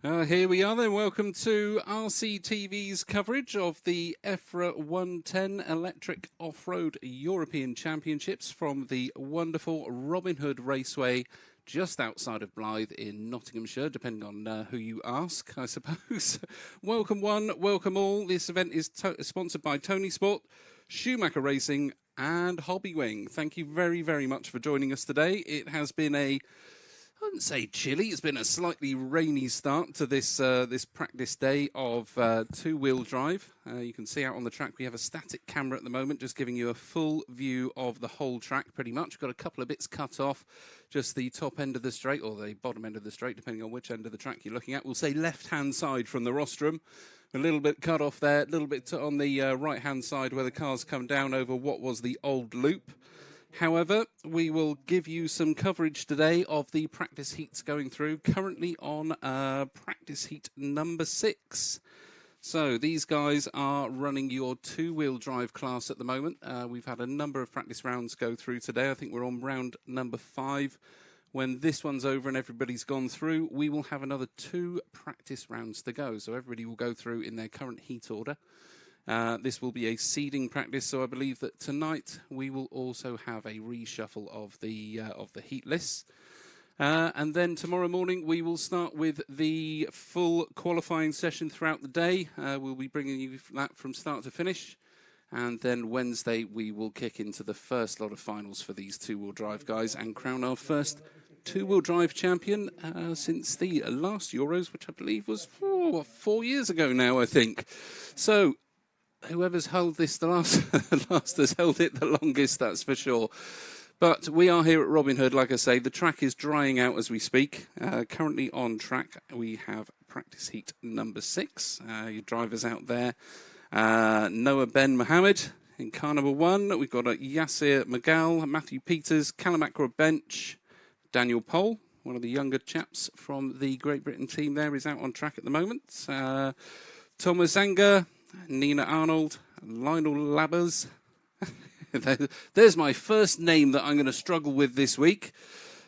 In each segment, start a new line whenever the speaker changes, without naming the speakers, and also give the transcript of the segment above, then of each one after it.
Here we are then. Welcome to RCTV's coverage of the EFRA 110 Electric Off-Road European Championships from the wonderful Robin Hood Raceway just outside of Blyth in Nottinghamshire, depending on who you ask, I suppose. Welcome one, welcome all. This event is sponsored by Tony Sport, Schumacher Racing and Hobbywing. Thank you very, very much for joining us today. It has been I wouldn't say chilly. It's been a slightly rainy start to this this practice day of two-wheel drive. You can see out on the track we have a static camera at the moment, just giving you a full view of the whole track pretty much. Got a couple of bits cut off, just the top end of the straight or the bottom end of the straight, depending on which end of the track you're looking at. We'll say left-hand side from the rostrum. A little bit cut off there, a little bit on the right-hand side where the cars come down over what was the old loop. However, we will give you some coverage today of the practice heats going through, currently on practice heat number 6. So these guys are running your two-wheel drive class at the moment. We've had a number of practice rounds go through today. I think we're on round number 5. When this one's over and everybody's gone through, we will have another 2 practice rounds to go. So everybody will go through in their current heat order. This will be a seeding practice, so I believe that tonight we will also have a reshuffle of the heat lists. And then tomorrow morning we will start with the full qualifying session throughout the day. We'll be bringing you that from start to finish. And then Wednesday we will kick into the first lot of finals for these two-wheel drive guys and crown our first two-wheel drive champion since the last Euros, which I believe was 4 years ago now, I think. So whoever's held this the last has held it the longest, that's for sure. But we are here at Robin Hood, like I say. The track is drying out as we speak. Currently on track, we have practice heat number 6. Your drivers out there. Noah Ben Mohammed in car number 1. We've got Yasser Magal, Matthew Peters, Callum Akra Bench, Daniel Pole, one of the younger chaps from the Great Britain team there, is out on track at the moment. Thomas Anger, Nina Arnold, Lionel Labbers. There's my first name that I'm going to struggle with this week.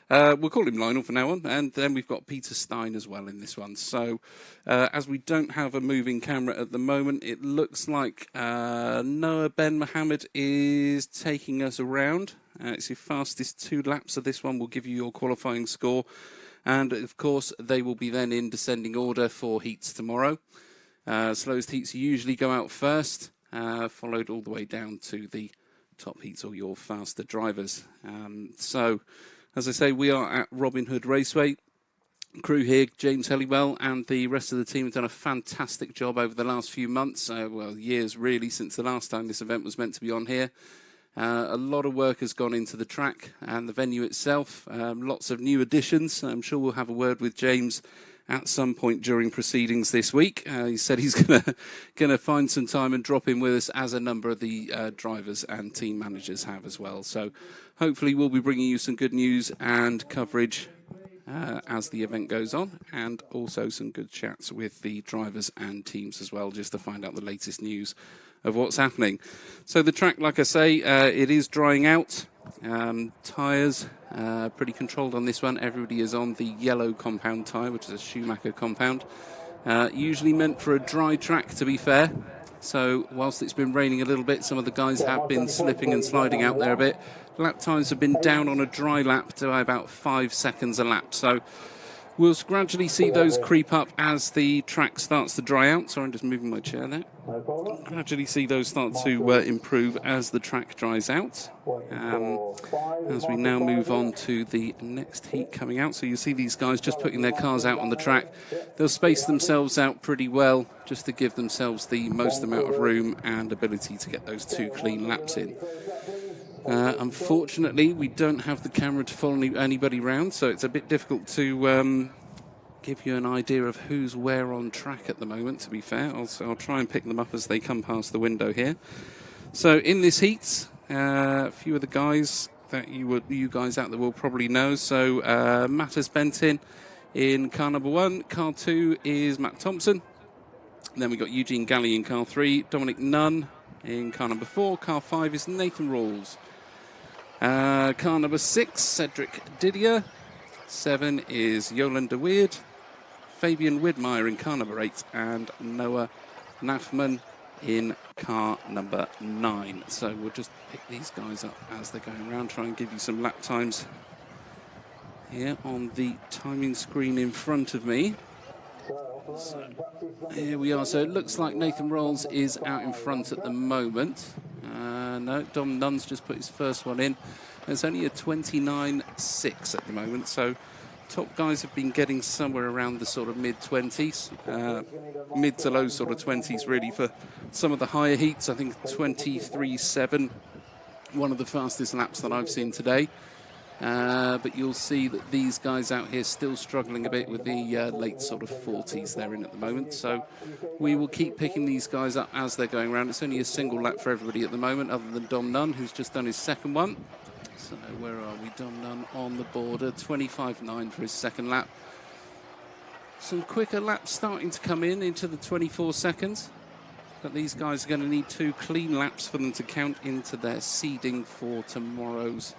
We'll call him Lionel from now on. And then we've got Peter Stein as well in this one. So as we don't have a moving camera at the moment, it looks like Noah Ben Mohammed is taking us around. It's your fastest 2 laps of this one. Will give you your qualifying score. And, of course, they will be then in descending order for heats tomorrow. Slowest heats usually go out first, followed all the way down to the top heats or your faster drivers. So, as I say, we are at Robin Hood Raceway. Crew here, James Helliwell and the rest of the team have done a fantastic job over the last few months, years really, since the last time this event was meant to be on here. A lot of work has gone into the track and the venue itself. Lots of new additions. I'm sure we'll have a word with James at some point during proceedings this week. He said he's gonna find some time and drop in with us, as a number of the drivers and team managers have as well. So hopefully we'll be bringing you some good news and coverage as the event goes on, and also some good chats with the drivers and teams as well, just to find out the latest news of what's happening. So the track, like I say, it is drying out. Tyres pretty controlled on this one. Everybody is on the yellow compound tyre, which is a Schumacher compound. Usually meant for a dry track, to be fair. So whilst it's been raining a little bit, some of the guys have been slipping and sliding out there a bit. Lap times have been down on a dry lap to about 5 seconds a lap. So we'll gradually see those creep up as the track starts to dry out. Sorry, I'm just moving my chair there. Gradually see those start to improve as the track dries out. As we now move on to the next heat coming out. So you see these guys just putting their cars out on the track. They'll space themselves out pretty well just to give themselves the most amount of room and ability to get those 2 clean laps in. Unfortunately, we don't have the camera to follow anybody round, so it's a bit difficult to give you an idea of who's where on track at the moment, to be fair. I'll try and pick them up as they come past the window here. So in this heat, a few of the guys that you guys out there will probably know. So Mattis Bentin in car number 1. Car 2 is Matt Thompson. And then we've got Eugene Galley in car 3. Dominic Nunn in car number 4. Car 5 is Nathan Rawls. Car number 6, Cedric Didier. 7 is Yolanda Weird. Fabian Widmeyer in car number 8, and Noah Naffman in car number 9. So we'll just pick these guys up as they're going around, try and give you some lap times here on the timing screen in front of me. So here we are. So it looks like Nathan Rolls is out in front at the moment. No, Dom Nunn's just put his first one in. It's only a 29.6 at the moment. So top guys have been getting somewhere around the sort of mid-20s, mid to low sort of 20s really for some of the higher heats. I think 23.7, one of the fastest laps that I've seen today. But you'll see that these guys out here still struggling a bit with the late sort of 40s they're in at the moment. So we will keep picking these guys up as they're going around. It's only a single lap for everybody at the moment, other than Dom Nunn, who's just done his second one. So where are we? Dom Nunn on the border, 25.9 for his second lap. Some quicker laps starting to come in into the 24 seconds. But these guys are going to need 2 clean laps for them to count into their seeding for tomorrow's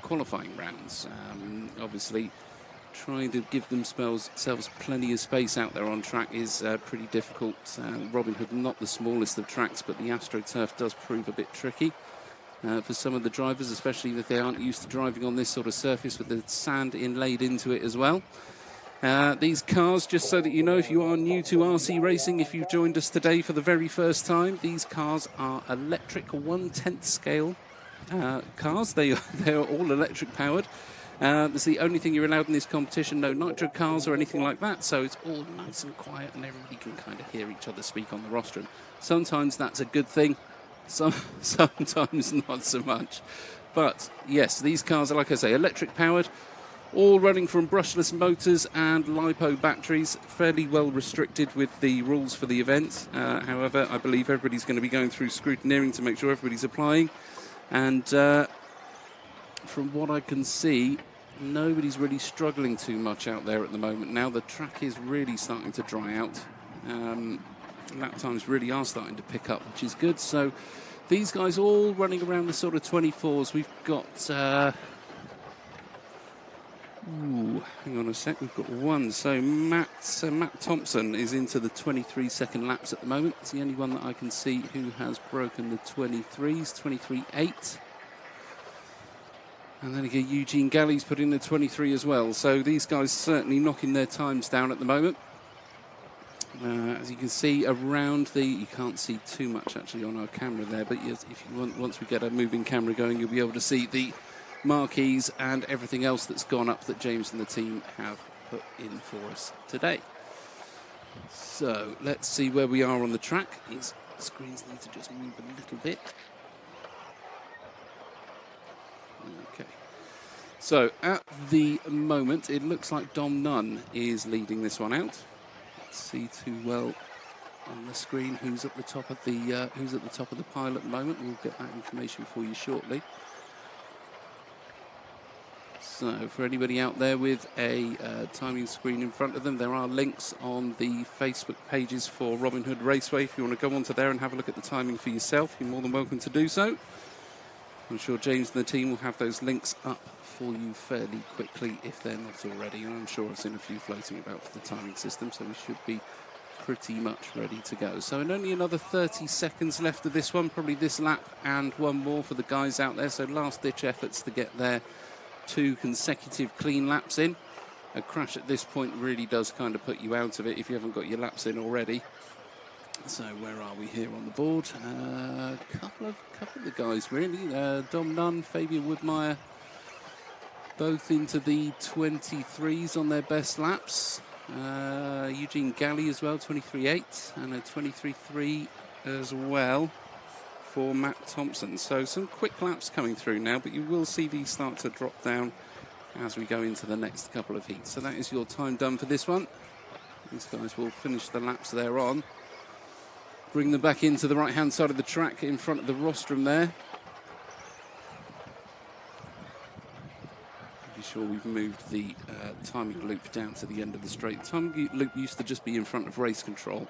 qualifying rounds. Obviously, trying to give themselves plenty of space out there on track is pretty difficult. Robin Hood, not the smallest of tracks, but the AstroTurf does prove a bit tricky for some of the drivers, especially if they aren't used to driving on this sort of surface with the sand inlaid into it as well. These cars, just so that you know, if you are new to RC racing, if you've joined us today for the very first time, these cars are electric 1/10 scale cars. They are all electric powered. That's the only thing you're allowed in this competition. No nitro cars or anything like that. So it's all nice and quiet, and everybody can kind of hear each other speak on the rostrum. Sometimes that's a good thing. Sometimes not so much. But yes, these cars are, like I say, electric powered, all running from brushless motors and LiPo batteries, fairly well restricted with the rules for the event. However, I believe everybody's going to be going through scrutineering to make sure everybody's applying. And from what I can see, nobody's really struggling too much out there at the moment. Now the track is really starting to dry out. Lap times really are starting to pick up, which is good. So these guys all running around the sort of 24s. We've got... hang on a sec. We've got one. So Matt Thompson is into the 23-second laps at the moment. It's the only one that I can see who has broken the 23s, 23.8. And then again, Eugene Galley's put in the 23 as well. So these guys certainly knocking their times down at the moment. As you can see around the... You can't see too much actually on our camera there, but yes, if you want, once we get a moving camera going, you'll be able to see the marquees and everything else that's gone up that James and the team have put in for us today. So let's see where we are on the track. These screens need to just move a little bit. Okay. So at the moment, it looks like Dom Nunn is leading this one out. Let's see too well on the screen who's at the top of the pile at the moment. We'll get that information for you shortly. So for anybody out there with a timing screen in front of them, there are links on the Facebook pages for Robin Hood Raceway. If you want to go onto there and have a look at the timing for yourself, you're more than welcome to do so. I'm sure James and the team will have those links up for you fairly quickly if they're not already. And I'm sure I've seen a few floating about for the timing system, so we should be pretty much ready to go. So in only another 30 seconds left of this one, probably this lap and one more for the guys out there. So last-ditch efforts to get their 2 consecutive clean laps in. A crash at this point really does kind of put you out of it if you haven't got your laps in already. So where are we here on the board? Couple of the guys really. Dom Nunn, Fabian Widmeyer, both into the 23s on their best laps. Eugene Galley as well, 23.8, and a 23.3 as well for Matt Thompson. So some quick laps coming through now, but you will see these start to drop down as we go into the next couple of heats. So that is your time done for this one. These guys will finish the laps they're on. Bring them back into the right-hand side of the track in front of the rostrum there. Be sure we've moved the timing loop down to the end of the straight. The timing loop used to just be in front of race control,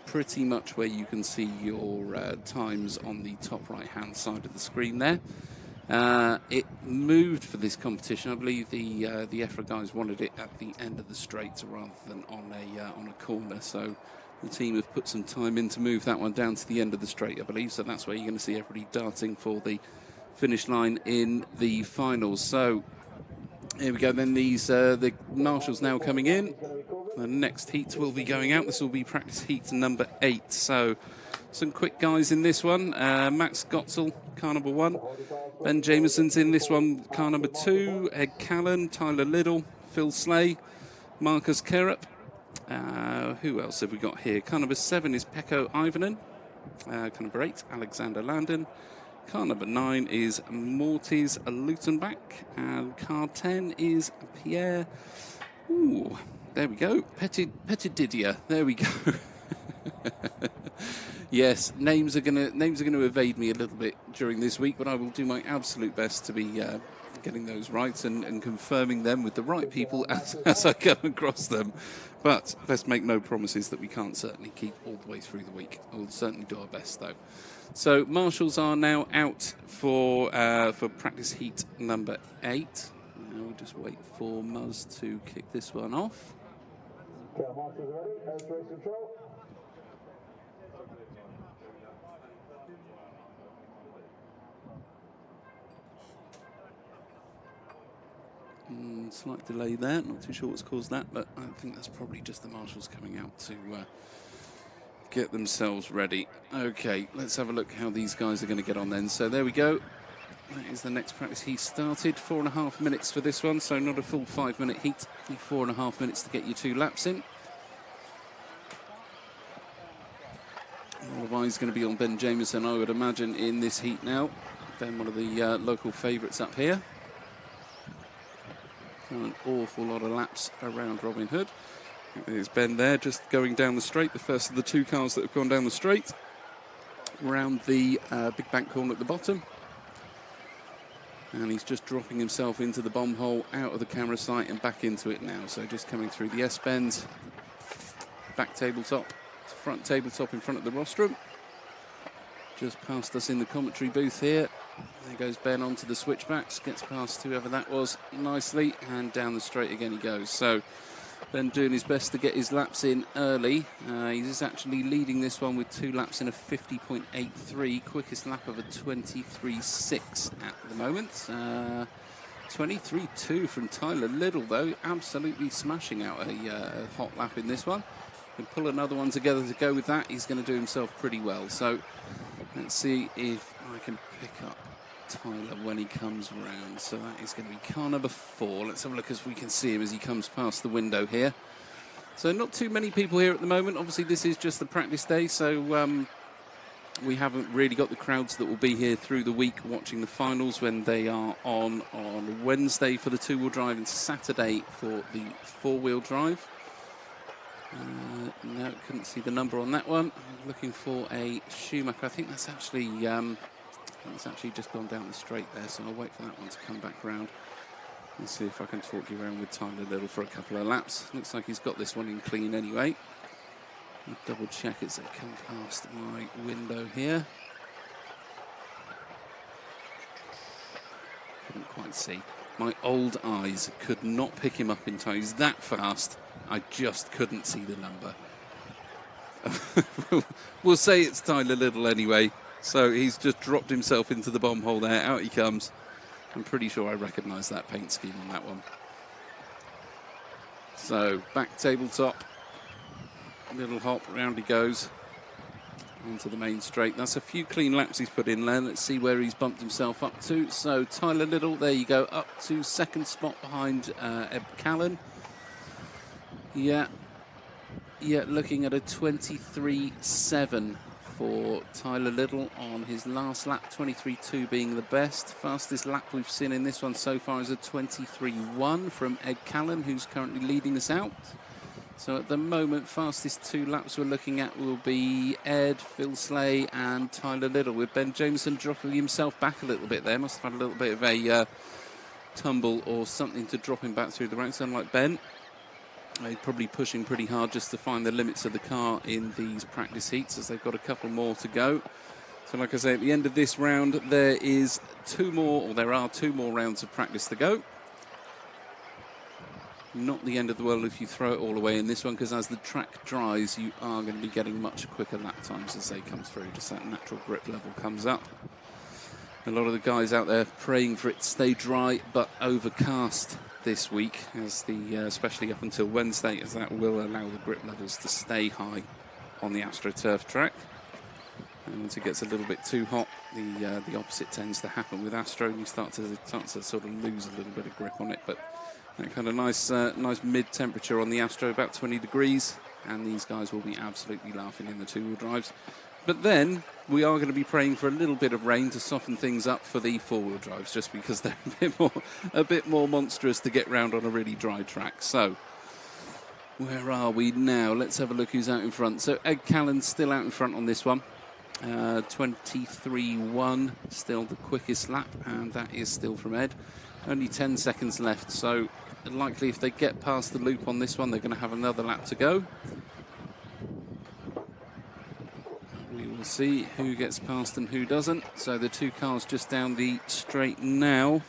pretty much where you can see your times on the top right-hand side of the screen there. It moved for this competition. I believe the EFRA guys wanted it at the end of the straight rather than on a corner. So the team have put some time in to move that one down to the end of the straight, I believe. So that's where you're going to see everybody darting for the finish line in the finals. So here we go. Then the marshals now coming in. The next heat will be going out. This will be practice heat number 8. So some quick guys in this one. Max Gotzel, car number 1. Ben Jameson's in this one, car number 2. Ed Callan, Tyler Liddell, Phil Slay, Marcus Kerup. Who else have we got here? Car number 7 is Pekko Ivanen. Car number 8, Alexander Landon. Car number 9 is Mortis Lutenbach. And car 10 is Pierre. Ooh, there we go. Petit Didier. There we go. Yes, names are gonna evade me a little bit during this week, but I will do my absolute best to be getting those right and confirming them with the right people as I come across them. But let's make no promises that we can't certainly keep all the way through the week. We'll certainly do our best, though. So marshals are now out for practice heat number 8. Now we'll just wait for Muzz to kick this one off.
Okay, marshals ready. Airspace control.
Slight delay there, not too sure what's caused that, but I think that's probably just the marshals coming out to get themselves ready. Okay, let's have a look how these guys are going to get on then. So there we go. That is the next practice heat started. 4.5 minutes for this one, so not a full 5-minute heat. Only 4.5 minutes to get your 2 laps in. All of eyes going to be on Ben Jameson, I would imagine, in this heat now. Ben, one of the local favourites up here. An awful lot of laps around Robin Hood. There's Ben there, just going down the straight. The first of the 2 cars that have gone down the straight. Around the big bank corner at the bottom. And he's just dropping himself into the bomb hole, out of the camera sight and back into it now. So just coming through the S-bends. Back tabletop, front tabletop in front of the rostrum. Just past us in the commentary booth here. There goes Ben onto the switchbacks, gets past whoever that was nicely, and down the straight again he goes. So Ben doing his best to get his laps in early. He's actually leading this one with 2 laps in a 50.83, quickest lap of a 23.6 at the moment. 23.2 from Tyler Liddell though, absolutely smashing out a hot lap in this one. Can pull another one together to go with that, he's going to do himself pretty well. So let's see if I can pick up Tyler when he comes round. So that is going to be car number 4. Let's have a look as we can see him as he comes past the window here. So not too many people here at the moment. Obviously this is just the practice day, so we haven't really got the crowds that will be here through the week watching the finals when they are on Wednesday for the 2-wheel drive and Saturday for the 4-wheel drive. No, couldn't see the number on that one. I'm looking for a Schumacher. I think that's actually just gone down the straight there, so I'll wait for that one to come back round and see if I can talk you around with Tyler Liddell for a couple of laps. Looks like he's got this one in clean anyway. I'll double check as they come past my window here. Couldn't quite see. My old eyes could not pick him up in time. He's that fast. I just couldn't see the number. We'll say it's Tyler Liddell anyway. So he's just dropped himself into the bomb hole there. Out he comes. I'm pretty sure I recognise that paint scheme on that one. So back tabletop. Little hop, round he goes. Onto the main straight. That's a few clean laps he's put in there. Let's see where he's bumped himself up to. So Tyler Liddell, there you go, up to 2nd spot behind Ed Callan. Yeah, looking at a 23.7 for Tyler Liddell on his last lap, 23.2 being the best. Fastest lap we've seen in this one so far is a 23.1 from Ed Callan, who's currently leading us out. So at the moment, fastest 2 laps we're looking at will be Ed, Phil Slay and Tyler Liddell, with Ben Jameson dropping himself back a little bit there. Must have had a little bit of a tumble or something to drop him back through the ranks, unlike Ben. They're probably pushing pretty hard just to find the limits of the car in these practice heats, as they've got a couple more to go. So like I say, at the end of this round, there are two more rounds of practice to go. Not the end of the world if you throw it all away in this one, because as the track dries, you are going to be getting much quicker lap times as they come through. Just that natural grip level comes up. A lot of the guys out there praying for it to stay dry but overcast this week, especially up until Wednesday, as that will allow the grip levels to stay high on the AstroTurf track. And once it gets a little bit too hot, the opposite tends to happen with Astro, and you start to sort of lose a little bit of grip on it. But that kind of nice mid-temperature on the Astro, about 20 degrees, and these guys will be absolutely laughing in the two-wheel drives. But then we are going to be praying for a little bit of rain to soften things up for the four-wheel drives, just because they're a bit more monstrous to get round on a really dry track. So where are we now? Let's have a look who's out in front. So Ed Callan's still out in front on this one. 23.1, still the quickest lap, and that is still from Ed. Only 10 seconds left, so likely if they get past the loop on this one, they're going to have another lap to go. We will see who gets past and who doesn't. So the two cars just down the straight now,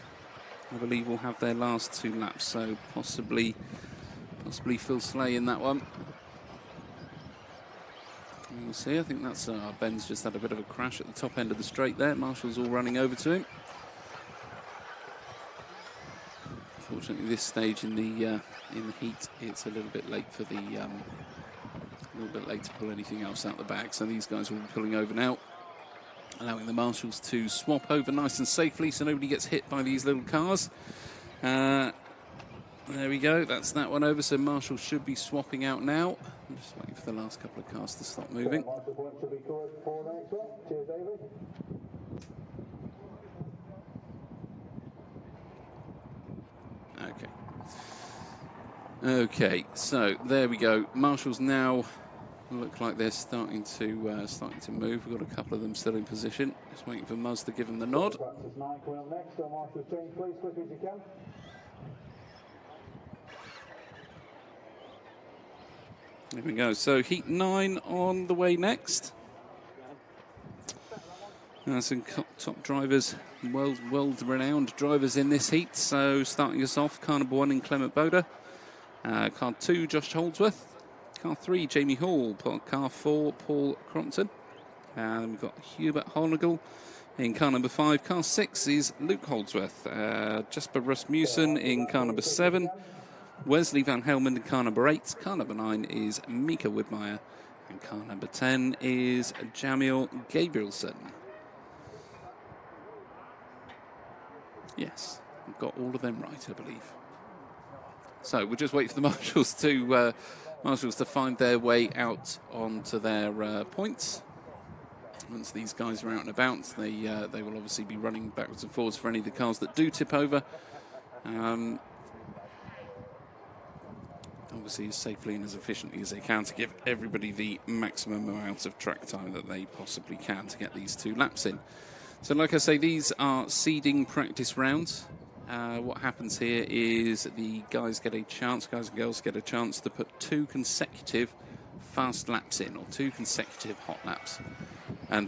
I believe, will have their last two laps, so possibly Phil Slay in that one. We'll see. I think that's Ben's just had a bit of a crash at the top end of the straight there. Marshall's all running over to him. Fortunately, this stage in the heat, it's a little bit late for a little bit late to pull anything else out the bag. So these guys will be pulling over now, allowing the marshals to swap over nice and safely, so nobody gets hit by these little cars. There we go, that's that one over, so Marshall should be swapping out now. I'm just waiting for the last couple of cars to stop moving. Okay, so there we go. Marshall's now look like they're starting to move. We've got a couple of them still in position. Just waiting for Muzz to give them the nod. There we go. So heat 9 on the way next. Some top drivers, world-renowned drivers in this heat. So starting us off, car number 1 in Clement Boda. Car 2, Josh Holdsworth. Car 3, Jamie Hall. Car 4, Paul Crompton. And we've got Hubert Holnagel in car number 5. Car 6 is Luke Holdsworth. Jasper Rasmussen in car number 7. Wesley Van Helmond in car number 8. Car number 9 is Mika Widmeyer. And car number 10 is Jamil Gabrielson. Yes, I've got all of them right, I believe. So we'll just wait for the marshals to find their way out onto their points. Once these guys are out and about, they will obviously be running backwards and forwards for any of the cars that do tip over. Obviously as safely and as efficiently as they can to give everybody the maximum amount of track time that they possibly can to get these 2 laps in. So like I say, these are seeding practice rounds. What happens here is the guys and girls get a chance to put 2 consecutive fast laps in, or 2 consecutive hot laps. And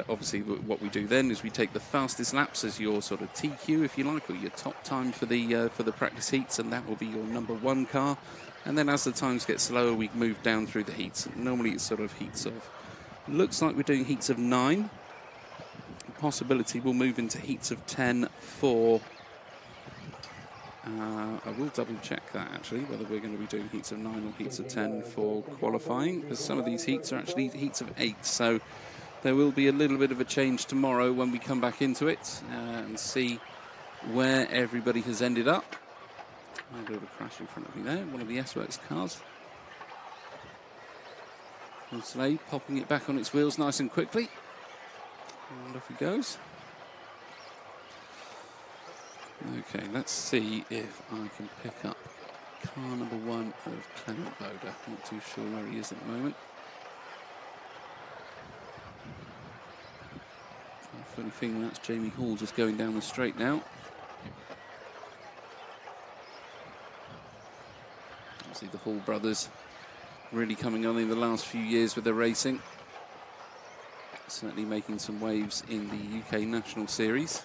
obviously what we do then is we take the fastest laps as your sort of TQ, if you like, or your top time for the practice heats, and that will be your number 1 car. And then as the times get slower, we move down through the heats. Normally it's sort of heats of, looks like we're doing heats of 9. Possibility we'll move into heats of 10 for, I will double check that actually, whether we're going to be doing heats of 9 or heats of 10 for qualifying, because some of these heats are actually heats of 8, so there will be a little bit of a change tomorrow when we come back into it and see where everybody has ended up. I had a little crash in front of me there, one of the S-Works cars. And Slade popping it back on its wheels nice and quickly. And off he goes. Okay, let's see if I can pick up car number 1 of Clement Boda. Not too sure where he is at the moment. I have a funny feeling that's Jamie Hall just going down the straight now. Obviously the Hall brothers really coming on in the last few years with their racing. certainly making some waves in the UK National Series.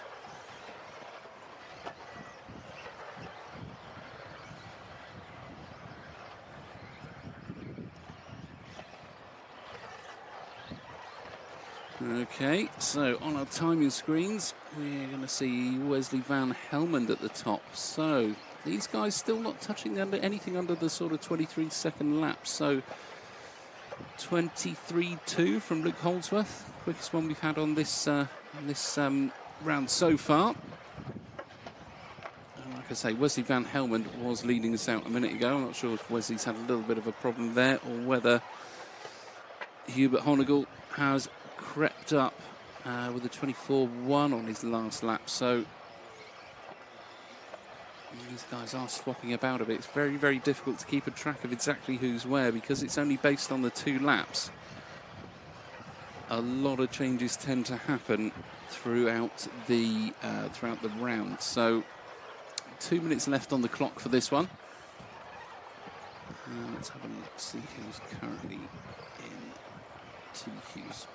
Okay, so on our timing screens, we're going to see Wesley Van Helmond at the top. So these guys still not touching anything under the sort of 23-second lap. So 23.2 from Luke Holdsworth, quickest one we've had on this round so far. And like I say, Wesley Van Helmond was leading us out a minute ago. I'm not sure if Wesley's had a little bit of a problem there or whether Hubert Honegal has crept up with a 24.1 on his last lap. So these guys are swapping about a bit. It's very, very difficult to keep a track of exactly who's where because it's only based on the 2 laps. A lot of changes tend to happen throughout the round. So 2 minutes left on the clock for this one. Let's have a look, see who's currently in TQ spot.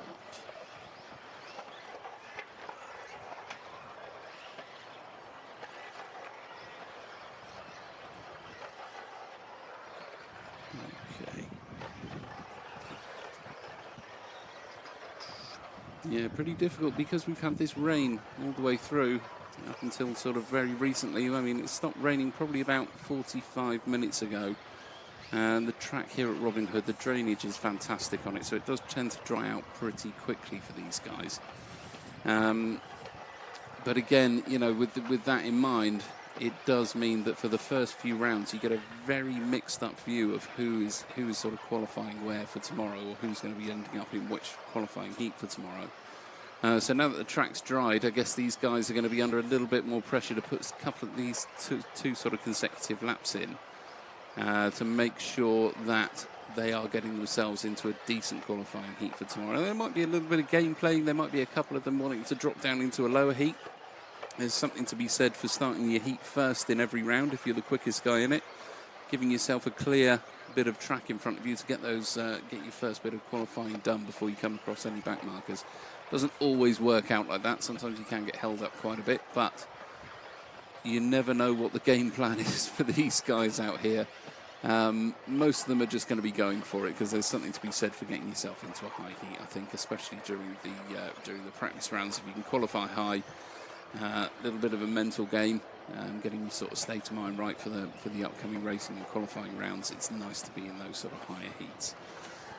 Okay. Yeah, pretty difficult because we've had this rain all the way through up until sort of very recently. I mean, it stopped raining probably about 45 minutes ago. And the track here at Robin Hood, the drainage is fantastic on it, so it does tend to dry out pretty quickly for these guys. But again, you know, with that in mind, it does mean that for the first few rounds, you get a very mixed up view of who is sort of qualifying where for tomorrow, or who's going to be ending up in which qualifying heat for tomorrow. So now that the track's dried, I guess these guys are going to be under a little bit more pressure to put a couple of these two sort of consecutive laps in. To make sure that they are getting themselves into a decent qualifying heat for tomorrow. There might be a little bit of game playing. There might be a couple of them wanting to drop down into a lower heat. There's something to be said for starting your heat first in every round if you're the quickest guy in it, giving yourself a clear bit of track in front of you to get those get your first bit of qualifying done before you come across any back markers. Doesn't always work out like that. Sometimes you can get held up quite a bit, but you never know what the game plan is for these guys out here. Most of them are just going to be going for it because there's something to be said for getting yourself into a high heat, I think, especially during the practice rounds. If you can qualify high, a little bit of a mental game, getting your sort of state of mind right for the upcoming racing and qualifying rounds. It's nice to be in those sort of higher heats.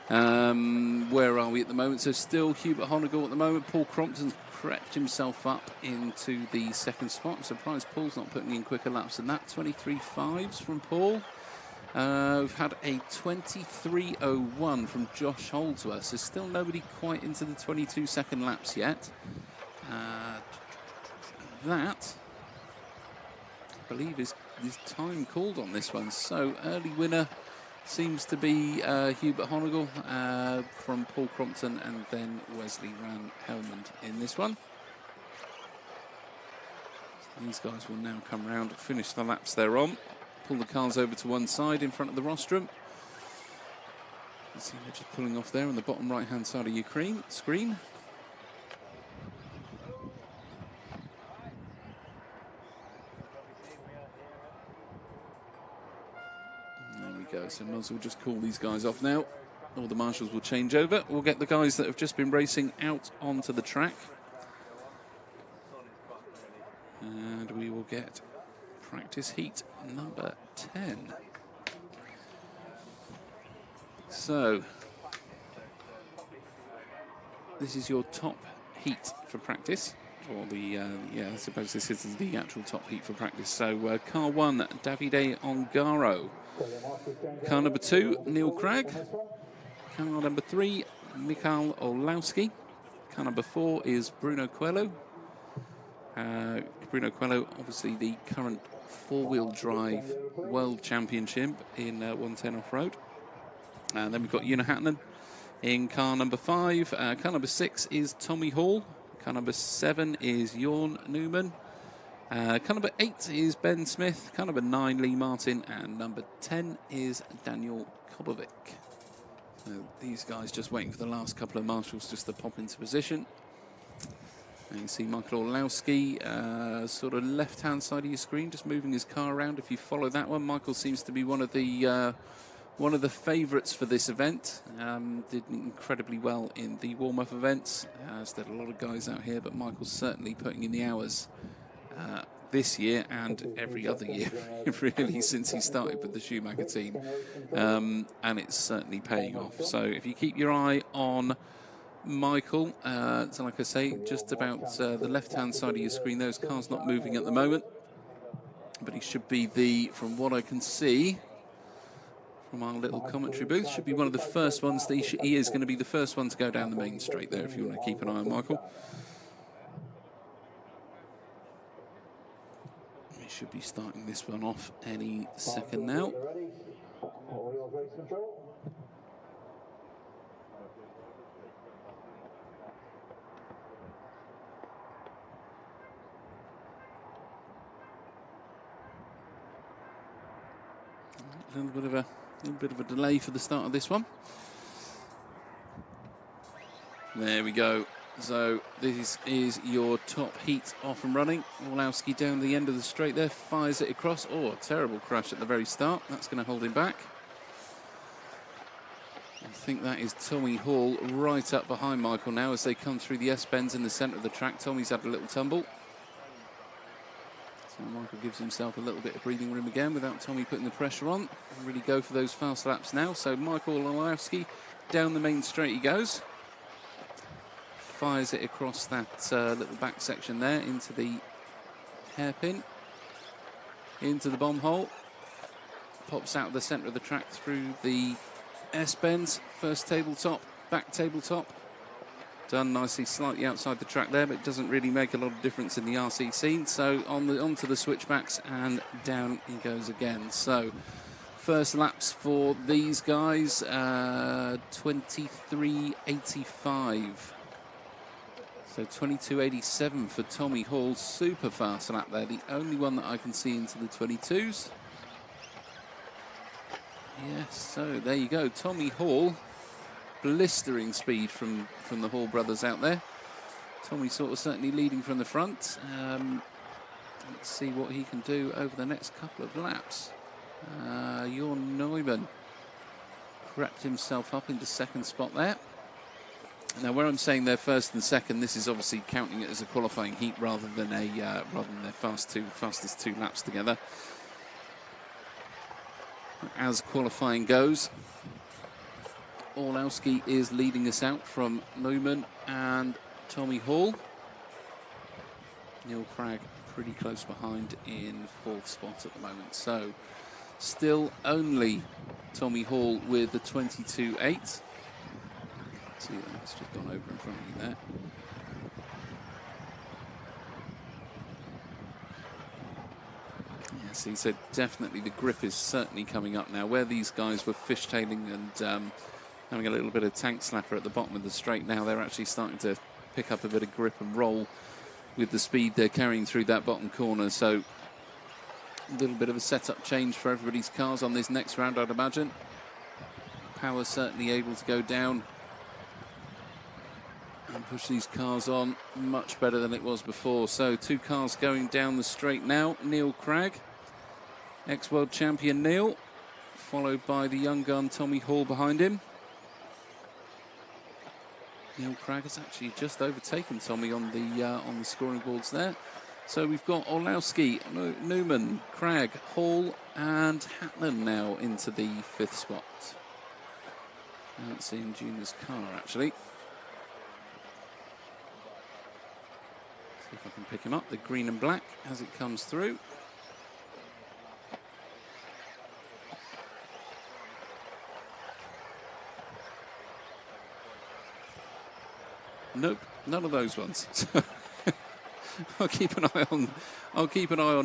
Where are we at the moment? So still Hubert Honegal at the moment. Paul Crompton's crept himself up into the second spot. I'm surprised Paul's not putting in quicker laps than that. 23.5s from Paul. We've had a 23.01 from Josh Holdsworth. So still nobody quite into the 22-second laps yet. That, I believe, is time called on this one. So early winner seems to be Hubert Honegal from Paul Crompton, and then Wesley Van Helmond in this one. So these guys will now come round and finish the laps they're on. Pull the cars over to one side in front of the rostrum. You see they're just pulling off there on the bottom right-hand side of your screen. There we go. So Muzz will just call these guys off now. All the marshals will change over. We'll get the guys that have just been racing out onto the track. And we will get practice heat number 10. So this is your top heat for practice, or the I suppose this is the actual top heat for practice. So car 1, Davide Ongaro. Car number 2, Neil Cragg. Car number 3, Mikhail Olowski. Car number 4 is Bruno Coelho. Bruno Coelho, obviously the current four-wheel drive world championship in 110 off-road. And then we've got Una Hatton in car number 5. Car number 6 is Tommy Hall. Car number 7 is Jorn Newman. Car number 8 is Ben Smith. Car number 9, Lee Martin. And number 10 is Daniel Kobovic. So these guys just waiting for the last couple of marshals just to pop into position. And you see Michael Orlowski, sort of left-hand side of your screen, just moving his car around. If you follow that one, Michael seems to be one of the favourites for this event. Did incredibly well in the warm-up events. As did a lot of guys out here, but Michael's certainly putting in the hours this year and every other year, really, since he started with the Schumacher team. And it's certainly paying off. So if you keep your eye on Michael, so like I say, just about the left-hand side of your screen. Those cars not moving at the moment, but he should be from what I can see from our little commentary booth, should be one of the first ones. He is going to be the first one to go down the main straight there, if you want to keep an eye on Michael. He should be starting this one off any second now. A little bit of a delay for the start of this one. There we go. So this is your top heat off and running. Orlowski down the end of the straight there, fires it across. Oh, a terrible crash at the very start. That's going to hold him back. I think that is Tommy Hall right up behind Michael now as they come through the S-bends in the centre of the track. Tommy's had a little tumble. So Michael gives himself a little bit of breathing room again without Tommy putting the pressure on. And really go for those fast laps now. So Michael Orlowski down the main straight he goes. Fires it across that little back section there into the hairpin. Into the bomb hole. Pops out of the centre of the track through the S-bends. First tabletop, back tabletop. Done nicely, slightly outside the track there, but it doesn't really make a lot of difference in the RC scene. So onto the switchbacks and down he goes again. So first laps for these guys, 23.85. So 22.87 for Tommy Hall. Super fast lap there. The only one that I can see into the 22s. Yes, so there you go. Tommy Hall. Blistering speed from the Hall brothers out there. Tommy sort of certainly leading from the front. Let's see what he can do over the next couple of laps. Jorn Neumann crept himself up into second spot there. Now, where I'm saying they're first and second, this is obviously counting it as a qualifying heat rather than their fastest two laps together. As qualifying goes, Orlowski is leading us out from Neumann and Tommy Hall. Neil Cragg pretty close behind in fourth spot at the moment. So still only Tommy Hall with the 22.8. See, that's just gone over in front of you there. Yeah, see, so definitely the grip is certainly coming up now. Where these guys were fishtailing and having a little bit of tank slapper at the bottom of the straight, now they're actually starting to pick up a bit of grip and roll with the speed they're carrying through that bottom corner. So a little bit of a setup change for everybody's cars on this next round, I'd imagine. Power certainly able to go down and push these cars on much better than it was before. So two cars going down the straight now. Neil Cragg, ex-world champion Neil, followed by the young gun Tommy Hall behind him. Neil Cragg has actually just overtaken Tommy on the scoring boards there. So we've got Orlowski, Neumann, Cragg, Hall and Hatnan now into the fifth spot. I haven't seen Junior's car actually. See if I can pick him up, the green and black as it comes through. Nope, none of those ones. I'll keep an eye on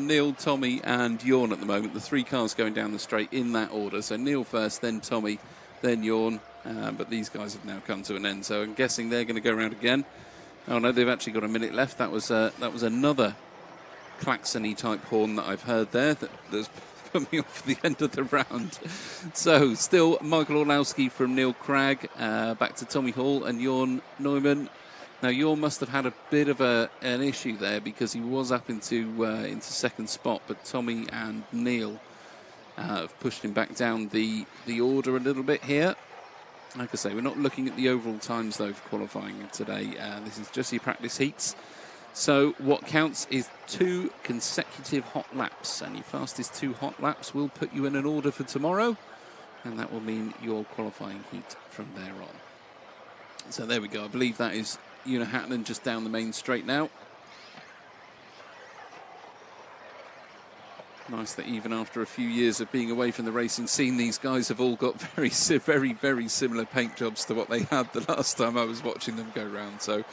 Neil, Tommy, and Jorn at the moment. The three cars going down the straight in that order. So Neil first, then Tommy, then Jorn. But these guys have now come to an end. So I'm guessing they're going to go around again. Oh no, they've actually got a minute left. That was another klaxony type horn that I've heard there. That's put me off the end of the round. So, still Michael Orlowski from Neil Cragg, back to Tommy Hall and Jorn Neumann. Now, Jorn must have had a bit of an issue there because he was up into second spot, but Tommy and Neil have pushed him back down the order a little bit here. Like I say, we're not looking at the overall times, though, for qualifying today. This is just your practice heats. So what counts is 2 consecutive hot laps, and your fastest 2 hot laps will put you in an order for tomorrow, and that will mean your qualifying heat from there on. So there we go. I believe that is Una Hatton just down the main straight now. Nice that even after a few years of being away from the racing scene, these guys have all got very, very similar paint jobs to what they had the last time I was watching them go round. So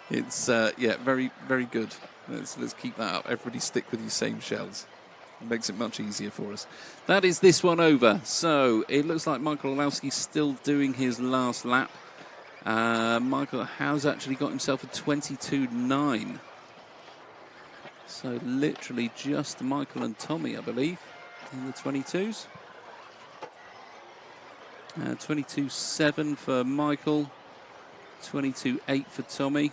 it's, yeah, very, very good. Let's keep that up. Everybody stick with your same shells. It makes it much easier for us. That is this one over. So it looks like Michael Orlowski's still doing his last lap. Michael has actually got himself a 22.9. So literally just Michael and Tommy, I believe, in the 22s. 22.7 for Michael, 22.8 for Tommy,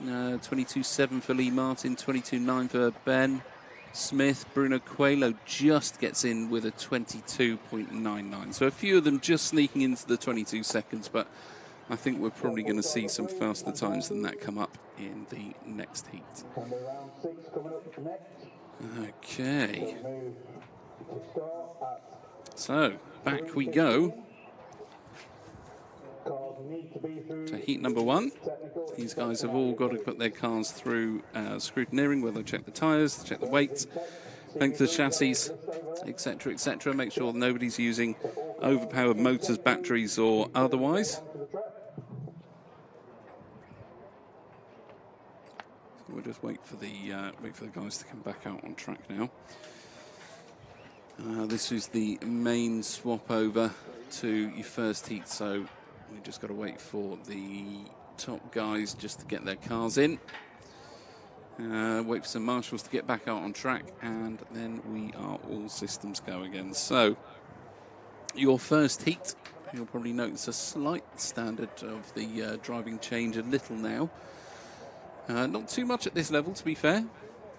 22.7 for Lee Martin, 22.9 for Ben Smith. Bruno Coelho just gets in with a 22.99. So a few of them just sneaking into the 22 seconds, but I think we're probably going to see some faster times than that come up in the next heat. Okay. So, back we go to heat number 1. These guys have all got to put their cars through scrutineering, where they check the tyres, they check the weight, length of chassis, etc., etc. Make sure nobody's using overpowered motors, batteries, or otherwise. We'll just wait for the guys to come back out on track now. This is the main swap over to your first heat, so we just got to wait for the top guys just to get their cars in. Wait for some marshals to get back out on track, and then we are all systems go again. So your first heat, you'll probably notice a slight standard of the driving change a little now. Not too much at this level, to be fair.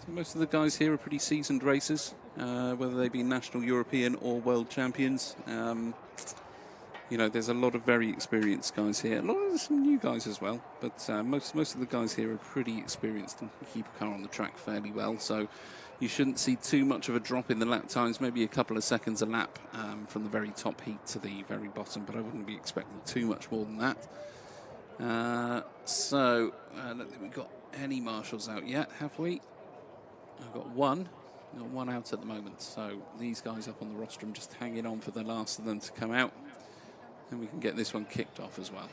So most of the guys here are pretty seasoned racers, whether they be national, European, or world champions. You know, there's a lot of very experienced guys here. A lot of some new guys as well, but most of the guys here are pretty experienced and can keep a car on the track fairly well. So you shouldn't see too much of a drop in the lap times, maybe a couple of seconds a lap from the very top heat to the very bottom, but I wouldn't be expecting too much more than that. I don't think we've got any marshals out yet, have we? I've got one. I've got one out at the moment, so these guys up on the rostrum just hanging on for the last of them to come out, and we can get this one kicked off as well.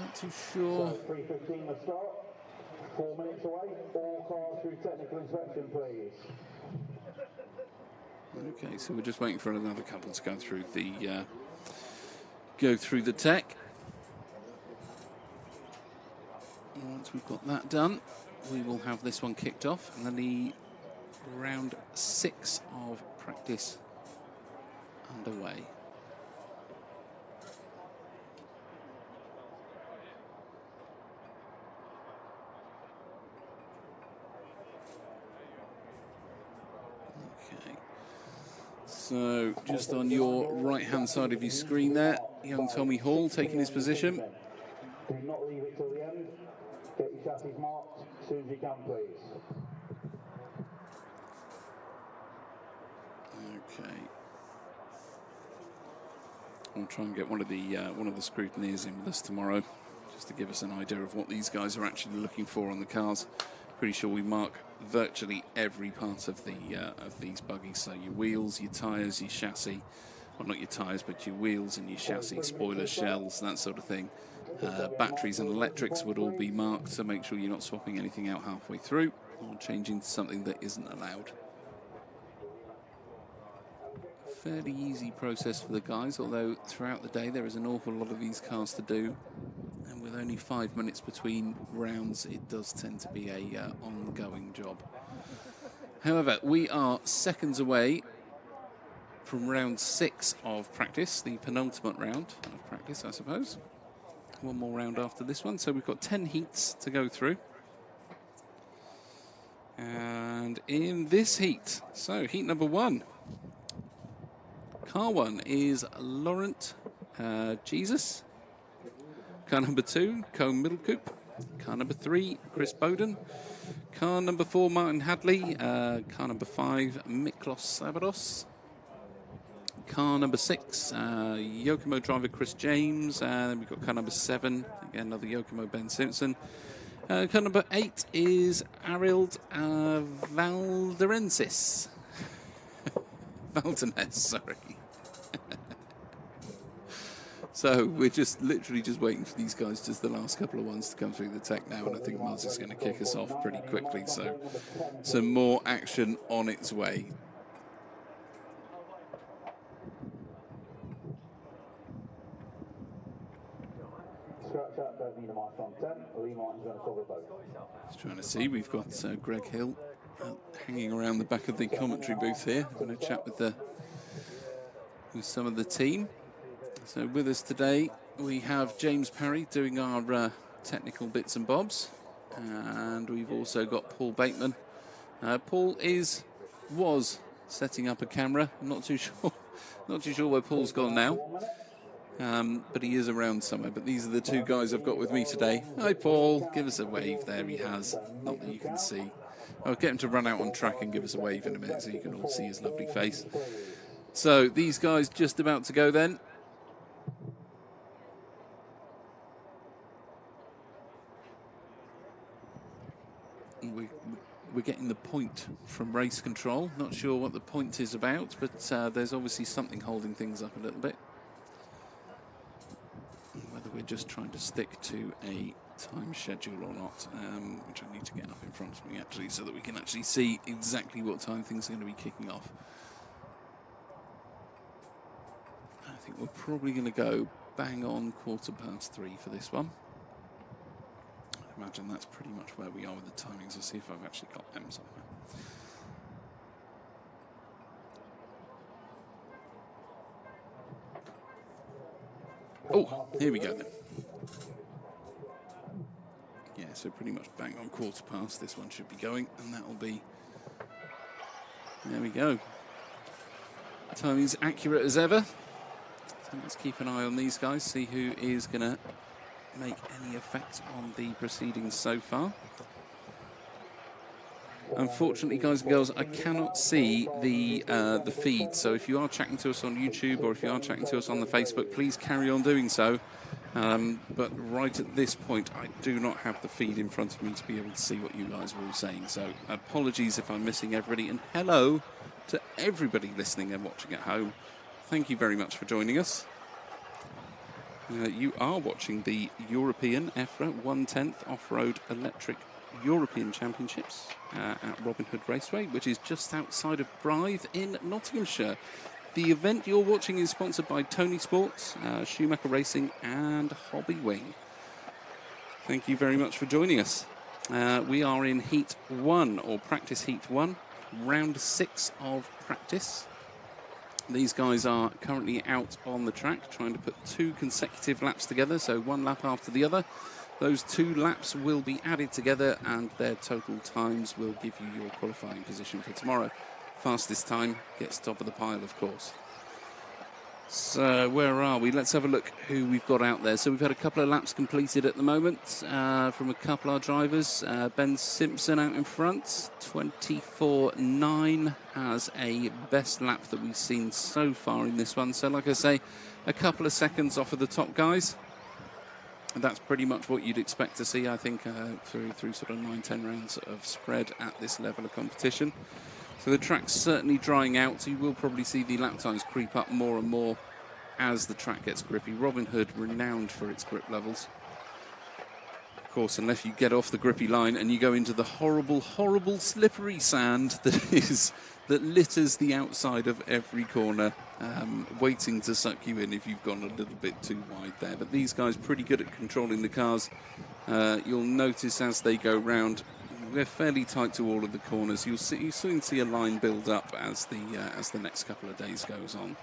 Not too sure.
So 3:15 the start. 4 minutes away. All cars through technical inspection, please.
Okay, so we're just waiting for another couple to go through the tech. Once we've got that done, we will have this one kicked off, and then the round 6 of practice underway. Okay. So just on your right-hand side of your screen there, young Tommy Hall taking his position.
Do not leave it till the end. Get your chassis marked as soon as you can, please.
Okay. I'll try and get one of the scrutineers in with us tomorrow, just to give us an idea of what these guys are actually looking for on the cars. Pretty sure we mark virtually every part of these buggies. So your wheels, your tyres, your chassis. Well, not your tyres, but your wheels and your chassis, spoilers, shells, that sort of thing. Batteries and electrics would all be marked, so make sure you're not swapping anything out halfway through or changing to something that isn't allowed. Fairly easy process for the guys, although throughout the day there is an awful lot of these cars to do, and with only 5 minutes between rounds, it does tend to be a ongoing job. However, we are seconds away from round 6 of practice, the penultimate round of practice, I suppose. One more round after this one, so we've got 10 heats to go through. And in this heat, so heat number 1, car 1 is Laurent Jesus. Car number 2, Cone Middle Coupe. Car number 3, Chris Bowden. Car number 4, Martin Hadley. Car number 5, Miklos Sabados. Car number 6, Yokomo driver Chris James. And then we've got car number 7, again another Yokomo Ben Simpson. Car number 8 is Arild Valderensis. Valdenes, sorry. So we're literally just waiting for these guys, just the last couple of ones to come through the tech now, and I think Mars is going to kick us off pretty quickly, so some more action on its way. Just trying to see, we've got Greg Hill hanging around the back of the commentary booth here, having a chat with some of the team. So with us today, we have James Parry doing our technical bits and bobs, and we've also got Paul Bateman. Paul was setting up a camera. I'm not too sure where Paul's gone now, but he is around somewhere. But these are the two guys I've got with me today. Hi, Paul. Give us a wave. There he has. Not that you can see. I'll get him to run out on track and give us a wave in a minute, so you can all see his lovely face. So these guys just about to go then. We're getting the point from race control. Not sure what the point is about, but there's obviously something holding things up a little bit. Whether we're just trying to stick to a time schedule or not, which I need to get up in front of me actually, so that we can actually see exactly what time things are going to be kicking off. I think we're probably going to go bang on 3:15 for this one. I imagine that's pretty much where we are with the timings. I'll see if I've actually got them somewhere. Oh, here we go then. Yeah, so pretty much bang on 15:15 this one should be going, and that'll be, there we go. Timing's accurate as ever. So let's keep an eye on these guys, see who is going to make any effect on the proceedings so far. Unfortunately, guys and girls, I cannot see the feed. So if you are chatting to us on YouTube or if you are chatting to us on the Facebook, please carry on doing so. But right at this point, I do not have the feed in front of me to be able to see what you guys are all saying. So apologies if I'm missing everybody. And hello to everybody listening and watching at home. Thank you very much for joining us. You are watching the European EFRA 1/10 Off-Road Electric European Championships at Robin Hood Raceway, which is just outside of Blythe in Nottinghamshire. The event you're watching is sponsored by Tony Sports, Schumacher Racing and Hobby Wing. Thank you very much for joining us. We are in Heat 1, or Practice Heat 1, Round 6 of practice. These guys are currently out on the track trying to put 2 consecutive laps together, so 1 lap after the other. Those 2 laps will be added together and their total times will give you your qualifying position for tomorrow. Fastest time gets top of the pile, of course. So where are we? Let's have a look who we've got out there. So we've had a couple of laps completed at the moment from a couple of our drivers. Ben Simpson out in front, 24.9 as a best lap that we've seen so far in this one. So like I say, a couple of seconds off of the top guys. And that's pretty much what you'd expect to see, I think, through sort of 9-10 rounds of spread at this level of competition. So the track's certainly drying out, so you will probably see the lap times creep up more and more as the track gets grippy. Robin Hood, renowned for its grip levels. Of course, unless you get off the grippy line and you go into the horrible, horrible slippery sand that litters the outside of every corner waiting to suck you in if you've gone a little bit too wide there. But these guys pretty good at controlling the cars. You'll notice as they go round, they're fairly tight to all of the corners. You soon see a line build up as the next couple of days goes on,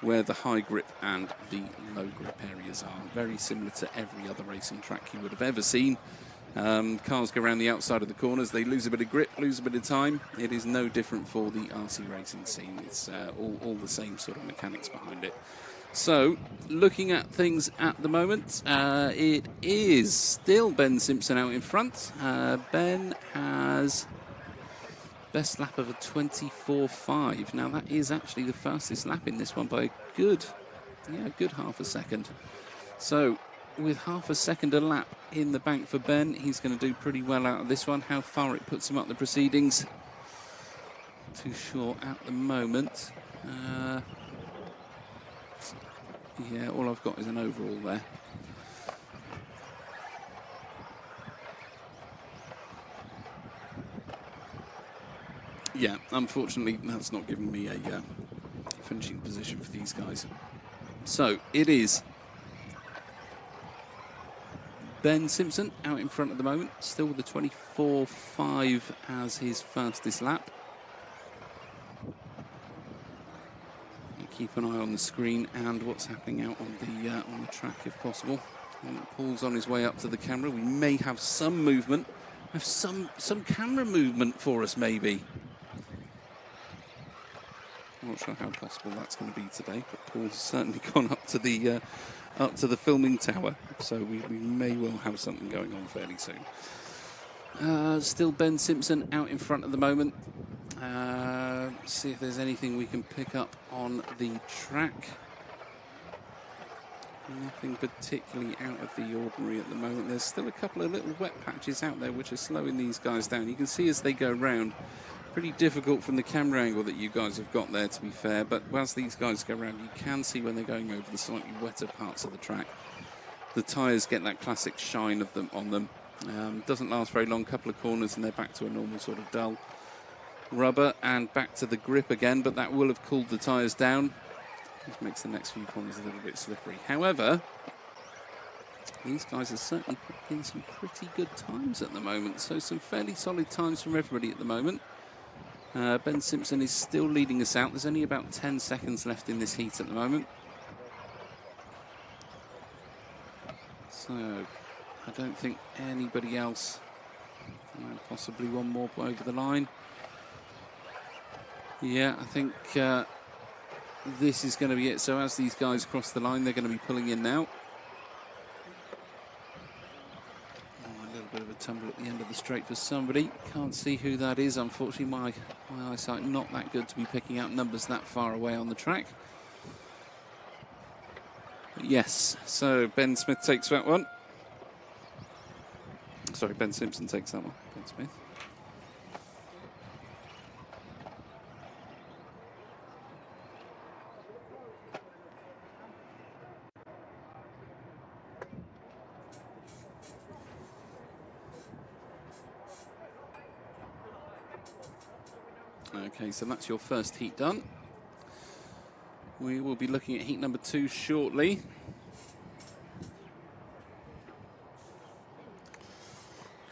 where the high grip and the low grip areas are. Very similar to every other racing track you would have ever seen. Cars go around the outside of the corners, they lose a bit of grip, lose a bit of time. It is no different for the RC racing scene. It's all the same sort of mechanics behind it. So, looking at things at the moment, it is still Ben Simpson out in front. Ben has best lap of a 24.5. Now that is actually the fastest lap in this one by a good half a second. So with half a second a lap in the bank for Ben, he's going to do pretty well out of this one. How far it puts him up the proceedings, too sure at the moment. Yeah, all I've got is an overall there. Yeah, unfortunately, that's not giving me a finishing position for these guys. So, it is Ben Simpson out in front at the moment, still with the 24.5 as his fastest lap. Keep an eye on the screen and what's happening out on the track if possible. And Paul's on his way up to the camera. We may have some movement. Have some camera movement for us maybe. I'm not sure how possible that's going to be today, but Paul's certainly gone up to the filming tower, so we may well have something going on fairly soon. Still Ben Simpson out in front at the moment. See if there's anything we can pick up on the track. Nothing particularly out of the ordinary at the moment. There's still a couple of little wet patches out there which are slowing these guys down. You can see as they go round, pretty difficult from the camera angle that you guys have got there, to be fair, but as these guys go around, you can see when they're going over the slightly wetter parts of the track, the tyres get that classic shine of them on them. Doesn't last very long, couple of corners and they're back to a normal sort of dull rubber and back to the grip again, but that will have cooled the tyres down. This makes the next few corners a little bit slippery. However, these guys are certainly putting in some pretty good times at the moment, so some fairly solid times from everybody at the moment. Ben Simpson is still leading us out. There's only about 10 seconds left in this heat at the moment. So, I don't think anybody else, possibly one more over the line. Yeah, I think this is going to be it. So as these guys cross the line, they're going to be pulling in now. A little bit of a tumble at the end of the straight for somebody. Can't see who that is. Unfortunately, my eyesight not that good to be picking out numbers that far away on the track. But yes, so Ben Smith takes that one. Sorry, Ben Simpson takes that one. Ben Smith. Okay, so that's your first heat done. We will be looking at heat number 2 shortly.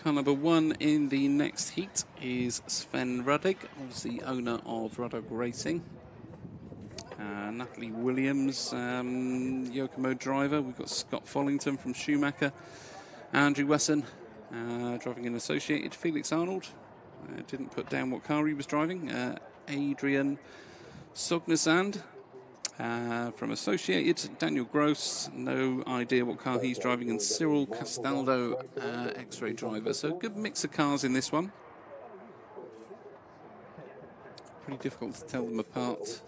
Car number 1 in the next heat is Sven Ruddig, obviously owner of Ruddig Racing. Natalie Williams, Yokomo driver. We've got Scott Follington from Schumacher. Andrew Wesson, driving in Associated. Felix Arnold, didn't put down what car he was driving. Adrian Sognesand from Associated. Daniel Gross, no idea what car he's driving. And Cyril Castaldo, X-Ray driver. So good mix of cars in this one. Pretty difficult to tell them apart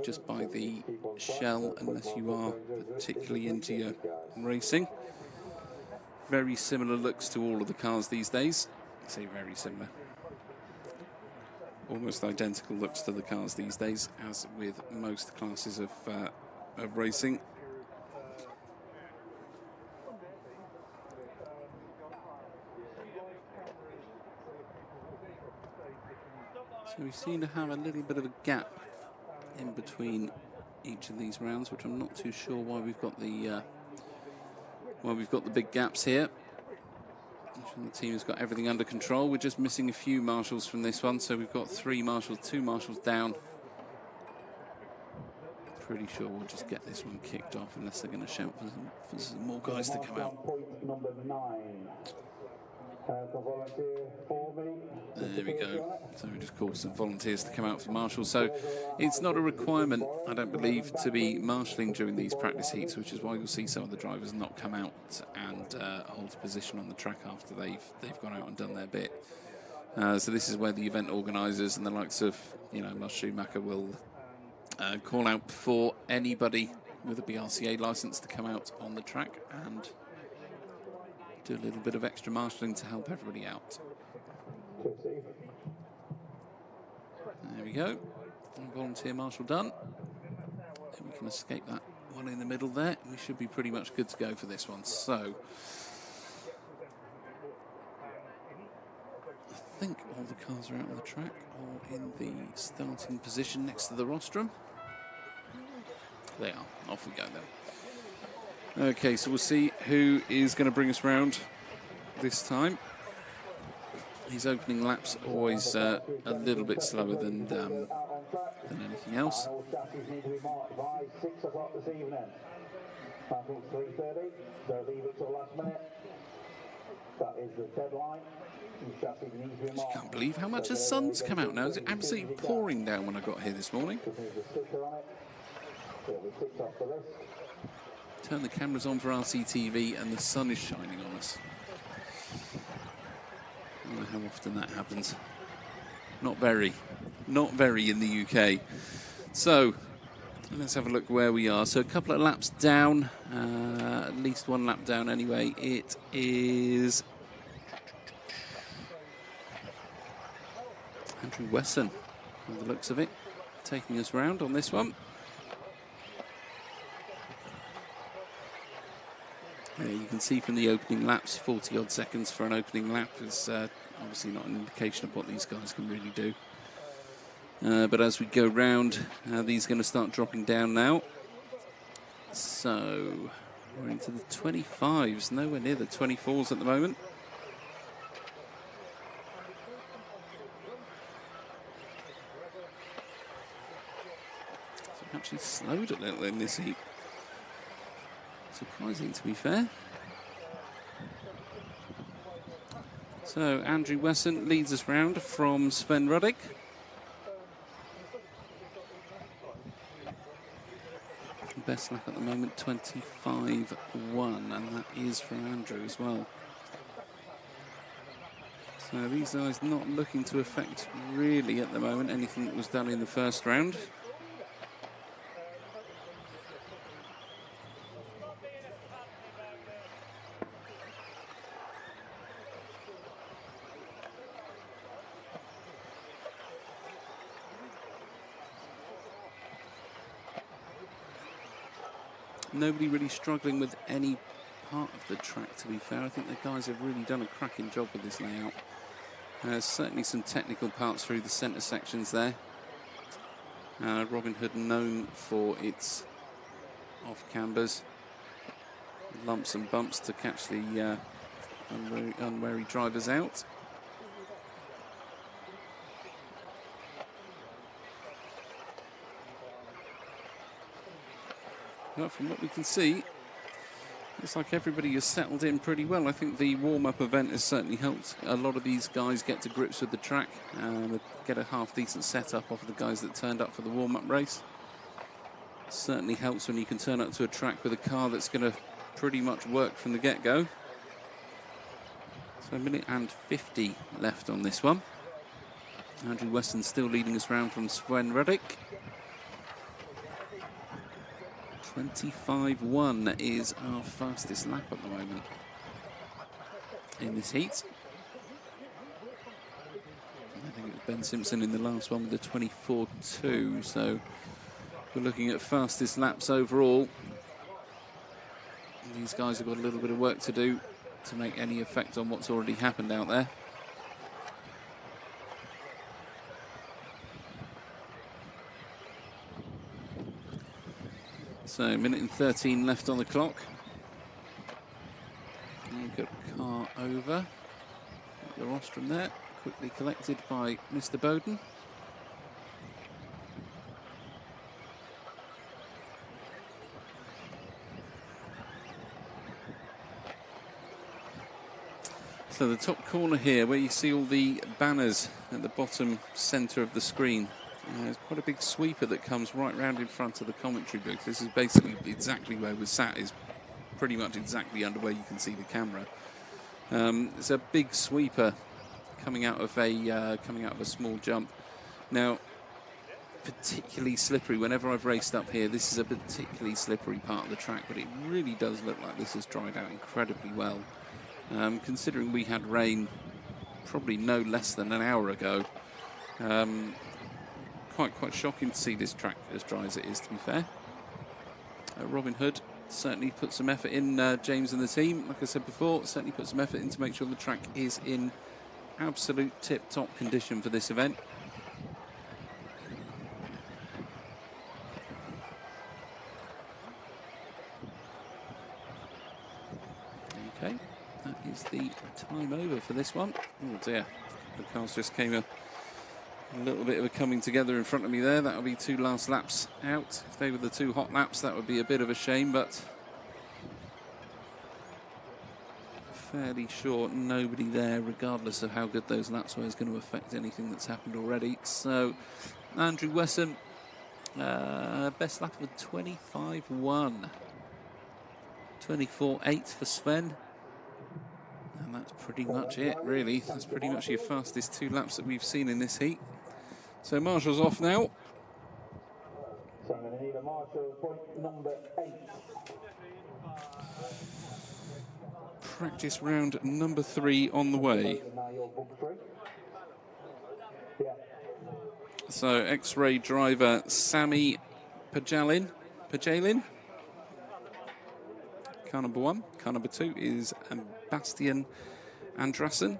just by the shell, unless you are particularly into your racing. Very similar looks to all of the cars these days. I say very similar. Almost identical looks to the cars these days, as with most classes of racing. So we seem to have a little bit of a gap in between each of these rounds, which I'm not too sure why we've got the big gaps here. The team has got everything under control. We're just missing a few marshals from this one, so we've got 3 marshals, 2 marshals down. Pretty sure we'll just get this one kicked off unless they're going to shout for some more guys to come out.
Point number 9.
There we go. So we just call some volunteers to come out for marshals. So it's not a requirement, I don't believe, to be marshalling during these practice heats, which is why you'll see some of the drivers not come out and hold a position on the track after they've gone out and done their bit. So this is where the event organisers and the likes of, Lars Schumacher will call out for anybody with a BRCA licence to come out on the track and do a little bit of extra marshalling to help everybody out. There we go. Volunteer marshal done. Then we can escape that one in the middle there. We should be pretty much good to go for this one. So I think all the cars are out on the track or in the starting position next to the rostrum. They are. Off we go then. Okay, so we'll see who is going to bring us round this time. His opening lap's always a little bit slower than anything else.
6 o'clock this evening. I think 3:30. They'll leave it till last minute. That is the deadline.
I can't believe how much the sun's come out now. It's absolutely pouring down when I got here this morning. Turn the cameras on for RCTV and the sun is shining on us. I don't know how often that happens. Not very in the UK. So let's have a look where we are. So a couple of laps down, at least 1 lap down anyway. It is Andrew Wesson, by the looks of it, taking us round on this one. You can see from the opening laps, 40 odd seconds for an opening lap is obviously not an indication of what these guys can really do. But as we go round, these are going to start dropping down now. So we're into the 25s, nowhere near the 24s at the moment. So it actually slowed a little in this heat. Surprising, to be fair. So Andrew Wesson leads us round from Sven Ruddick. Best lap at the moment, 25.1, and that is for Andrew as well. So these guys not looking to affect really at the moment anything that was done in the first round. Nobody really struggling with any part of the track, to be fair. I think the guys have really done a cracking job with this layout. There's certainly some technical parts through the centre sections there. Robin Hood known for its off-cambers, lumps and bumps to catch the unwary drivers out. But from what we can see, looks like everybody has settled in pretty well. I think the warm-up event has certainly helped a lot of these guys get to grips with the track and get a half-decent setup off of the guys that turned up for the warm-up race. It certainly helps when you can turn up to a track with a car that's going to pretty much work from the get-go. So 1:50 left on this one. Andrew Weston still leading us round from Sven Ruddick. 25.1 is our fastest lap at the moment in this heat. I think it was Ben Simpson in the last one with the 24.2, so we're looking at fastest laps overall. These guys have got a little bit of work to do to make any effect on what's already happened out there. So, a minute and 13 left on the clock. We've got a car over. The rostrum there, quickly collected by Mr. Bowden. So the top corner here, where you see all the banners at the bottom centre of the screen, there's quite a big sweeper that comes right round in front of the commentary booth. This is basically exactly where we're sat, is pretty much exactly under where you can see the camera. It's a big sweeper coming out of a small jump. Now, particularly slippery. Whenever I've raced up here, this is a particularly slippery part of the track, but it really does look like this has dried out incredibly well. Considering we had rain probably no less than an hour ago, quite shocking to see this track as dry as it is, to be fair. Robin Hood certainly put some effort in, James and the team, like I said before, certainly put some effort in to make sure the track is in absolute tip-top condition for this event. Okay, that is the time over for this one. Oh dear, the cars just came a little bit of a coming together in front of me there. That'll be 2 last laps out. If they were the 2 hot laps, that would be a bit of a shame, but fairly sure nobody there, regardless of how good those laps were, is going to affect anything that's happened already. So Andrew Wesson, best lap of a 25.1. 24.8 for Sven. And that's pretty much it, really. That's pretty much your fastest 2 laps that we've seen in this heat. So Marshall's off now.
So I'm going to need a Marshall point number 8.
Practice round number 3 on the way. So X-Ray driver Sami Pajalin. Car number 1. Car number 2 is Bastian Andresen.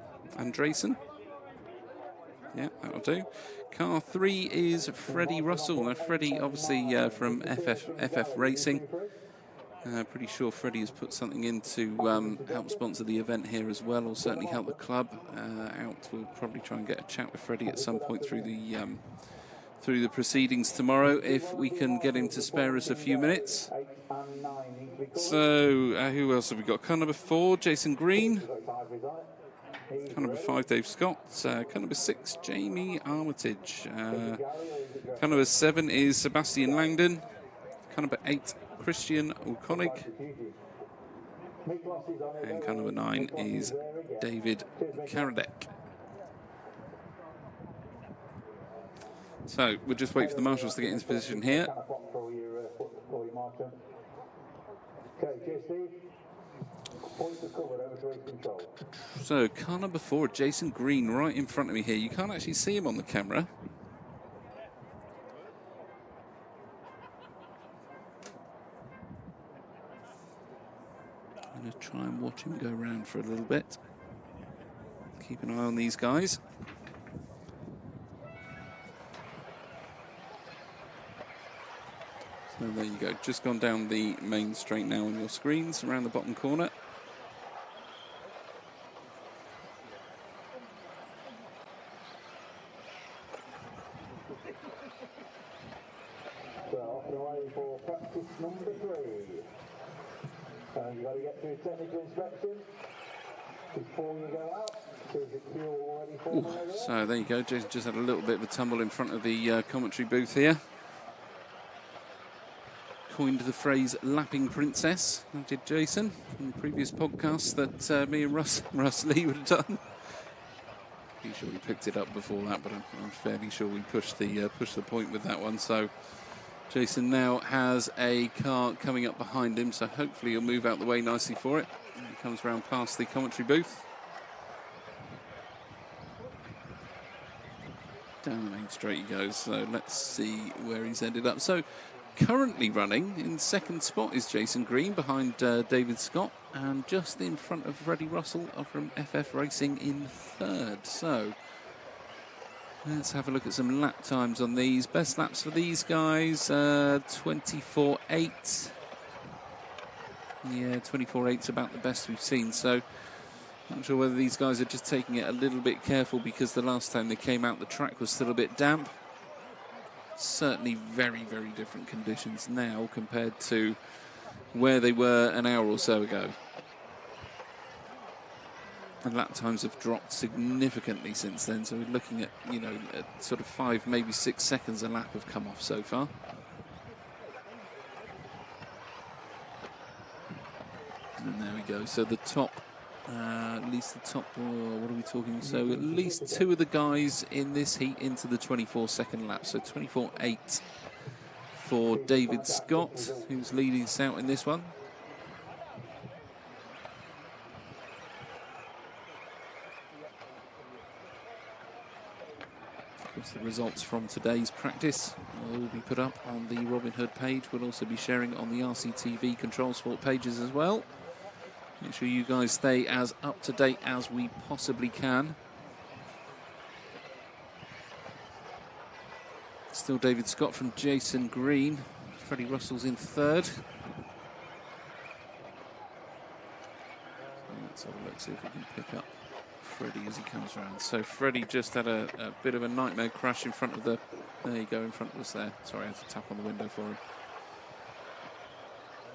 Yeah, that'll do. Car 3 is Freddie Russell. Now Freddie, obviously from FF Racing. Pretty sure Freddie has put something in to help sponsor the event here as well, or certainly help the club out. We'll probably try and get a chat with Freddie at some point through the proceedings tomorrow, if we can get him to spare us a few minutes. So who else have we got? Car number 4, Jason Green. Car number 5, Dave Scott. Car number 6, Jamie Armitage. Car number 7 is Sebastian Langdon. Car number 8, Christian O'Connick. And car number 9 is David Karadek. So we'll just wait for the marshals to get into position here. So car number 4, Jason Green, right in front of me here. You can't actually see him on the camera. I'm going to try and watch him go around for a little bit. Keep an eye on these guys. So there you go, just gone down the main straight now on your screens, around the bottom corner.
So off and away for practice number 3. So you've got to get through technical inspection before you go out.
So there you go, Jason just had a little bit of a tumble in front of the commentary booth here. Coined the phrase lapping princess, that did Jason, in the previous podcast that me and Russ Lee would have done. Pretty sure we picked it up before that, but I'm fairly sure we pushed the point with that one. So Jason now has a car coming up behind him, so hopefully he'll move out the way nicely for it. And he comes around past the commentary booth. Down the main straight he goes, so let's see where he's ended up. So currently running in second spot is Jason Green, behind David Scott, and just in front of Freddie Russell from FF Racing in third. So Let's have a look at some lap times on these. Best laps for these guys, 24.8. Yeah, 24.8's about the best we've seen. So, not sure whether these guys are just taking it a little bit careful because the last time they came out, the track was still a bit damp. Certainly very, very different conditions now compared to where they were an hour or so ago. And lap times have dropped significantly since then, so we're looking at, you know, at sort of 5, maybe 6 seconds a lap have come off so far. And there we go. So the top, at least the top, what are we talking? So at least 2 of the guys in this heat into the 24-second lap. So 24.8 for David Scott, who's leading us out in this one. The results from today's practice will be put up on the Robin Hood page. We'll also be sharing on the RCTV Control Sport pages as well. Make sure you guys stay as up to date as we possibly can. Still David Scott from Jason Green. Freddie Russell's in third. Let's have a look, see if we can pick up Freddie as he comes around. So Freddie just had a bit of a nightmare crash in front of the... There you go, in front of us there. Sorry, I had to tap on the window for him.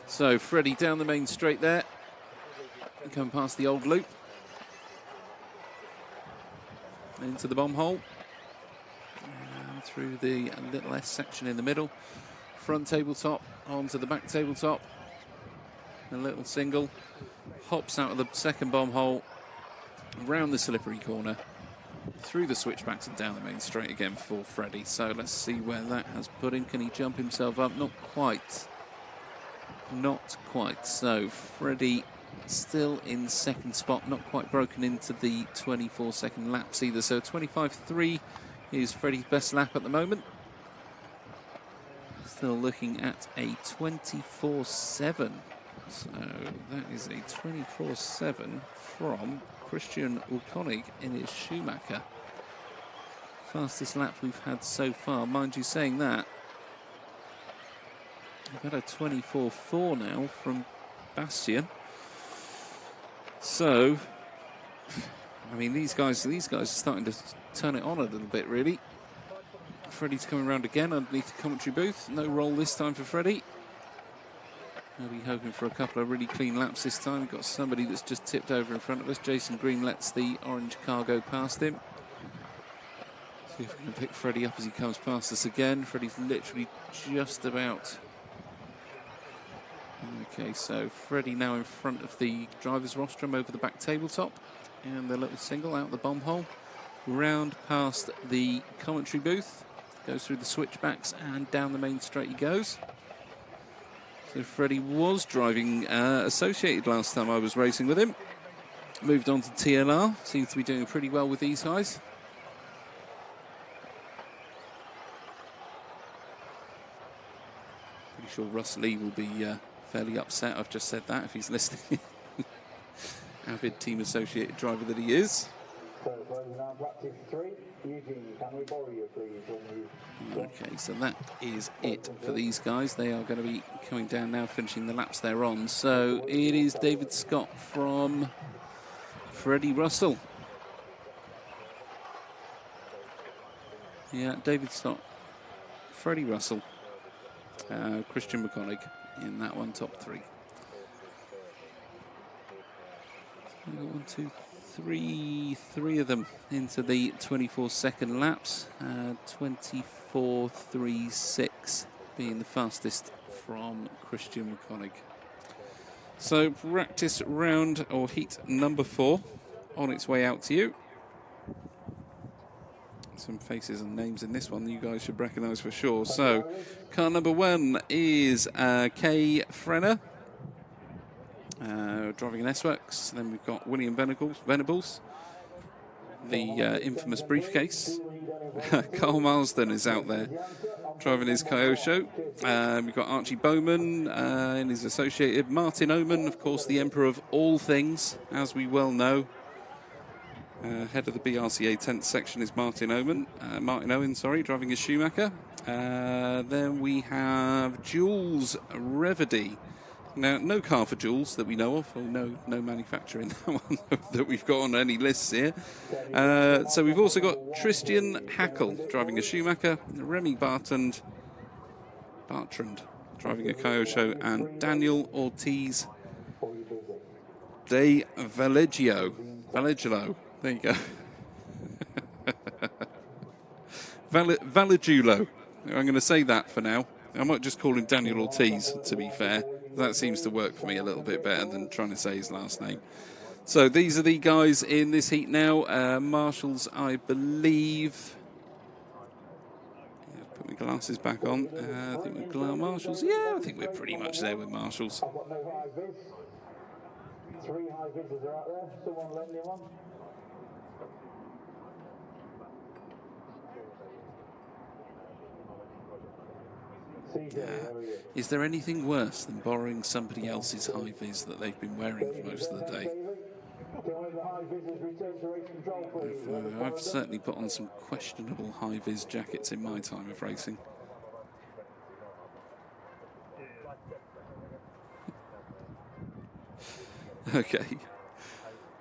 So Freddie down the main straight there. Come past the old loop. Into the bomb hole. And through the little S section in the middle. Front tabletop onto the back tabletop. A little single. Hops out of the second bomb hole. Around the slippery corner, through the switchbacks and down the main straight again for Freddie. So let's see where that has put him. Can he jump himself up? Not quite. Not quite. So Freddie still in second spot, not quite broken into the 24-second laps either. So 25.3 is Freddie's best lap at the moment. Still looking at a 24.7. So that is a 24.7 from Christian Ukonig in his Schumacher. Fastest lap we've had so far. Mind you, saying that, we've had a 24.4 now from Bastian. So, I mean, these guys are starting to turn it on a little bit, really. Freddie's coming around again underneath the commentary booth. No roll this time for Freddie. I'll be hoping for a couple of really clean laps this time. We've got somebody that's just tipped over in front of us. Jason Green lets the orange car go past him. See if we can pick Freddie up as he comes past us again. Freddie's literally just about... Okay, so Freddie now in front of the driver's rostrum over the back tabletop. And the little single out the bomb hole. Round past the commentary booth. Goes through the switchbacks and down the main straight he goes. So Freddie was driving Associated last time I was racing with him. Moved on to TLR. Seems to be doing pretty well with these guys. Pretty sure Russ Lee will be fairly upset. I've just said that if he's listening. Avid Team Associated driver that he is. Okay, so that is it for these guys. They are going to be coming down now, finishing the laps they're on. So it is David Scott from Freddie Russell. Yeah, David Scott, Freddie Russell, Christian McConaughey in that one, top three. So we've got 1, 2, 3 of them into the 24-second laps. 24.36 being the fastest from Christian McConaughey. So practice round or heat number 4 on its way out to you. Some faces and names in this one you guys should recognise for sure. So car number 1 is Kay Frenner. Driving an S-Works. Then we've got William Venables, the infamous briefcase. Carl Marsden is out there driving his Kyosho. We've got Archie Bowman and his associated. Martin Oman, of course, the emperor of all things, as we well know. Head of the BRCA 10th section is Martin Owen, driving a Schumacher. Then we have Jules Reverdy. Now, no car for Jules that we know of, or no manufacturer in that one that we've got on any lists here. So we've also got Tristan Hackle driving a Schumacher, Remy Bartrand driving a Kyosho, and Daniel Ortiz de Vallejo. There you go. Vallejulo. I'm going to say that for now. I might just call him Daniel Ortiz, to be fair. That seems to work for me a little bit better than trying to say his last name. So these are the guys in this heat now. Marshals, I believe. Yeah, put my glasses back on. I think we're Marshals. Yeah, I think we're pretty much there with Marshals.
I've got no high vis. 3 high vises are out there. Someone lend me one.
Is there anything worse than borrowing somebody else's high vis that they've been wearing for most of the day? I've certainly put on some questionable high vis jackets in my time of racing. Okay,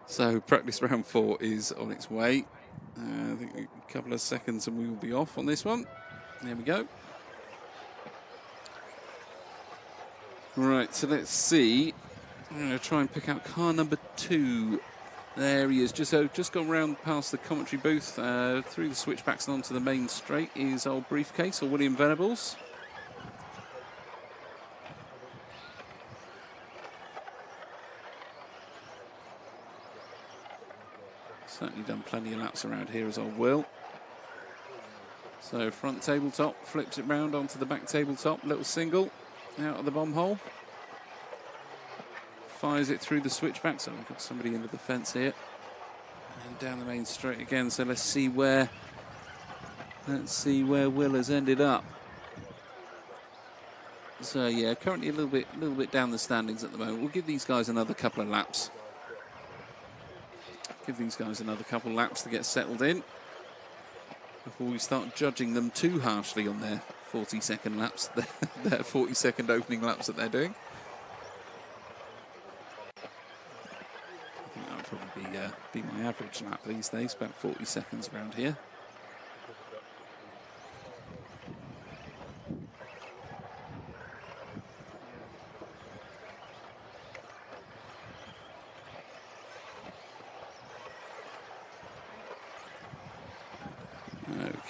so practice round 4 is on its way. I think a couple of seconds and we will be off on this one. There we go. Right, so let's see. I'm going to try and pick out car number 2. There he is. Just gone round past the commentary booth, through the switchbacks and onto the main straight is old Briefcase, or William Venables. Certainly done plenty of laps around here as old Will. So front tabletop, flips it round onto the back tabletop, little single. Out of the bomb hole. Fires it through the switchback. So we've got somebody into the fence here. And down the main straight again. So let's see where Will has ended up. So yeah, currently a little bit down the standings at the moment. We'll give these guys another couple of laps. Give these guys another couple of laps to get settled in before we start judging them too harshly on their 40-second laps, their 40-second opening laps that they're doing. I think that would probably be my average lap these days, about 40 seconds around here.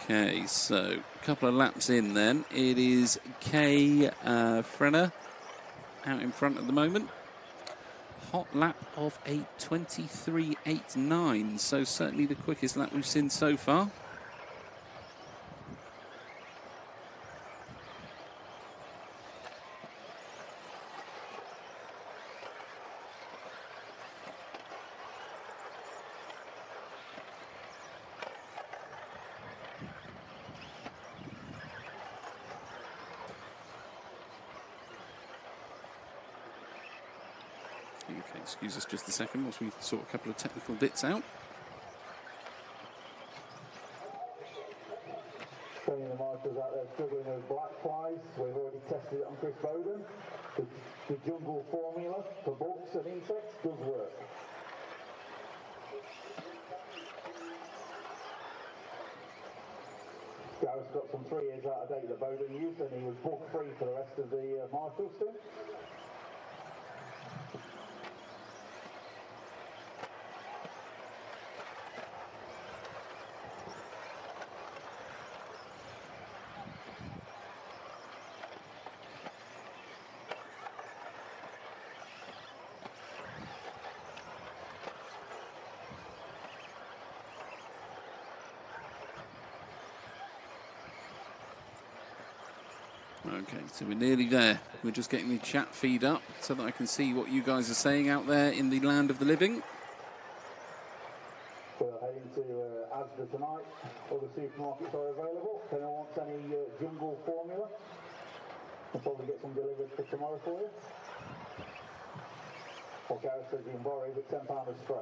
Okay, so a couple of laps in then. It is Kay Frenner out in front at the moment. Hot lap of a 23.89, so certainly the quickest lap we've seen so far. Okay, excuse us just a second whilst we sort a couple of technical bits out.
Showing the marshals out there struggling with black flies. We've already tested it on Chris Bowden. The jungle formula for bugs and insects does work. Gareth's got some 3 years out of date that Bowden used, and he was bug free for the rest of the marshals team.
Okay, so we're nearly there. We're just getting the chat feed up so that I can see what you guys are saying out there in the land of the living.
We're heading to Asda tonight. Other supermarkets are available. If anyone wants any jungle formula, we'll probably get some delivered for tomorrow for you. Or Gareth says you can borrow it, but £10 a spray.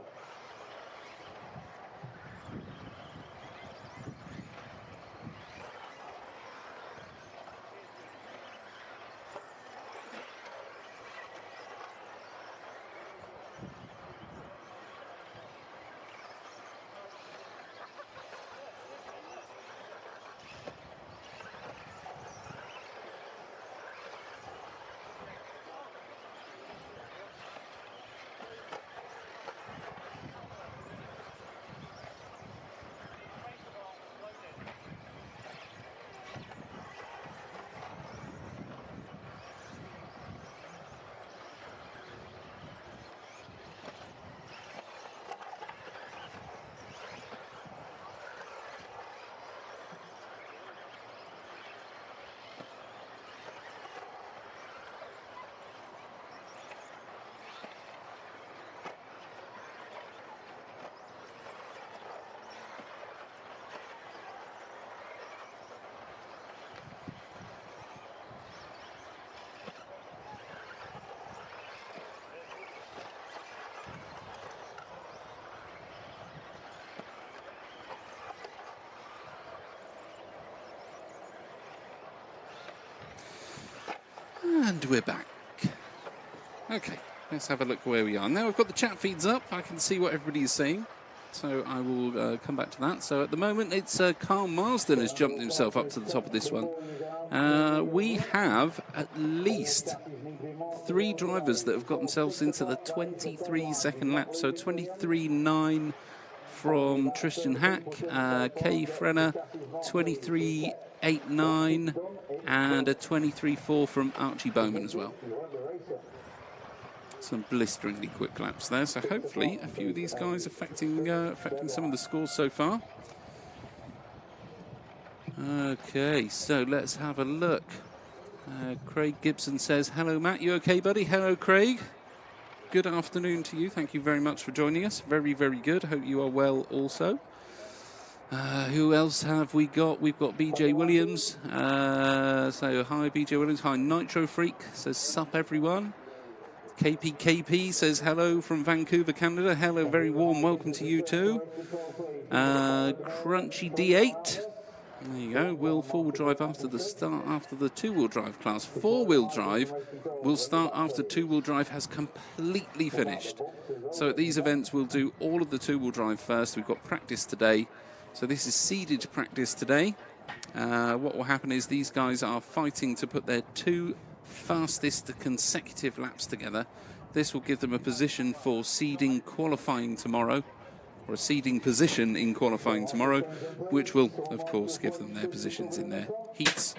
And we're back. Okay, let's have a look where we are. Now I've got the chat feeds up. I can see what everybody is saying. So I will come back to that. So at the moment, it's Carl Marsden has jumped himself up to the top of this one. We have at least 3 drivers that have got themselves into the 23-second lap. So 23.9 from Tristan Hack, Kay Frenner, 23.89, and a 23.4 from Archie Bowman as well. Some blisteringly quick laps there, so hopefully a few of these guys affecting some of the scores so far. Okay, so let's have a look. Craig Gibson says, hello Matt, you okay buddy? Hello Craig. Good afternoon to you, thank you very much for joining us. Very, very good, hope you are well also. Who else have we got? We've got BJ Williams. So hi BJ Williams, hi Nitro Freak, says sup everyone. KPKP says hello from Vancouver, Canada. Hello, very warm welcome to you too. Crunchy D8. There you go. Will 4-wheel drive after the 2-wheel drive class. 4-wheel drive will start after 2-wheel drive has completely finished. So at these events we'll do all of the 2-wheel drive first. We've got practice today. So this is seeded practice today. What will happen is these guys are fighting to put their 2 fastest consecutive laps together. This will give them a position for seeding qualifying tomorrow, or a seeding position in qualifying tomorrow, which will of course give them their positions in their heats,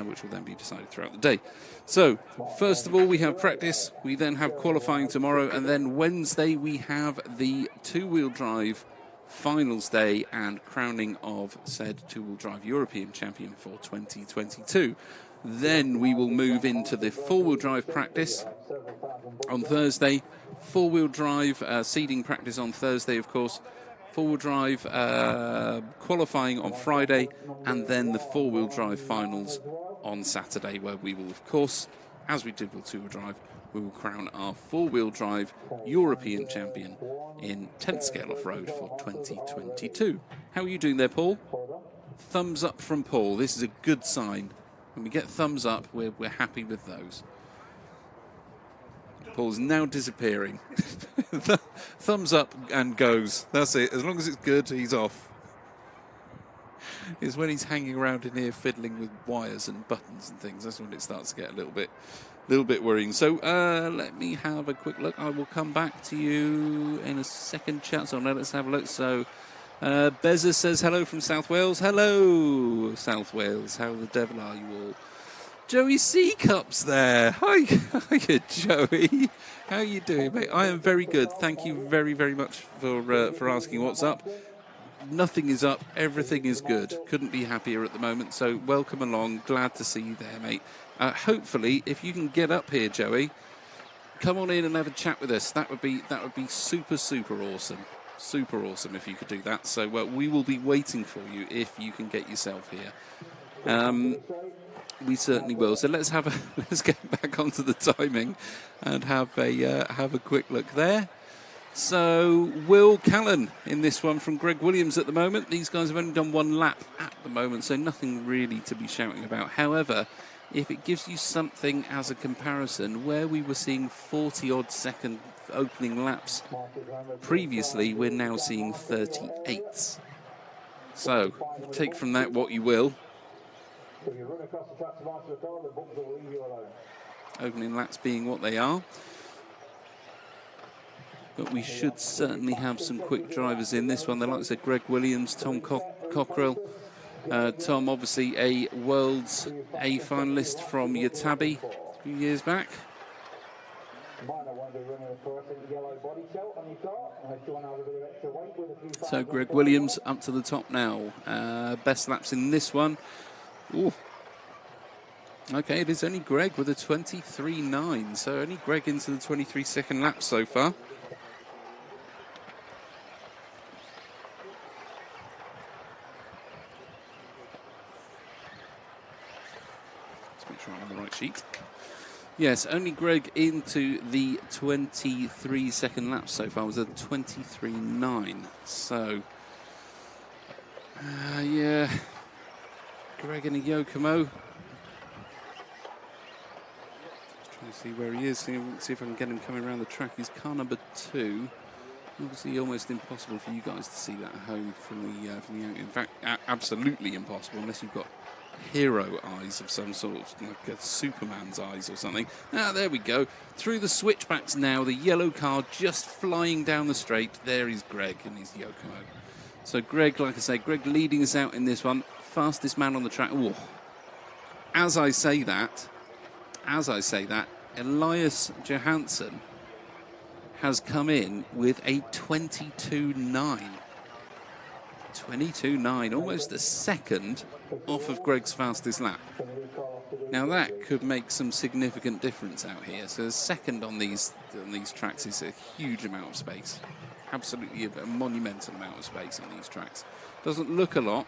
which will then be decided throughout the day. So first of all we have practice, we then have qualifying tomorrow, and then Wednesday we have the 2-wheel drive finals day and crowning of said 2-wheel drive European champion for 2022. Then we will move into the 4-wheel drive practice on Thursday. 4-wheel drive seeding practice on Thursday, of course. 4-wheel drive qualifying on Friday. And then the 4-wheel drive finals on Saturday, where we will, of course, as we did with 2-wheel drive, we will crown our 4-wheel drive European champion in 10th scale off-road for 2022. How are you doing there, Paul? Thumbs up from Paul. This is a good sign. When we get thumbs up, we're happy with those. Paul's now disappearing. Thumbs up and goes. That's it. As long as it's good, he's off. It's when he's hanging around in here fiddling with wires and buttons and things. That's when it starts to get a little bit worrying. So let me have a quick look. I will come back to you in a second, chat. So let's have a look. So Beza says hello from South Wales. Hello, South Wales. How the devil are you all? Joey C. Cup's there. Hi, Joey. How are you doing, mate? I am very good. Thank you very, very much for asking what's up. Nothing is up. Everything is good. Couldn't be happier at the moment. So welcome along. Glad to see you there, mate. Hopefully, if you can get up here, Joey, come on in and have a chat with us. That would be super, super awesome. Super awesome if you could do that. So we will be waiting for you if you can get yourself here. We certainly will. So let's get back onto the timing and have a quick look there. So Will Callan in this one from Greg Williams at the moment. These guys have only done 1 lap at the moment, so nothing really to be shouting about. However, if it gives you something as a comparison, where we were seeing 40-odd second opening laps previously, we're now seeing 38s. So take from that what you will. Opening laps being what they are. But we should certainly have some quick drivers in this one. Like I said, Greg Williams, Tom Cockrell. Tom, obviously a World's A finalist from Yatabe a few years back. So Greg Williams up to the top now. Best laps in this one. Ooh. Okay, it is only Greg with a 23.9. So only Greg into the 23-second lap so far. Let's make sure I'm on the right sheet. Yes, only Greg into the 23-second lap so far was a 23.9. So, yeah, Greg in a Yokomo. Let's see where he is. See if I can get him coming around the track. He's car number 2. Obviously, almost impossible for you guys to see that at home from the out. In fact, absolutely impossible unless you've got hero eyes of some sort, like a Superman's eyes or something. Ah, there we go. Through the switchbacks now. The yellow car just flying down the straight. There is Greg and his Yokomo. So Greg, like I say, Greg leading us out in this one. Fastest man on the track. Ooh. As I say that, Elias Johansson has come in with a 22.9. 22.9, almost a second off of Greg's fastest lap. Now that could make some significant difference out here. So a second on these tracks is a huge amount of space. Absolutely a monumental amount of space on these tracks. Doesn't look a lot,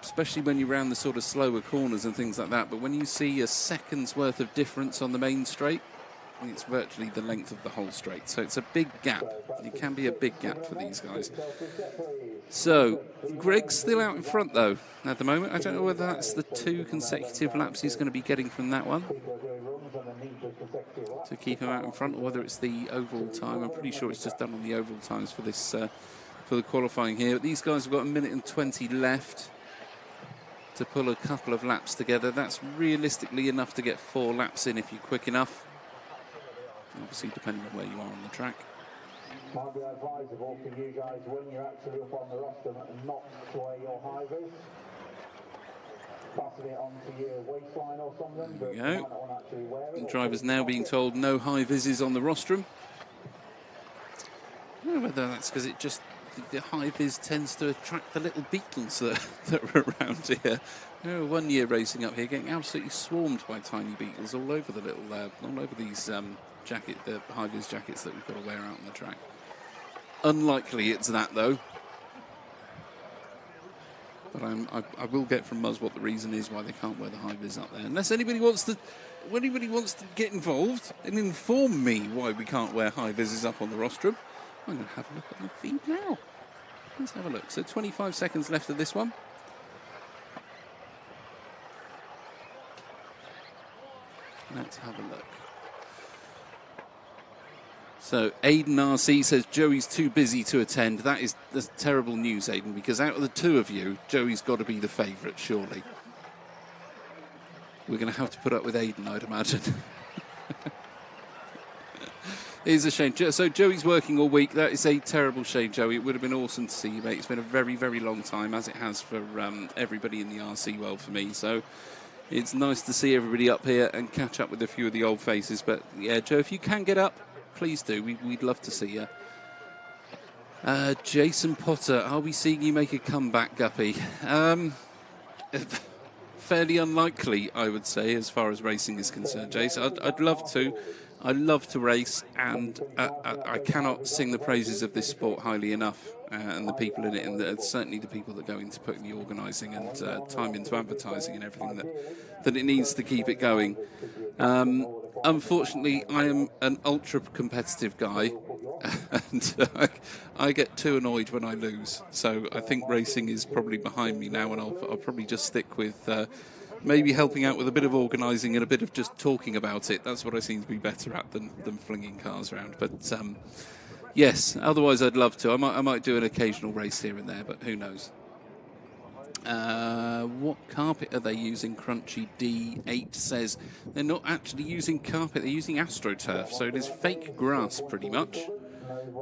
especially when you're around the sort of slower corners and things like that. But when you see a second's worth of difference on the main straight, it's virtually the length of the whole straight. So it's a big gap. It can be a big gap for these guys. So Greg's still out in front, though, at the moment. I don't know whether that's the 2 consecutive laps he's going to be getting from that one to keep him out in front, or whether it's the overall time. I'm pretty sure it's just done on the overall times for this for the qualifying here. But these guys have got 1 minute and 20 left to pull a couple of laps together. That's realistically enough to get 4 laps in if you're quick enough. Obviously, depending on where you are on the track.
Might be advisable for you guys when you're actually up on the rostrum not to wear your high vis. Passing it onto your waistline or something, but you might not want to actually wear it.
The driver's now being told no high vises on the rostrum. I don't know whether that's because it just, the high vis tends to attract the little beetles that are around here. You know, 1 year racing up here, getting absolutely swarmed by tiny beetles all over the little, all over these the high vis jackets that we've got to wear out on the track. Unlikely it's that though. But I will get from Muzz what the reason is why they can't wear the high vis up there. Unless anybody wants to get involved and inform me why we can't wear high vises up on the rostrum, I'm going to have a look at my feed now. Let's have a look. So 25 seconds left of this one. Let's have a look. So Aidan RC says Joey's too busy to attend. That's terrible news, Aidan, because out of the 2 of you, Joey's got to be the favourite, surely. We're going to have to put up with Aidan, I'd imagine. It is a shame. So Joey's working all week. That is a terrible shame, Joey. It would have been awesome to see you, mate. It's been a very, very long time, as it has for everybody in the RC world for me. So it's nice to see everybody up here and catch up with a few of the old faces. But yeah, Joe, if you can get up, please do. We'd love to see you. Jason Potter, are we seeing you make a comeback, Guppy? Fairly unlikely, I would say, as far as racing is concerned, Jason. I'd love to. I love to race, and I cannot sing the praises of this sport highly enough, and the people in it, and certainly the people that go into putting the organising and time into advertising and everything that it needs to keep it going. Unfortunately, I am an ultra-competitive guy, and I get too annoyed when I lose. So I think racing is probably behind me now, and I'll probably just stick with maybe helping out with a bit of organising and a bit of just talking about it. That's what I seem to be better at than flinging cars around. But yes, otherwise I'd love to. I might do an occasional race here and there, but who knows. What carpet are they using? Crunchy D8 says they're not actually using carpet, they're using AstroTurf. So it is fake grass pretty much,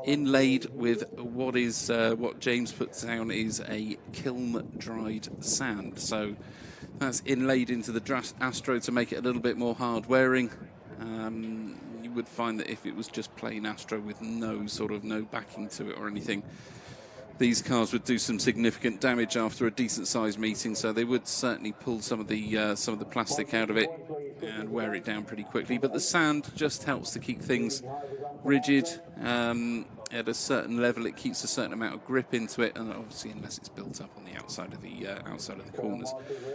inlaid with what James puts down is a kiln-dried sand. So that's inlaid into the Astro to make it a little bit more hard-wearing. You would find that if it was just plain Astro with no backing to it or anything, these cars would do some significant damage after a decent-sized meeting. So they would certainly pull some of the plastic out of it and wear it down pretty quickly. But the sand just helps to keep things rigid. At a certain level, it keeps a certain amount of grip into it, and obviously, unless it's built up on the outside of the corners.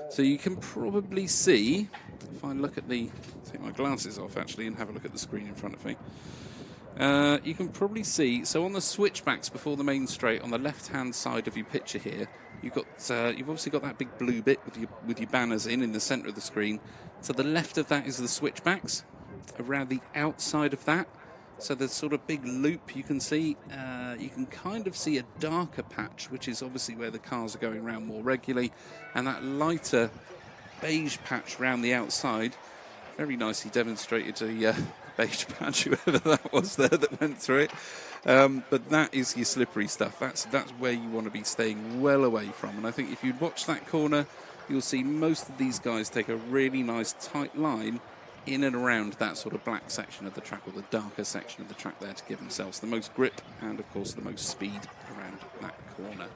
So you can probably see, if I look at take my glasses off actually and have a look at the screen in front of me. You can probably see, so on the switchbacks before the main straight, on the left-hand side of your picture here, you've obviously got that big blue bit with your banners in the centre of the screen. To the left of that is the switchbacks. Around the outside of that, so there's sort of big loop you can see. You can kind of see a darker patch, which is obviously where the cars are going around more regularly, and that lighter beige patch around the outside. Very nicely demonstrated a beige patch, whoever that was there that went through it. But that is your slippery stuff. That's where you want to be staying well away from. And I think if you watch that corner, you'll see most of these guys take a really nice tight line in and around that sort of black section of the track, or the darker section of the track there, to give themselves the most grip and, of course, the most speed around that corner.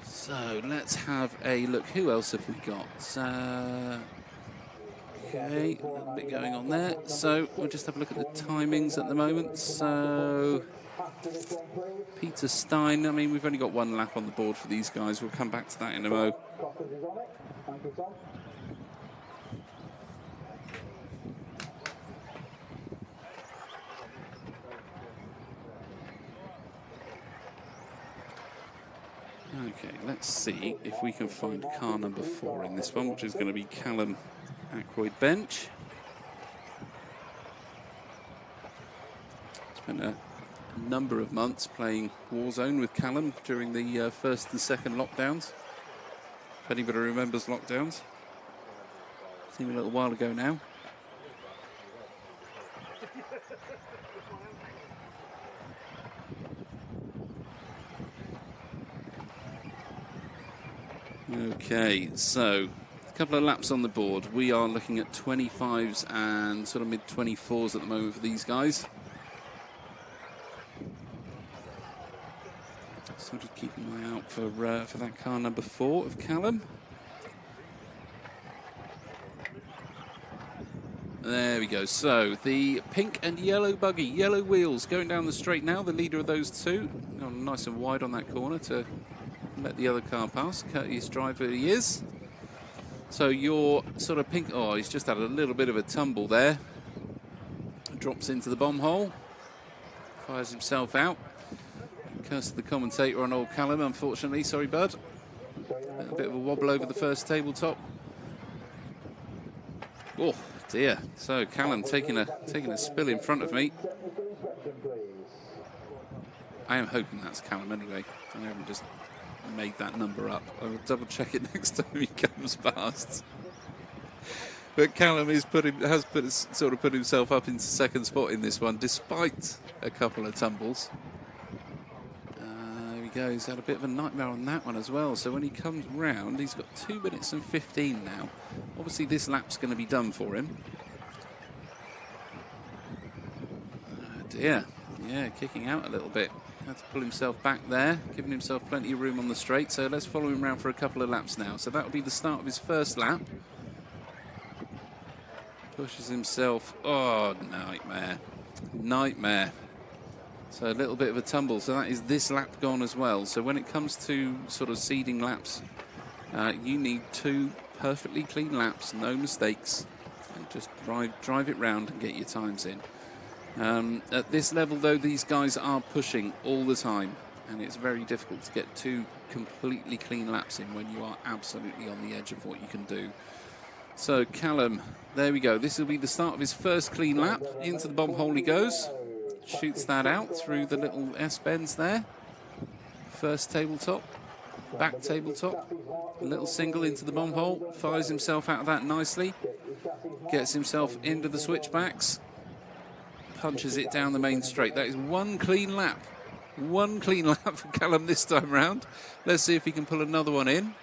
So let's have a look. Who else have we got? Okay, a little bit going on there. So we'll just have a look at the timings at the moment. So Peter Stein, I mean, we've only got one lap on the board for these guys. We'll come back to that in a mo. Okay, let's see if we can find car number 4 in this one, which is going to be Callum Ackroyd Bench. Spent a number of months playing Warzone with Callum during the first and second lockdowns. If anybody remembers lockdowns. Seemed a little while ago now. Okay, so a couple of laps on the board. We are looking at 25s and sort of mid-24s at the moment for these guys. So just keep an eye out for that car number 4 of Callum. There we go. So the pink and yellow buggy, yellow wheels, going down the straight now. The leader of those two, nice and wide on that corner to let the other car pass. Courteous driver he is. So your sort of pink, oh, he's just had a little bit of a tumble there. Drops into the bomb hole. Fires himself out. Curse to the commentator on old Callum, unfortunately. Sorry, bud. A bit of a wobble over the first tabletop. Oh dear. So Callum taking a spill in front of me. I am hoping that's Callum anyway. I haven't just made that number up. I will double check it next time he comes past. But Callum has put himself up into second spot in this one, despite a couple of tumbles. There we go. He's had a bit of a nightmare on that one as well. So when he comes round, he's got 2 minutes and 15 now. Obviously, this lap's going to be done for him. Oh dear. Yeah, kicking out a little bit. Had to pull himself back there, giving himself plenty of room on the straight. So let's follow him around for a couple of laps now. So that'll be the start of his first lap. Pushes himself. Oh, nightmare. Nightmare. So a little bit of a tumble. So that is this lap gone as well. So when it comes to sort of seeding laps, you need 2 perfectly clean laps, no mistakes, and just drive it round and get your times in. At this level, though, these guys are pushing all the time, and it's very difficult to get 2 completely clean laps in when you are absolutely on the edge of what you can do. So Callum, there we go. This will be the start of his first clean lap. Into the bomb hole he goes. Shoots that out through the little S-bends there. First tabletop, back tabletop, a little single into the bomb hole. Fires himself out of that nicely. Gets himself into the switchbacks. Punches it down the main straight. That is 1 clean lap. 1 clean lap for Callum this time round. Let's see if he can pull another one in.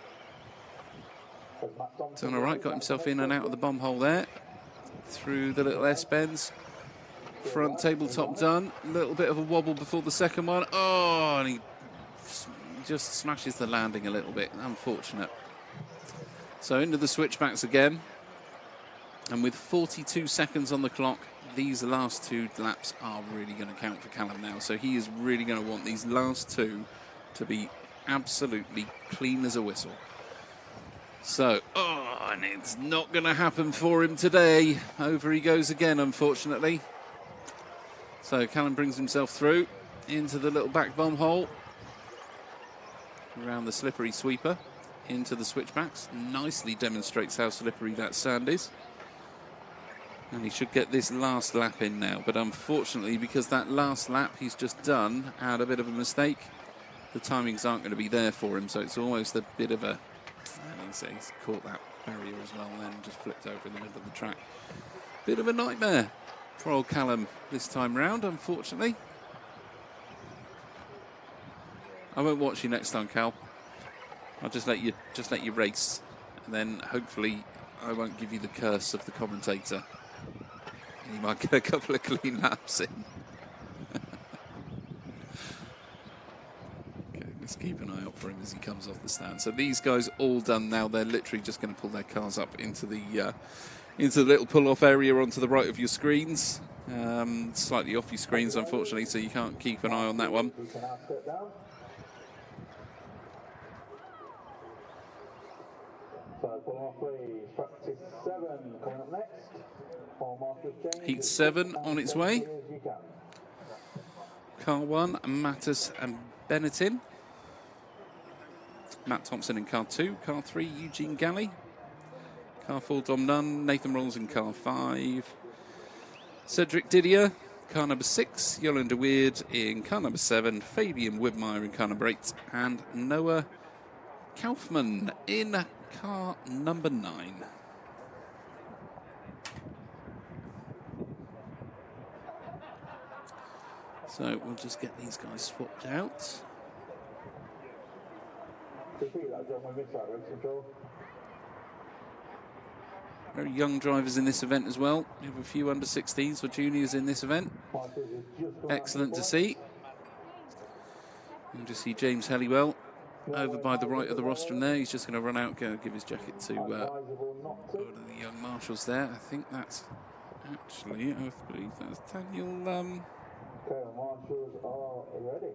Done all right, got himself in and out of the bomb hole there. Through the little S-bends. Front tabletop done. A little bit of a wobble before the second one. Oh, and he just smashes the landing a little bit. Unfortunate. So into the switchbacks again. And with 42 seconds on the clock, these last 2 laps are really going to count for Callum now. So he is really going to want these last 2 to be absolutely clean as a whistle. So, oh, and it's not going to happen for him today. Over he goes again, unfortunately. So Callum brings himself through into the little back bomb hole. around the slippery sweeper into the switchbacks. Nicely demonstrates how slippery that sand is. And he should get this last lap in now. But unfortunately, because that last lap he's just done had a bit of a mistake, the timings aren't going to be there for him. So it's almost a bit of a... And he's caught that barrier as well and then just flipped over in the middle of the track. Bit of a nightmare for old Callum this time round, unfortunately. I won't watch you next time, Cal. I'll just let you race, and then hopefully I won't give you the curse of the commentator. You might get a couple of clean laps in. Okay, let's keep an eye out for him as he comes off the stand. So these guys all done now. They're literally just going to pull their cars up into the little pull-off area onto the right of your screens. Slightly off your screens, unfortunately, so you can't keep an eye on that one.
Practice 7 coming up next.
Heat 7 on its way. Car 1, Mattis and Benetton. Matt Thompson in car 2. Car 3, Eugene Galley. Car 4, Dom Nunn. Nathan Rolls in car 5. Cedric Didier, car number 6. Yolanda Weird in car number 7. Fabian Widmeyer in car number 8. And Noah Kaufman in car number 9. So we'll just get these guys swapped out. Very young drivers in this event as well. We have a few under 16s or juniors in this event. Excellent to see. You can just see James Helliwell over by the right of the rostrum there. He's just going to run out, go give his jacket to one of the young marshals there. I think that's actually, I believe that's Daniel.
Marshals are ready.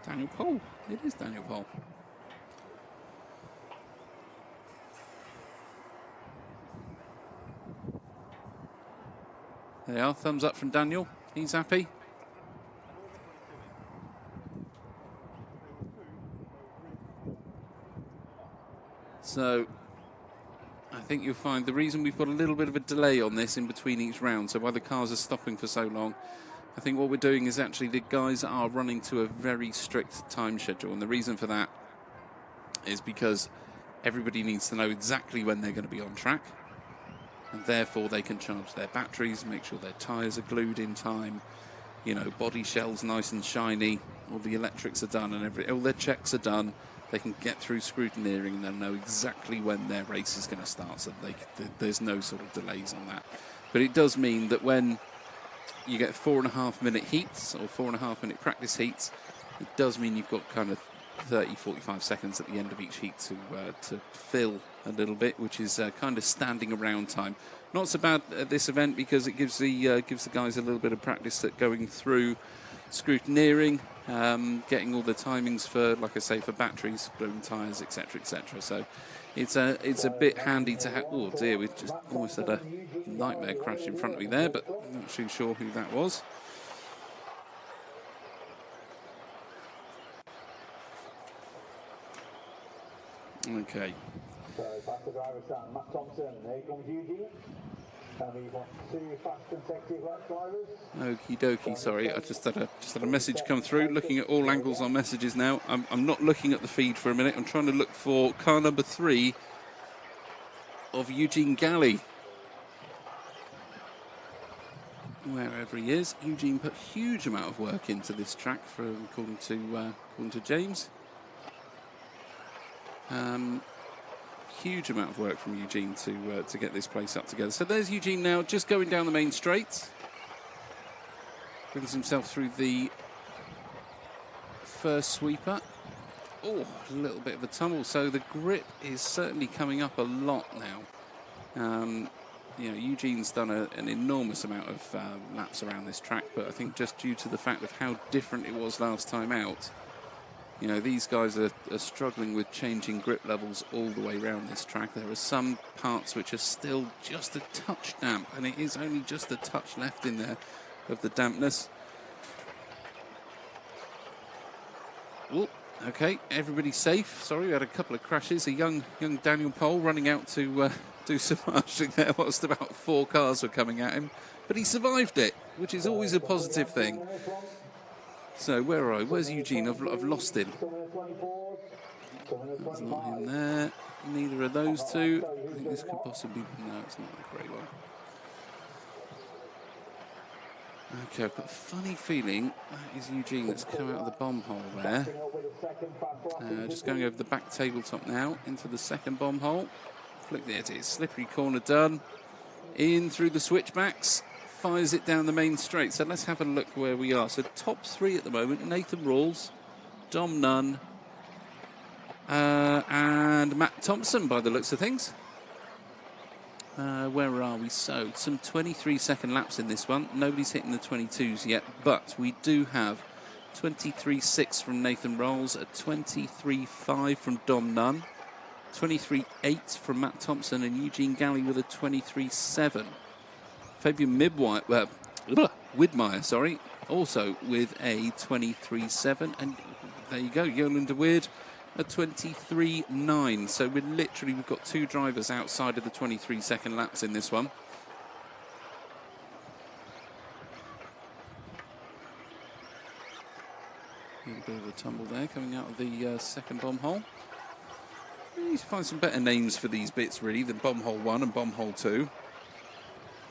Daniel Pole. It is Daniel Pole. There they are. Thumbs up from Daniel. He's happy. So I think you'll find the reason we've got a little bit of a delay on this in between each round, so why the cars are stopping for so long, I think what we're doing is actually the guys are running to a very strict time schedule, and the reason for that is because everybody needs to know exactly when they're going to be on track, and therefore they can charge their batteries, make sure their tyres are glued in time, you know, body shells nice and shiny, all the electrics are done, and all their checks are done. They can get through scrutineering and they'll know exactly when their race is going to start, so there's no sort of delays on that. But it does mean that when you get 4.5-minute heats or 4.5-minute practice heats, it does mean you've got kind of 30-45 seconds at the end of each heat to fill a little bit, which is kind of standing around time. Not so bad at this event because it gives the guys a little bit of practice at going through scrutineering, getting all the timings for, like I say, for batteries, gluing tyres, etc., etc. So it's a bit handy to have. Oh dear, we just almost had a nightmare crash in front of me there, but I'm not too sure who that was. Okay.
So back to driver stand, Matt Thompson. Here comes Eugene. We've got 2 fast consecutive lap drivers.
Okie dokie, sorry, I just had a message come through. Looking at all angles on messages now. I'm not looking at the feed for a minute. I'm trying to look for car number 3 of Eugene Galley. Wherever he is, Eugene put a huge amount of work into this track, according to James. Huge amount of work from Eugene to get this place up together. So there's Eugene now, just going down the main straight. Brings himself through the first sweeper. Oh, a little bit of a tumble. So the grip is certainly coming up a lot now. You know, Eugene's done an enormous amount of laps around this track, but I think just due to the fact of how different it was last time out, you know, these guys are struggling with changing grip levels all the way around this track. There are some parts which are still just a touch damp, and it is only just a touch left in there of the dampness. Oh, Okay, everybody's safe. Sorry, we had a couple of crashes. A young Daniel Pole running out to do some marshalling there whilst about 4 cars were coming at him. But he survived it, which is always a positive thing. So where are I? Where's Eugene? I've lost him. There's not him there. Neither of those two. I think this could possibly... No, it's not a great one. Okay, I've got a funny feeling that is Eugene that's come out of the bomb hole there. Just going over the back tabletop now into the second bomb hole. Flick, there it is. Slippery corner done. In through the switchbacks. Fires it down the main straight. So let's have a look where we are. So top 3 at the moment. Nathan Rawls, Dom Nunn, and Matt Thompson by the looks of things. Where are we? So, some 23-second laps in this one. Nobody's hitting the 22s yet, but we do have 23.6 from Nathan Rawls, a 23.5 from Dom Nunn, 23.8 from Matt Thompson, and Eugene Galley with a 23.7. Fabian Widmeyer, sorry, also with a 23.7, and there you go, Yolan de Weird, a 23.9. So we've got 2 drivers outside of the 23-second laps in this one. A little bit of a tumble there coming out of the second bomb hole. You need to find some better names for these bits really than bomb hole 1 and bomb hole 2. You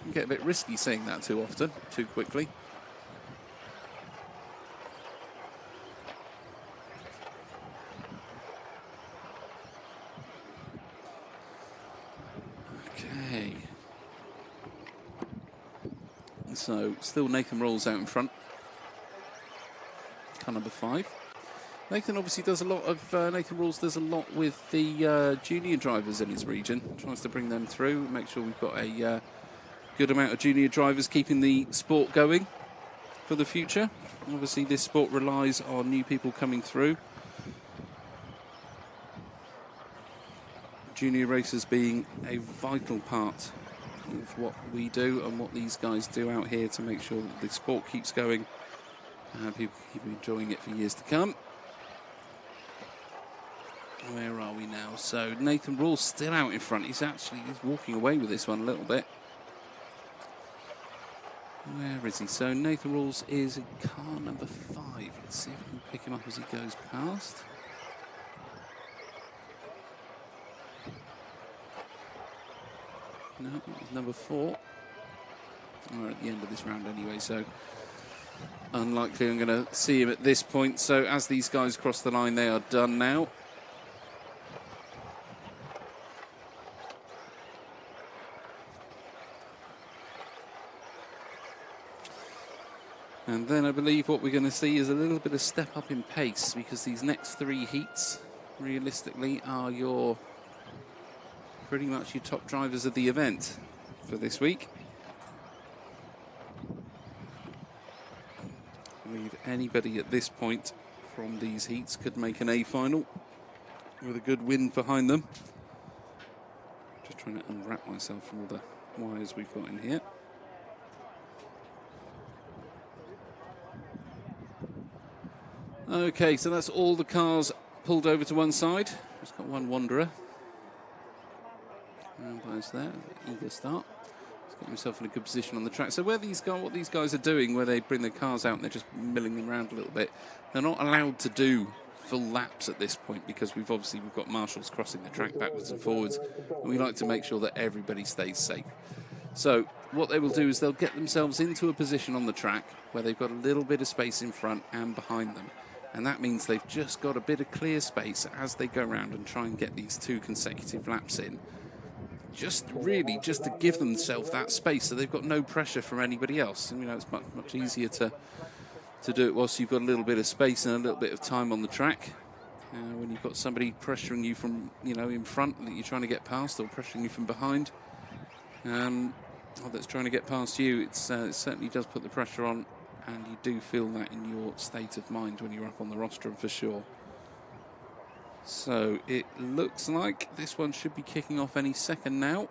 can get a bit risky saying that too often, too quickly. So, still Nathan Rawls out in front. Car number 5. Nathan obviously does a lot of... Nathan Rawls does a lot with the junior drivers in his region. Tries to bring them through, make sure we've got a good amount of junior drivers keeping the sport going for the future. Obviously, this sport relies on new people coming through. Junior racers being a vital part of what we do and what these guys do out here to make sure that the sport keeps going and people keep enjoying it for years to come. Where are we now? So Nathan Rawls still out in front. He's walking away with this one a little bit. Where is he? So Nathan Rawls is in car number 5. Let's see if we can pick him up as he goes past. No, it's number 4. We're at the end of this round anyway, so unlikely I'm going to see him at this point. So as these guys cross the line, they are done now. And then I believe what we're going to see is a little bit of step up in pace, because these next 3 heats, realistically, are pretty much your top drivers of the event for this week. I believe anybody at this point from these heats could make an A final with a good win behind them. Just trying to unwrap myself from all the wires we've got in here. Okay, so that's all the cars pulled over to one side. Just got one wanderer. There's there, eager start. He's got himself in a good position on the track. So what these guys are doing, where they bring their cars out and they're just milling them around a little bit, they're not allowed to do full laps at this point, because we've got marshals crossing the track backwards and forwards, and we like to make sure that everybody stays safe. So what they will do is they'll get themselves into a position on the track where they've got a little bit of space in front and behind them. And that means they've just got a bit of clear space as they go around and try and get these 2 consecutive laps in. Just to give themselves that space, so they've got no pressure from anybody else. And, it's much easier to do it whilst you've got a little bit of space and a little bit of time on the track. When you've got somebody pressuring you from, in front that you're trying to get past, or pressuring you from behind, or that's trying to get past you, it certainly does put the pressure on, and you do feel that in your state of mind when you're up on the rostrum for sure. So it looks like this one should be kicking off any second now.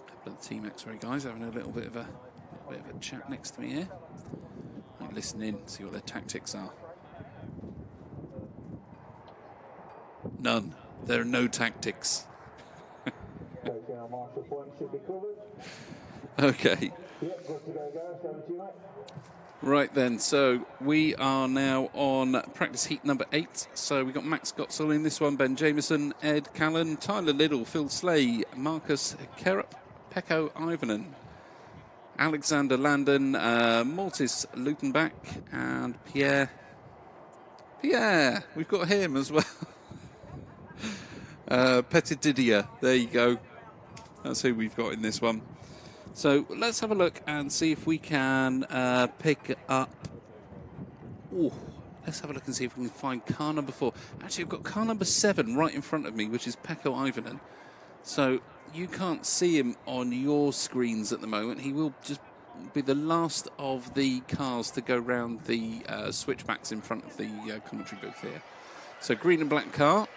couple of the Team X-Ray guys having a little bit of a chat next to me here. Listen in, see what their tactics are. None. There are no tactics. Okay. Right then, so we are now on practice heat number 8. So we got Max Gotzel in this one, Ben Jameson, Ed Callan, Tyler Liddell, Phil Slay, Marcus Kerup, Pekko Ivanen, Alexander Landon, Mortis Lutenbach, and Pierre. We've got him as well. Petit Didier, there you go. That's who we've got in this one. So let's have a look and see if we can pick up. Ooh, let's have a look and see if we can find car number 4. Actually, I've got car number 7 right in front of me, which is Pekko Ivanen. So you can't see him on your screens at the moment. He will just be the last of the cars to go round the switchbacks in front of the commentary booth here. So green and black car.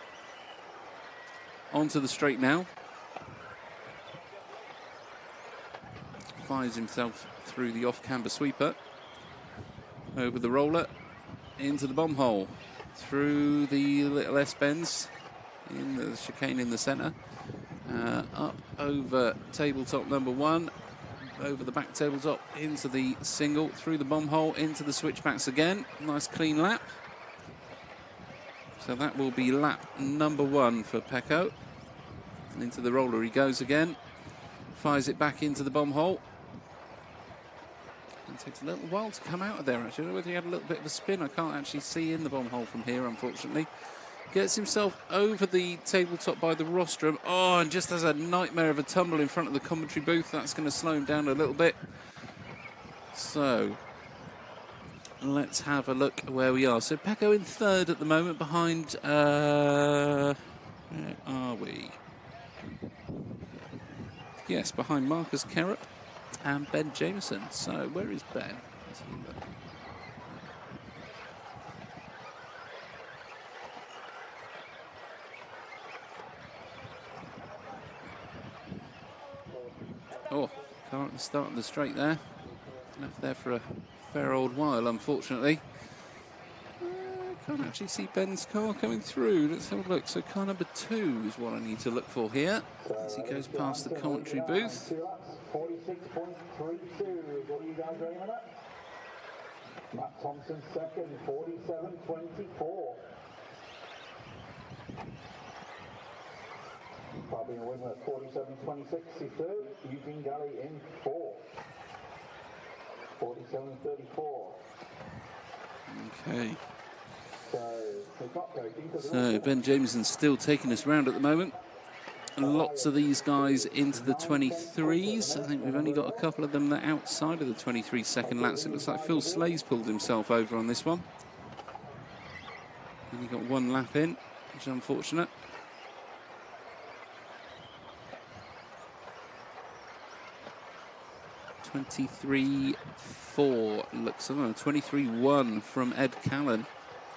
Onto the straight now. Fires himself through the off-camber sweeper. Over the roller. Into the bomb hole. Through the little S-bends. In the chicane in the centre. Up over tabletop number 1. Over the back tabletop. Into the single. Through the bomb hole. Into the switchbacks again. Nice clean lap. So that will be lap number 1 for Pekko. Into the roller he goes again. Fires it back into the bomb hole. It takes a little while to come out of there, actually. I don't know whether he had a little bit of a spin. I can't actually see in the bomb hole from here, unfortunately. Gets himself over the tabletop by the rostrum. Oh, and just has a nightmare of a tumble in front of the commentary booth. That's going to slow him down a little bit. So let's have a look where we are. So Pekko in 3rd at the moment behind... where are we? Yes, behind Marcus Kerup and Ben Jameson. So where is Ben? Let's have a look. Oh, car at the start of the straight there. Left there for a fair old while, unfortunately. Can't actually see Ben's car coming through. Let's have a look. So car number 2 is what I need to look for here as he goes past the commentary booth.
46.32. What are you guys aiming at? Matt Thompson 2nd, 47.24. Fabian Wimmer 47.26 is 3rd. Eugene Galley in 4th. 47.34.
Okay. So Ben Jameson's still taking us round at the moment. Lots of these guys into the 23s. I think we've only got a couple of them that are outside of the 23 second laps. It looks like Phil Slay's pulled himself over on this one. Only got 1 lap in, which is unfortunate. (23.4) looks like 23.1 from Ed Callan.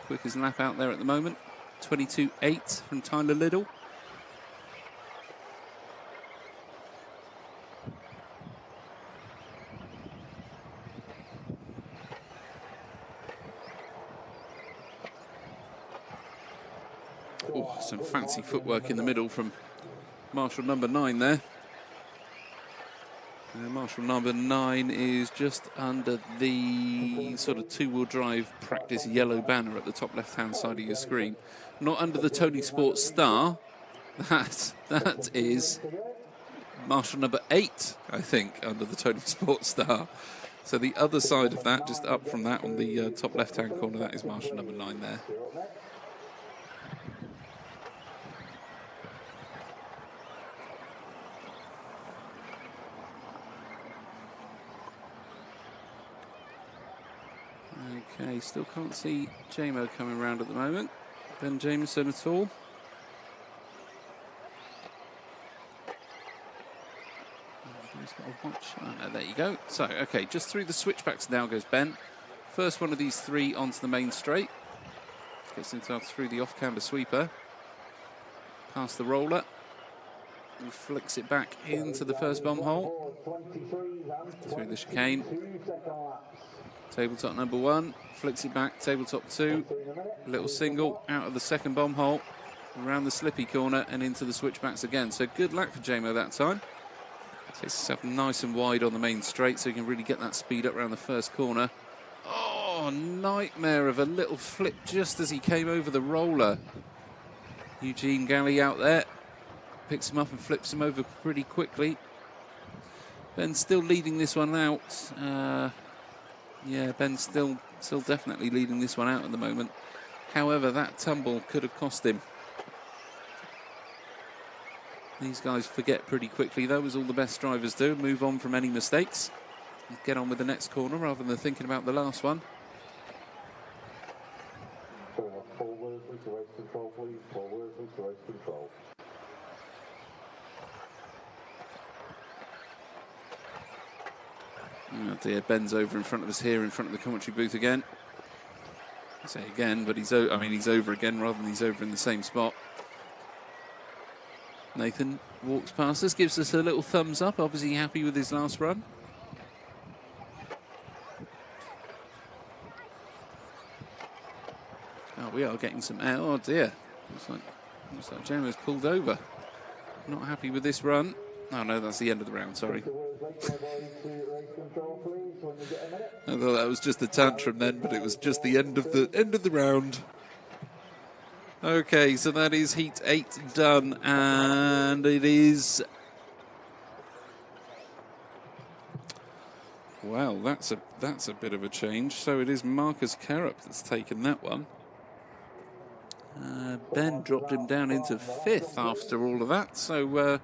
Quickest lap out there at the moment. 22.8 from Tyler Liddell. Oh, some fancy footwork in the middle from Marshal number 9 there. Marshal number 9 is just under the sort of 2-wheel drive practice yellow banner at the top left-hand side of your screen. Not under the Tony Sports star. That is Marshal number 8, I think, under the Tony Sports star. So the other side of that, just up from that on the top left-hand corner, that is Marshal number 9 there. Okay, still can't see JMO coming around at the moment. Ben Jameson at all. He's got a watch. Oh, no, there you go. So, okay, just through the switchbacks now goes Ben. First one of these 3 onto the main straight. Gets himself through the off-camber sweeper. Past the roller. He flicks it back into the first bomb hole. Through the chicane. Tabletop number 1. Flicks it back. Tabletop 2. Little single out of the second bomb hole. Around the slippy corner and into the switchbacks again. So good luck for JMO that time. Takes himself nice and wide on the main straight so he can really get that speed up around the first corner. Oh, nightmare of a little flip just as he came over the roller. Eugene Galley out there. Picks him up and flips him over pretty quickly. Ben's still leading this one out. Yeah, Ben's still definitely leading this one out at the moment. However, that tumble could have cost him. These guys forget pretty quickly, though, as all the best drivers do. Move on from any mistakes. And get on with the next corner rather than thinking about the last one.
Forward with race control, please. Forward with race control.
Oh dear, Ben's over in front of us here, in front of the commentary booth again. I say again, but he's over again rather than he's over in the same spot. Nathan walks past us, gives us a little thumbs up, obviously happy with his last run. Oh, we are getting some air. Oh dear. Looks like JMO's pulled over. Not happy with this run. Oh no, that's the end of the round, sorry. I thought that was just a tantrum then, but it was just the end of the round. Okay, so that is heat 8 done, and it is... Well, that's a bit of a change. So it is Marcus Kerup that's taken that one. Ben dropped him down into 5th after all of that, so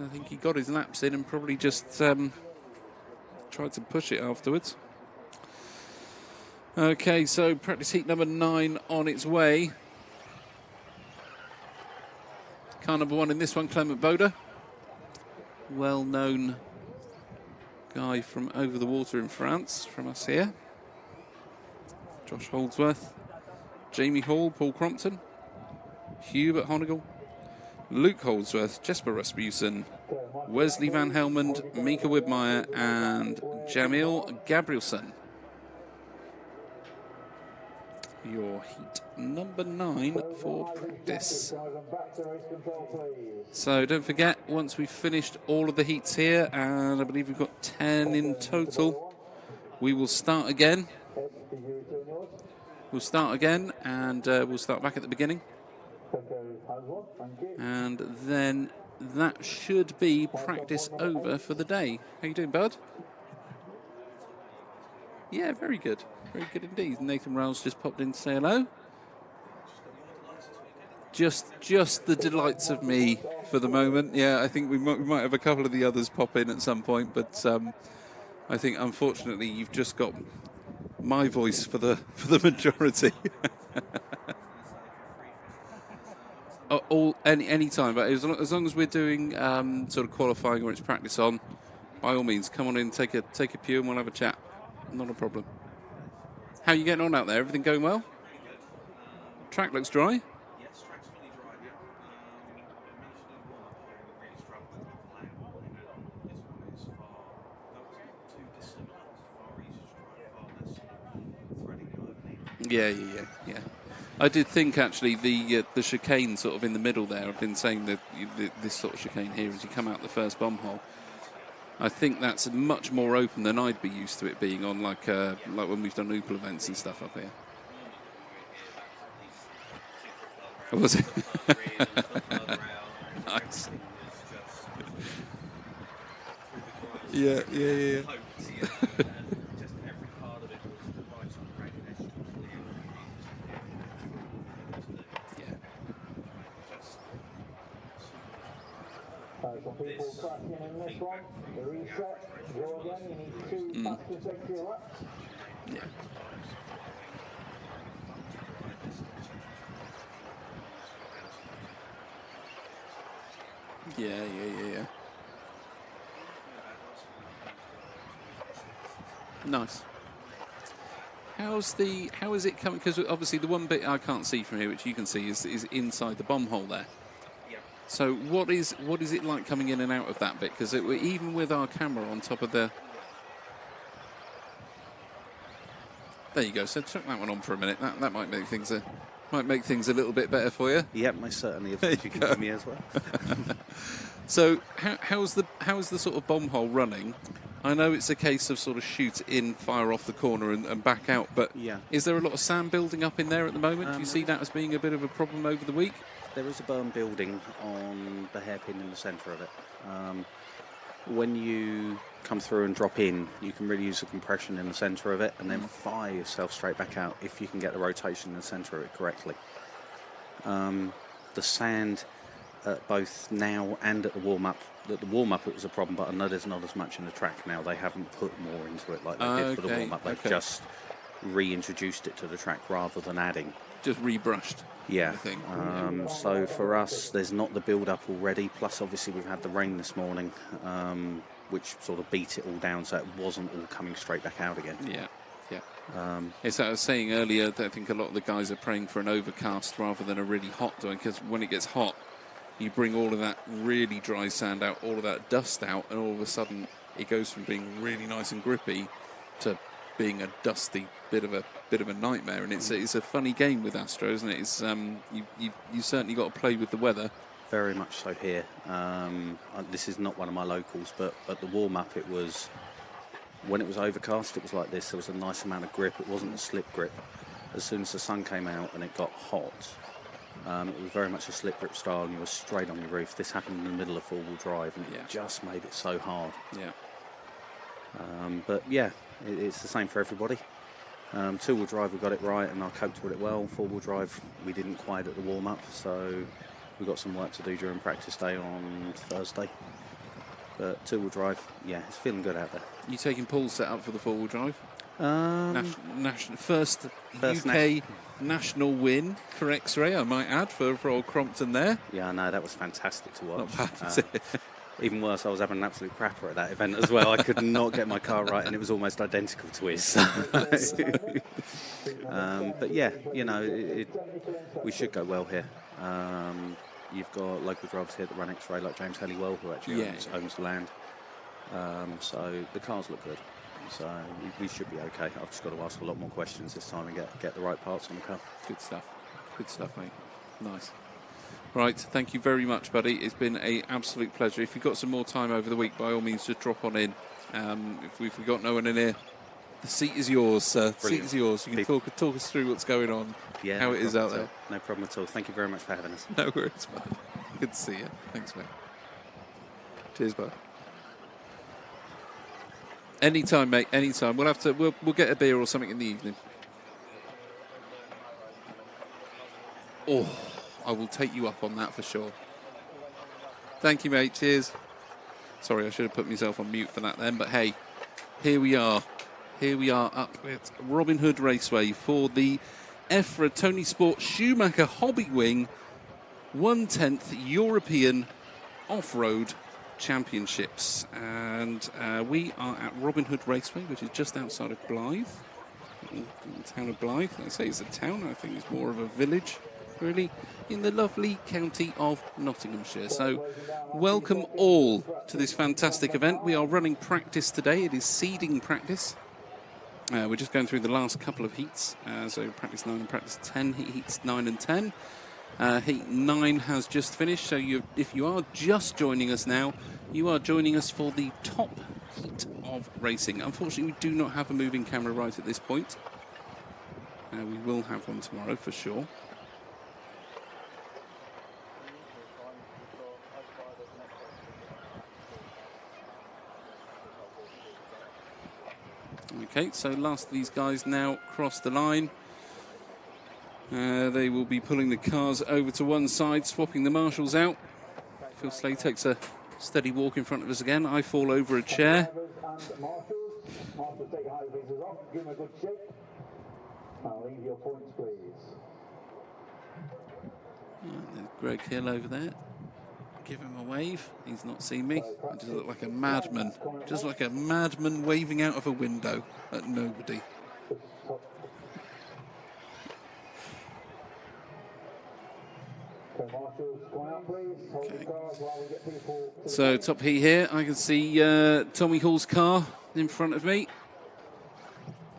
I think he got his laps in and probably just tried to push it afterwards. Okay, so practice heat number 9 on its way. Car number 1 in this one, Clement Boda. Well-known guy from over the water in France, from us here. Josh Holdsworth, Jamie Hall, Paul Crompton, Hubert Honigel, Luke Holdsworth, Jesper Rasmussen, Wesley Van Helmond, Mika Widmeyer, and Jamil Gabrielson. Your heat number 9 for practice. So don't forget, once we've finished all of the heats here, and I believe we've got 10 in total, we will start again. We'll start again, and we'll start back at the beginning. And then that should be practice over for the day. How you doing, bud? Yeah, very good. Very good indeed. Nathan Rouse just popped in to say hello. Just the delights of me for the moment. Yeah, I think we might have a couple of the others pop in at some point, but I think unfortunately you've just got my voice for the majority. Any time, but as long as we're doing sort of qualifying or it's practice on, by all means, come on in, take a pew, and we'll have a chat. Not a problem. How are you getting on out there? Everything going well? Track looks dry.
Yes, track's fully dry, yeah. We managed to do one up there, really struggled with the layout. This one is far, that was not too dissimilar. It's far easier to drive, far less threading the overlay.
Yeah. I did think actually the chicane sort of in the middle there. I've been saying that this sort of chicane here as you come out the first bomb hole. I think that's much more open than I'd be used to it being on, like when we've done Opel events and stuff up here. Was it? Nice. Yeah.
Some people cracking in this one. The reset, go again, you need 2 fast consecutive laps.
Yeah. Nice. How is it coming? Because obviously the one bit I can't see from here, which you can see, is inside the bomb hole there. So what is it like coming in and out of that bit? Because even with our camera on top of the... There you go. So chuck that one on for a minute. That might make things a little bit better for you.
Yep, most certainly. If you can give me as well.
So how's the sort of bomb hole running? I know it's a case of sort of shoot in, fire off the corner and back out, but
yeah.
Is there a lot of sand building up in there at the moment? Do you see that as being a bit of a problem over the week?
There is a berm building on the hairpin in the centre of it. When you come through and drop in, you can really use the compression in the centre of it and then fire yourself straight back out if you can get the rotation in the centre of it correctly. The sand, both now and at the warm-up, it was a problem, but I know there's not as much in the track now. They haven't put more into it like they did for the warm-up. They've just reintroduced it to the track rather than adding.
Just rebrushed.
Yeah. So for us, there's not the build-up already. Plus, obviously, we've had the rain this morning, which sort of beat it all down, so it wasn't all coming straight back out again.
Yeah. As I was saying earlier, that I think a lot of the guys are praying for an overcast rather than a really hot day, because when it gets hot, you bring all of that really dry sand out, all of that dust out, and all of a sudden it goes from being really nice and grippy to being a dusty bit of a nightmare. And it's a funny game with Astro, isn't it? It's you certainly got to play with the weather.
Very much so here. This is not one of my locals, but at the warm-up it was, when it was overcast, it was like this. There was a nice amount of grip. It wasn't a slip grip. As soon as the sun came out and it got hot, it was very much a slip grip style, and you were straight on your roof. This happened in the middle of four-wheel drive, and it just made it so hard.
Yeah.
But yeah, it's the same for everybody. Two-wheel drive, we got it right, and I coped with it well. Four-wheel drive, we didn't quite at the warm-up, so we've got some work to do during practice day on Thursday. But two-wheel drive, yeah, it's feeling good out there.
You taking Paul's set up for the four-wheel drive? First UK national win for X-Ray, I might add, for old Crompton there.
Yeah, I know, that was fantastic to watch.
Not bad, is it?
Even worse, I was having an absolute crapper at that event as well. I could not get my car right, and it was almost identical to his. But yeah, you know, we should go well here. You've got local drivers here that run X-Ray, like James Halliwell, who actually owns the land. So the cars look good. So we should be okay. I've just got to ask a lot more questions this time and get the right parts on the car.
Good stuff, mate. Nice. Right, thank you very much, buddy. It's been an absolute pleasure. If you've got some more time over the week, by all means, just drop on in. If we've got no one in here, the seat is yours, sir. The seat is yours. You can talk us through what's going on, how it is out there.
No problem at all. Thank you very much for having us.
No worries, bud. Good to see you. Thanks, mate. Cheers, bud. Anytime, mate. Anytime. We'll get a beer or something in the evening. Oh, I will take you up on that for sure. Thank you, mate. Cheers. Sorry, I should have put myself on mute for that then, but hey, here we are. Here we are up at Robin Hood Raceway for the EFRA Tony Sport Schumacher Hobby Wing 1/10th European Off-Road Championships. And we are at Robin Hood Raceway, which is just outside of Blythe, in the town of Blythe. I say it's a town, I think it's more of a village, really, in the lovely county of Nottinghamshire. So welcome all to this fantastic event. We are running practice today. It is seeding practice. We're just going through the last couple of heats. So practice 9 and practice 10, heats 9 and 10. Heat 9 has just finished, so if you are just joining us now, you are joining us for the top heat of racing. Unfortunately, we do not have a moving camera right at this point. We will have one tomorrow for sure. Okay, so last of these guys now cross the line. They will be pulling the cars over to one side, swapping the marshals out. Phil Slade takes a steady walk in front of us again. I fall over a chair.
Marshals, take your high visors off, give them a good shake. I'll leave your points, please.
There's Greg Hill over there. Give him a wave. He's not seen me. I just look like a madman. Just like a madman waving out of a window at nobody. So top heat here, I can see Tommy Hall's car in front of me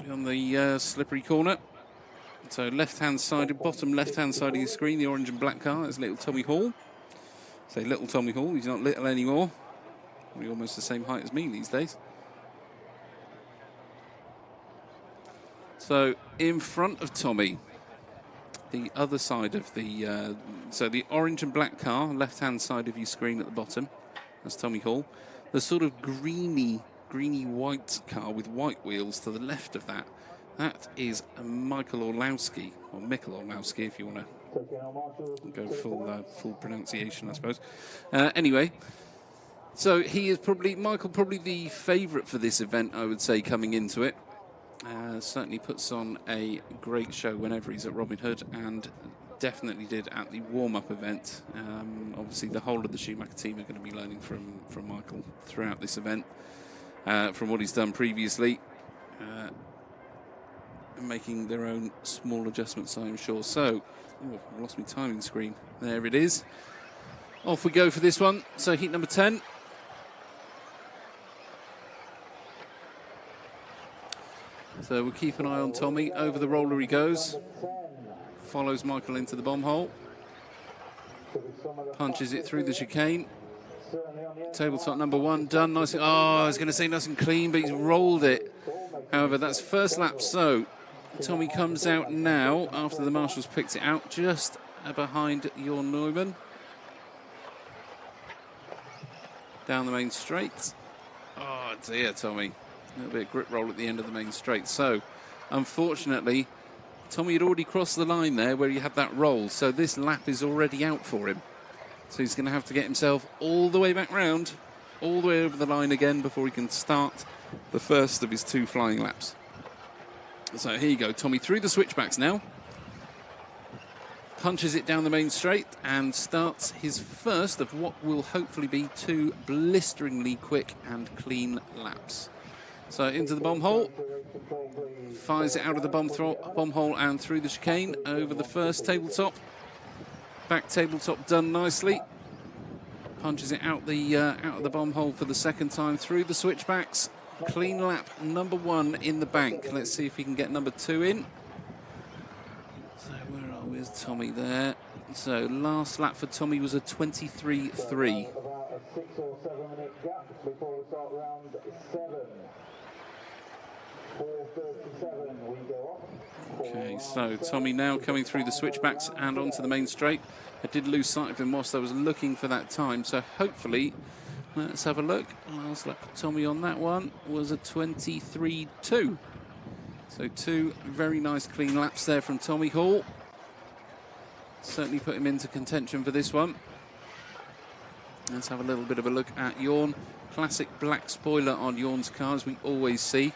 on the slippery corner. So left-hand side, bottom left-hand side of your screen, the orange and black car, is little Tommy Hall. Say little Tommy Hall, he's not little anymore. He's almost the same height as me these days. So in front of Tommy, the other side of the, so the orange and black car, left-hand side of your screen at the bottom, that's Tommy Hall. The sort of greeny white car with white wheels to the left of that, that is Michael Orlowski, or Mikkel Orlowski if you want to go full pronunciation, I suppose. Anyway, so he is probably the favourite for this event, I would say, coming into it. Certainly puts on a great show whenever he's at Robin Hood, and definitely did at the warm-up event. Obviously, the whole of the Schumacher team are going to be learning from Michael throughout this event, from what he's done previously, and making their own small adjustments, I'm sure. So, I lost my timing screen. There it is. Off we go for this one. So, heat number 10. So we'll keep an eye on Tommy. Over the roller he goes. Follows Michael into the bomb hole. Punches it through the chicane. Tabletop number 1 done. Nice. Oh, I was going to say nice and clean, but he's rolled it. However, that's first lap. So Tommy comes out now after the marshals picked it out, just behind Jorn Neumann. Down the main straight. Oh dear, Tommy. A little bit of grip roll at the end of the main straight. So, unfortunately, Tommy had already crossed the line there where he had that roll. So this lap is already out for him. So he's going to have to get himself all the way back round, all the way over the line again before he can start the first of his 2 flying laps. So here you go. Tommy through the switchbacks now. Punches it down the main straight and starts his first of what will hopefully be 2 blisteringly quick and clean laps. So into the bomb hole, fires it out of the bomb hole and through the chicane, over the first tabletop. Back tabletop done nicely. Punches it out of the bomb hole for the second time through the switchbacks. Clean lap number 1 in the bank. Let's see if he can get number 2 in. So where are we? There's Tommy there. So last lap for Tommy was a 23.3.
About a 6 or 7 minute gap before we start round 7. 4:37 we go off.
Okay, so Tommy now coming through the switchbacks and onto the main straight. I did lose sight of him whilst I was looking for that time, so hopefully, let's have a look. Last lap for Tommy on that one was a 23.2. So 2 very nice clean laps there from Tommy Hall. Certainly put him into contention for this one. Let's have a little bit of a look at Jorn. Classic black spoiler on Jorn's cars, we always see.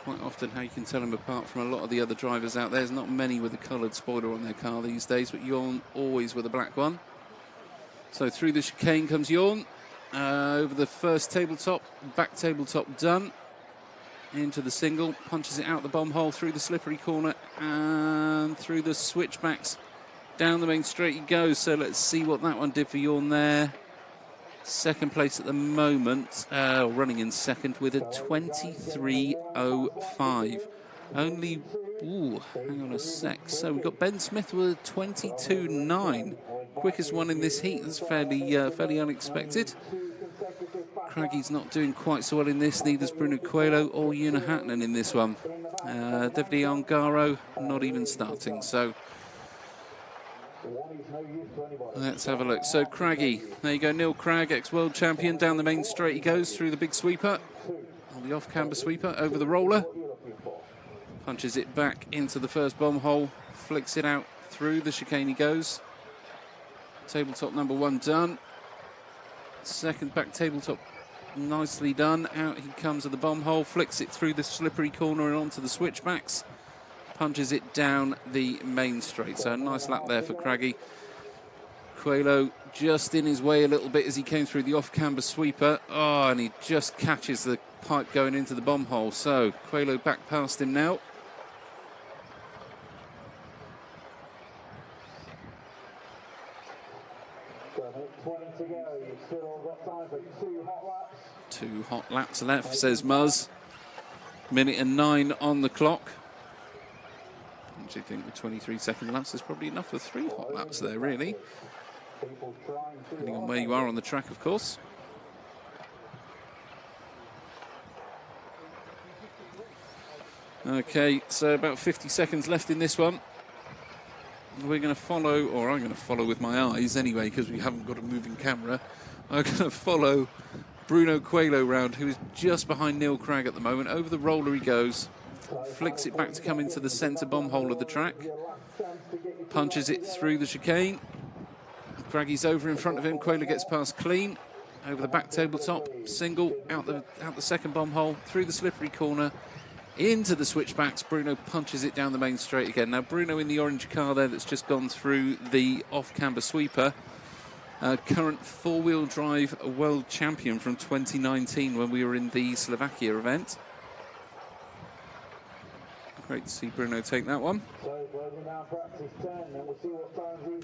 Quite often how you can tell him apart from a lot of the other drivers out there. There's not many with a coloured spoiler on their car these days, but Jorn always with a black one. So through the chicane comes Jorn. Over the first tabletop, back tabletop done. Into the single, punches it out the bomb hole through the slippery corner and through the switchbacks. Down the main straight he goes. So let's see what that one did for Jorn there. Second place at the moment, running in second with a 23.05. Only, hang on a sec. So we've got Ben Smith with a 22.9. Quickest one in this heat. That's fairly unexpected. Craggy's not doing quite so well in this. Neither's Bruno Coelho or Una Hatton in this one. Davide Ongaro not even starting. So let's have a look. So Craggy, there you go, Neil Cragg, ex-world champion, down the main straight he goes through the big sweeper, or the off-camber sweeper, over the roller, punches it back into the first bomb hole, flicks it out through the chicane he goes. Tabletop number 1 done. Second back tabletop nicely done. Out he comes of the bomb hole, flicks it through the slippery corner and onto the switchbacks. Punches it down the main straight. So a nice lap there for Craggy. Coelho just in his way a little bit as he came through the off-camber sweeper. Oh, and he just catches the pipe going into the bomb hole. So Coelho back past him now.
Still got time for 2 hot laps.
2 hot laps left, says Muzz. 1:09 on the clock. I actually think with 23-second laps, there's probably enough for 3 hot laps there, really. Depending on where you are on the track, of course. Okay, so about 50 seconds left in this one. We're going to follow, or I'm going to follow with my eyes anyway, because we haven't got a moving camera. I'm going to follow Bruno Coelho round, who is just behind Neil Cragg at the moment. Over the roller he goes, flicks it back to come into the centre bomb hole of the track, punches it through the chicane. Craggy's over in front of him. Coelho gets past clean, over the back tabletop, single, out the second bomb hole, through the slippery corner, into the switchbacks. Bruno punches it down the main straight again. Now Bruno in the orange car there that's just gone through the off-camber sweeper. Current 4-wheel drive world champion from 2019 when we were in the Slovakia event. Great to see Bruno take that one.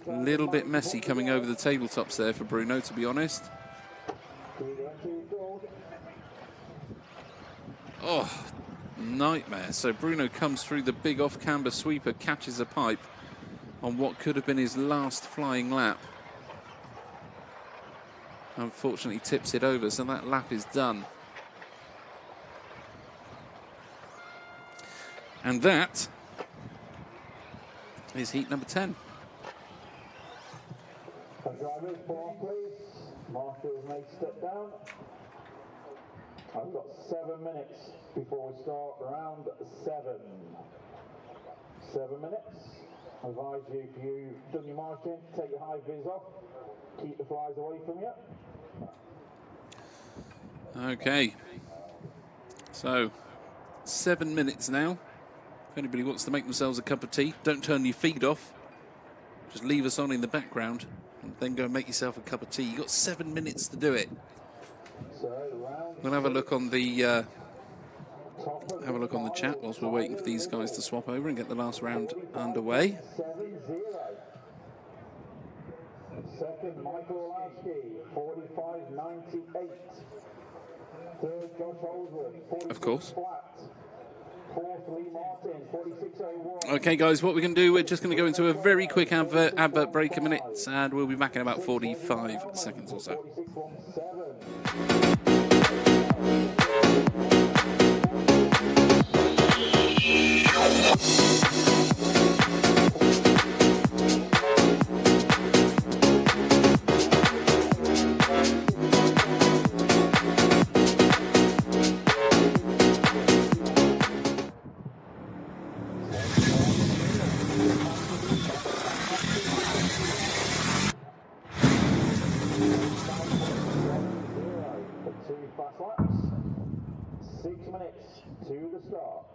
A little bit messy coming over the tabletops there for Bruno, to be honest. Oh, nightmare. So Bruno comes through the big off-camber sweeper, catches a pipe on what could have been his last flying lap. Unfortunately tips it over, so that lap is done. And that is heat number 10.
Drivers, form please. Marshals may step down. I've got 7 minutes before we start round 7. 7 minutes. I advise you, if you've done your marching, take your high vis off. Keep the flies away from you.
Okay. So, 7 minutes now. If anybody wants to make themselves a cup of tea, don't turn your feed off. Just leave us on in the background and then go and make yourself a cup of tea. You've got 7 minutes to do it. We'll have a look on the chat whilst we're waiting for these guys to swap over and get the last round underway.
Second, Michael Olowski, 45.98. Third, Josh Holdsworth, 46
Of course.
flat. Fourth, Lee Martin, 46.01.
Okay, guys, what we're going to do, we're just going to go into a very quick advert break, a minute, and we'll be back in about 45 seconds or so.
46.17. Fast laps, 6 minutes to the start.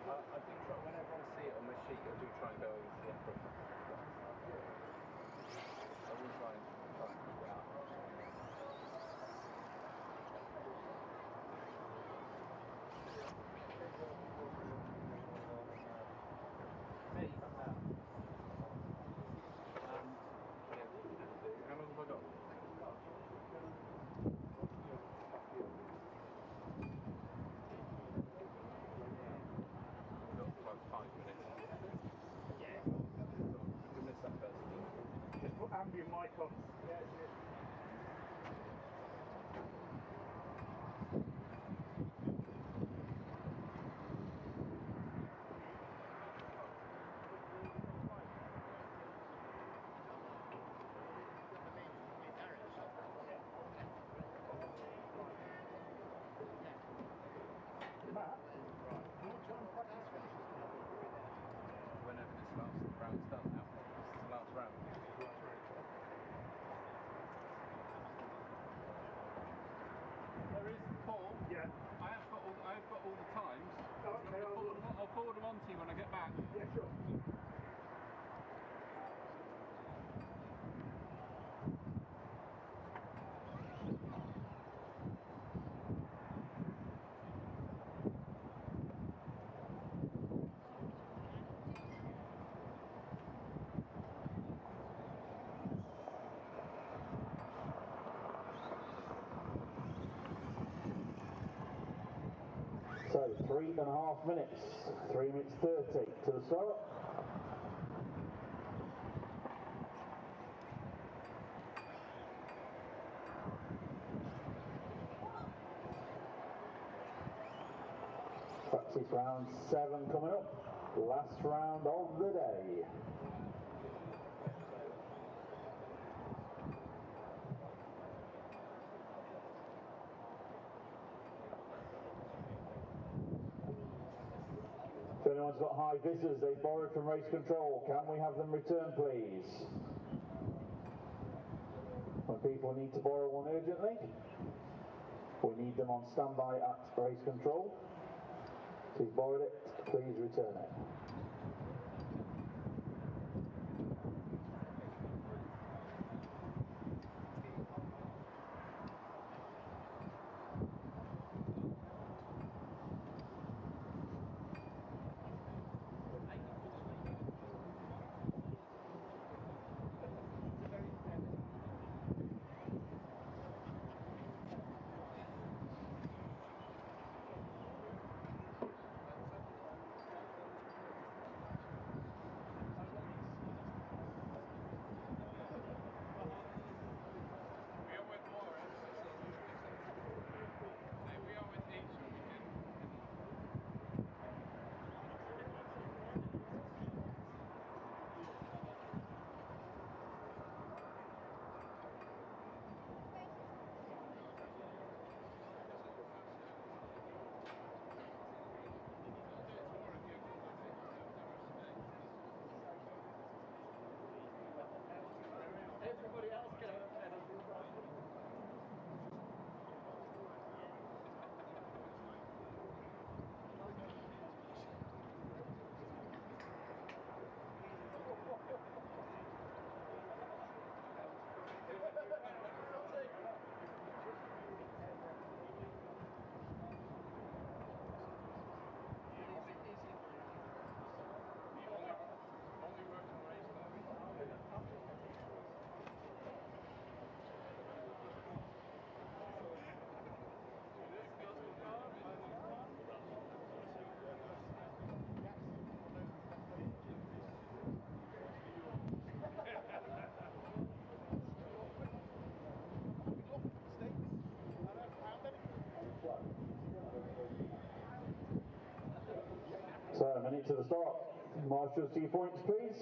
I think whenever I see it on my sheet, I do try and go over to the EFRA. I will try and figure it out. How long have I got? About 5 minutes. Yeah. We missed that first.
Just put ambient mic on.
Whenever this last round's done now. This is the last round. There is Paul.
Yeah.
I've got all the times.
Okay,
I'll forward them on to you when I get back.
Yeah, sure. So 3.5 minutes, 3 minutes 30 to the start. Practice round 7 coming up, last round of the day. If anyone's got high visors they borrowed from race control, can we have them return please? When people need to borrow one urgently, we need them on standby at race control. If you've borrowed it, please return it. So, a minute to the start. Marshals to your points, please.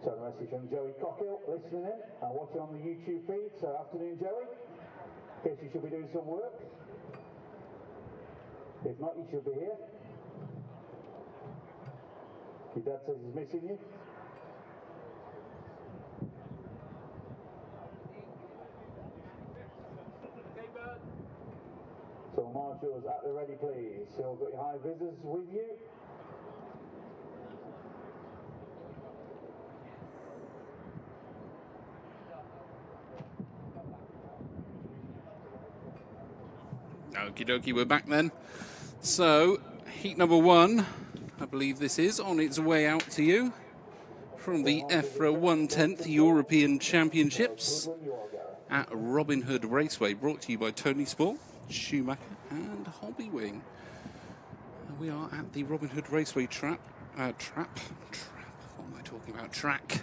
So, a message from Joey Cockhill, listening in and watching on the YouTube feed. So, afternoon, Joey. Guess you should be doing some work. If not, you should be here. Your dad says he's missing you. So marshals at the ready please. So got your high visors with you.
Okie dokie, we're back then. So, heat number 1, I believe this is, on its way out to you from the EFRA 110th European Championships at Robin Hood Raceway, brought to you by Tony Sport, Schumacher and Hobbywing. We are at the Robin Hood Raceway track. What am I talking about? Track.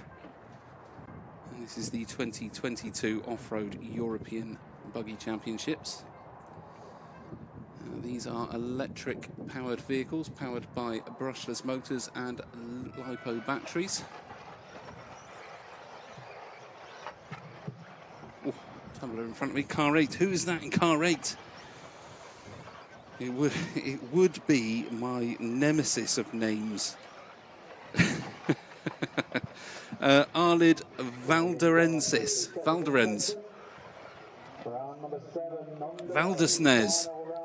And this is the 2022 Off-Road European Buggy Championships. These are electric-powered vehicles, powered by brushless motors and LiPo batteries. Oh, tumbler in front of me. Car 8. Who is that in car 8? It would be my nemesis of names. Arlid Valderensis.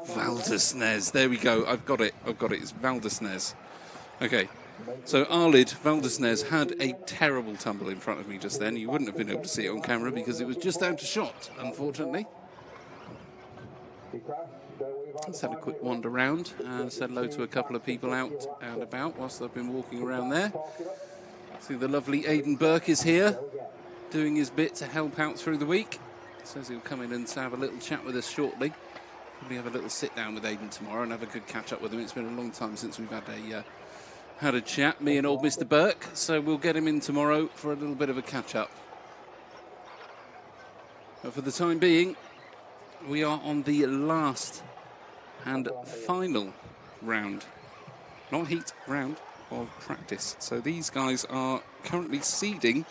Valdesnes. There we go. I've got it. It's Valdesnes. Okay. So Arlid Valdesnes had a terrible tumble in front of me just then. You wouldn't have been able to see it on camera because it was just out of shot, unfortunately. Let's have a quick wander around and said hello to a couple of people out and about whilst I've been walking around there. See the lovely Aidan Burke is here, doing his bit to help out through the week. Says he'll come in and have a little chat with us shortly. Probably have a little sit down with Aidan tomorrow and have a good catch up with him. It's been a long time since we've had a chat, me and old Mr. Burke. So we'll get him in tomorrow for a little bit of a catch up. But for the time being, we are on the last and final round, not heat, round of practice. So these guys are currently seeding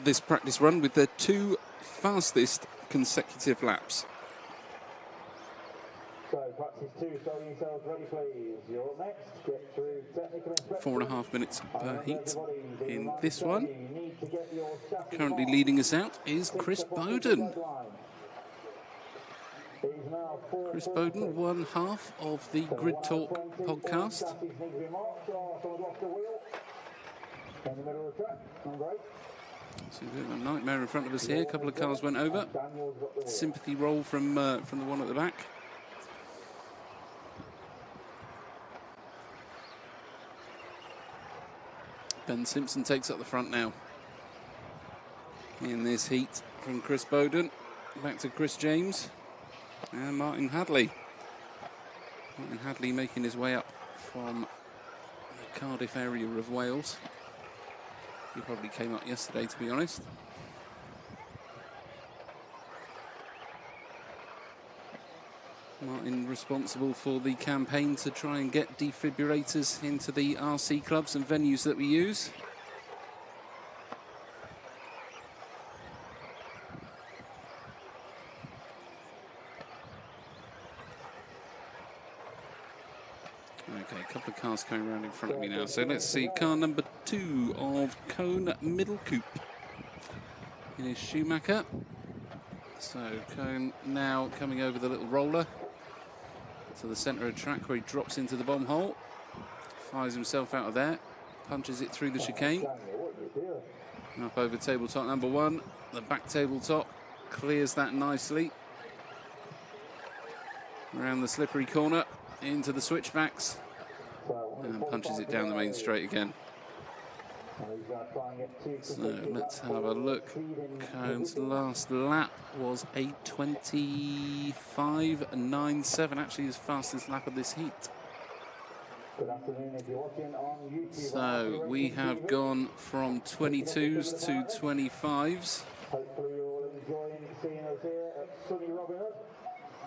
this practice run with their 2 fastest consecutive laps.
So practice 2, show yourselves ready please. You're up next. Get through technical inspection.
4.5 minutes per heat in this one. Currently leading us out is Chris Bowden. Chris Bowden, one half of the Grid Talk podcast. So a bit of a nightmare in front of us here. A couple of cars went over. Sympathy roll from the one at the back. Ben Simpson takes up the front now in this heat from Chris Bowden. Back to Chris James and Martin Hadley. Martin Hadley making his way up from the Cardiff area of Wales. He probably came up yesterday, to be honest. Martin responsible for the campaign to try and get defibrillators into the RC clubs and venues that we use. Okay, a couple of cars coming around in front of me now. So let's see, car number 2 of Cone Middle Coupe. It is Schumacher. So Cone now coming over the little roller to the centre of the track where he drops into the bomb hole. Fires himself out of there. Punches it through the chicane. Up over tabletop number 1. The back tabletop clears that nicely. Around the slippery corner. Into the switchbacks and punches it down the main straight again. So let's have a look. Cone's last lap was a 25.97, actually his fastest lap of this heat. So we have gone from 22s to 25s.
Hopefully you're all enjoying seeing us here at sunny Robin Hood.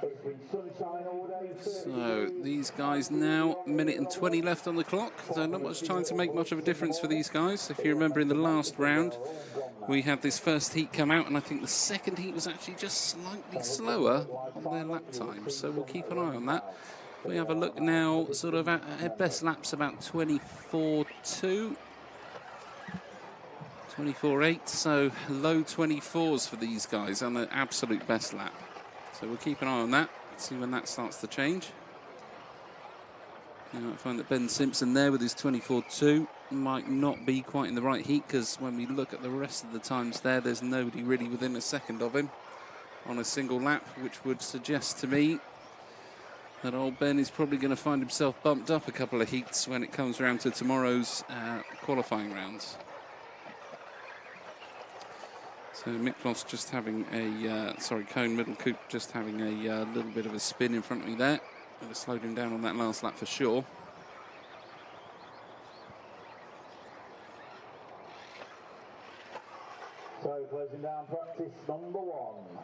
It's been sunshine all day.
So these guys now, 1:20 left on the clock. So not much time to make much of a difference for these guys. If you remember in the last round, we had this first heat come out, and I think the second heat was actually just slightly slower on their lap time. So we'll keep an eye on that. We have a look now, sort of at best laps about 24.2. 24.8, so low 24s for these guys on the absolute best lap. So we'll keep an eye on that, see when that starts to change. You might find that Ben Simpson there with his 24.2 might not be quite in the right heat, because when we look at the rest of the times there's nobody really within a second of him on a single lap, which would suggest to me that old Ben is probably going to find himself bumped up a couple of heats when it comes around to tomorrow's qualifying rounds. So Miklos just having a, Cone Middle Coupe just having a little bit of a spin in front of me there. Would have slowed him down on that last lap for sure.
So closing down practice number 1.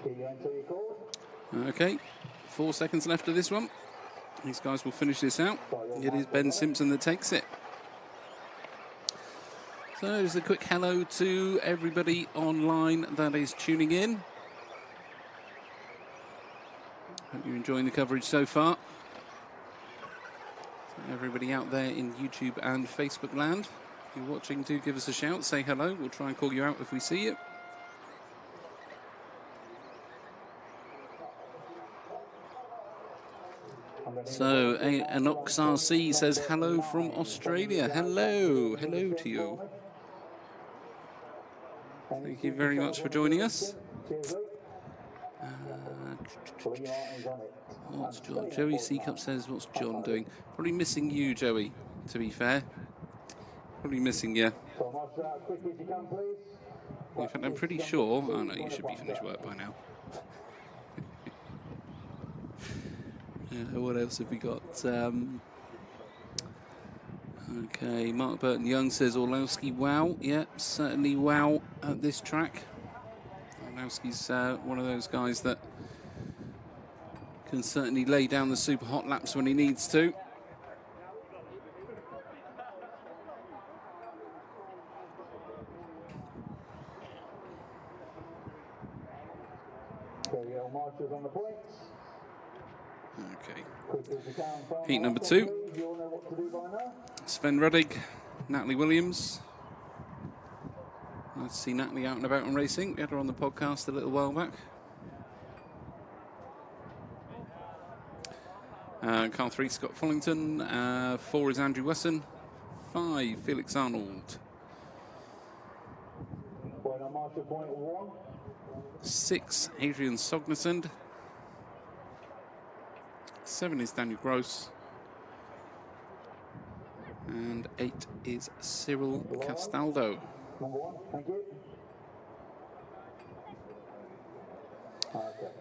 Can you enter your code?
Okay, 4 seconds left of this one. These guys will finish this out. It is Ben Simpson that takes it. So just a quick hello to everybody online that is tuning in. Hope you're enjoying the coverage so far. So everybody out there in YouTube and Facebook land, if you're watching, do give us a shout, say hello. We'll try and call you out if we see you. So Anox RC says hello from Australia. Hello to you. Thank you very much for joining us. What's John? Joey C Cup says, what's John doing? Probably missing you, Joey, to be fair. Probably missing you.
So much as quick as you can, please.
In fact, I'm pretty sure. Oh no, you should be finished work by now. What else have we got? Okay, Mark Burton Young says Orlowski, wow. Yeah, certainly wow at this track. Orlowski's one of those guys that can certainly lay down the super hot laps when he needs to.
Marshals on the points.
Okay.
Quick as you can,
Heat number 2.
you all know what to do by now.
Sven Ruddig, Natalie Williams. Nice to see Natalie out and about and racing. We had her on the podcast a little while back. Car 3, Scott Follington. 4 is Andrew Wesson. 5, Felix Arnold.
Point on Marshal, point 1.
6, Adrian Sognesund. 7 is Daniel Gross. And 8 is Cyril Castaldo.
Number 1, thank you. Okay.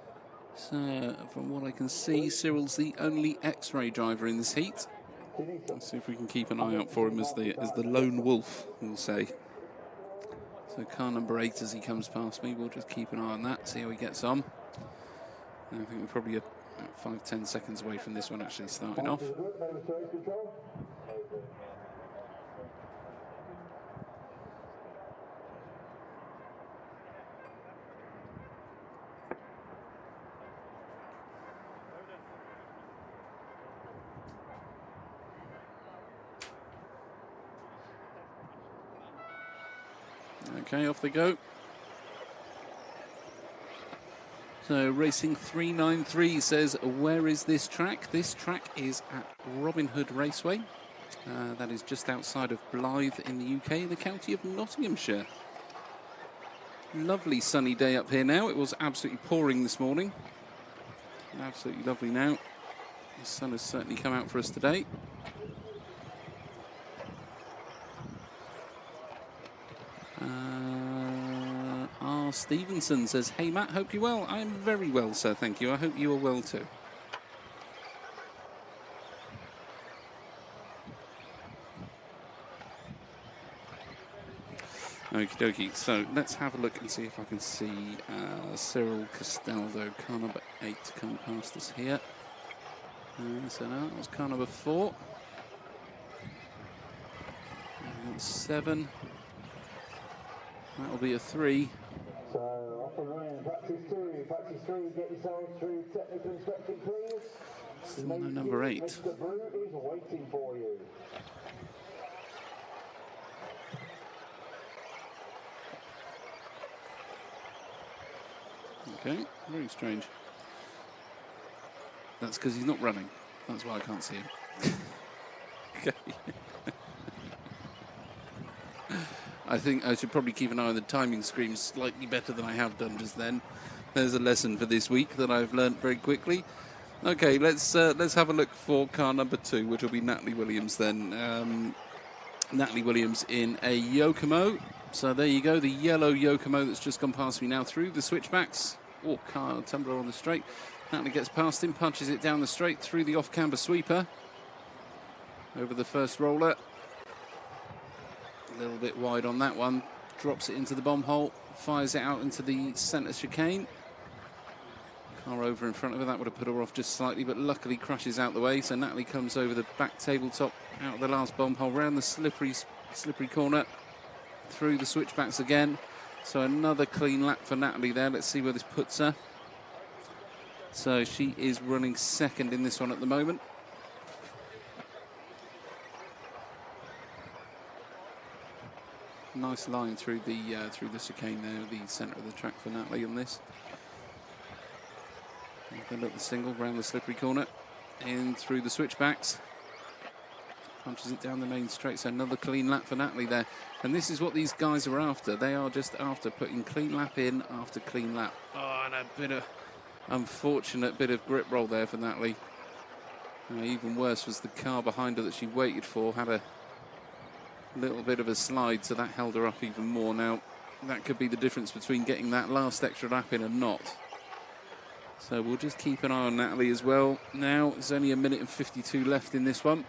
So, from what I can see, Cyril's the only X-ray driver in this heat. Let's see if we can keep an eye out for him as the lone wolf, we'll say. So car number 8 as he comes past me, we'll just keep an eye on that, see how he gets on. And I think we're probably about 5-10 seconds away from this one actually starting off. Okay, off they go. So Racing 393 says, where is this track? This track is at Robin Hood Raceway. That is just outside of Blythe in the UK, in the county of Nottinghamshire. Lovely sunny day up here now. It was absolutely pouring this morning. Absolutely lovely now. The sun has certainly come out for us today. R. Stevenson says, hey Matt, hope you're well. I'm very well, sir, thank you. I hope you are well too. Okie dokie, so let's have a look and see if I can see Cyril Castaldo, car number 8, come past us here. So now that was car number 4. 7. That'll be a 3.
So off and running, practice 3, get yourselves through technical inspection, please.
Still no number 8.
Mr. Brew is waiting for you.
Okay, very strange. That's because he's not running. That's why I can't see him. Okay. I think I should probably keep an eye on the timing screen slightly better than I have done just then. There's a lesson for this week that I've learnt very quickly. Okay, let's have a look for car number 2, which will be Natalie Williams then. Natalie Williams in a Yokomo. So there you go, the yellow Yokomo that's just gone past me now through the switchbacks. Oh, car tumbler on the straight. Natalie gets past him, punches it down the straight through the off-camber sweeper. Over the first roller. A little bit wide on that one. Drops it into the bomb hole. Fires it out into the centre chicane. Car over in front of her. That would have put her off just slightly, but luckily crashes out the way. So Natalie comes over the back tabletop, out of the last bomb hole, round the slippery corner, through the switchbacks again. So another clean lap for Natalie there. Let's see where this puts her. So she is running second in this one at the moment. Nice line through the chicane there, the centre of the track for Natalie on this. Then up the single, round the slippery corner, in through the switchbacks. Punches it down the main straight, so another clean lap for Natalie there. And this is what these guys are after. They are just after putting clean lap in after clean lap. Oh, and a bit of unfortunate bit of grip roll there for Natalie. Even worse was the car behind her that she waited for, had a Little bit of a slide, so that held her up even more. Now, that could be the difference between getting that last extra lap in and not. So we'll just keep an eye on Natalie as well. Now, there's only 1 minute and 52 left in this one.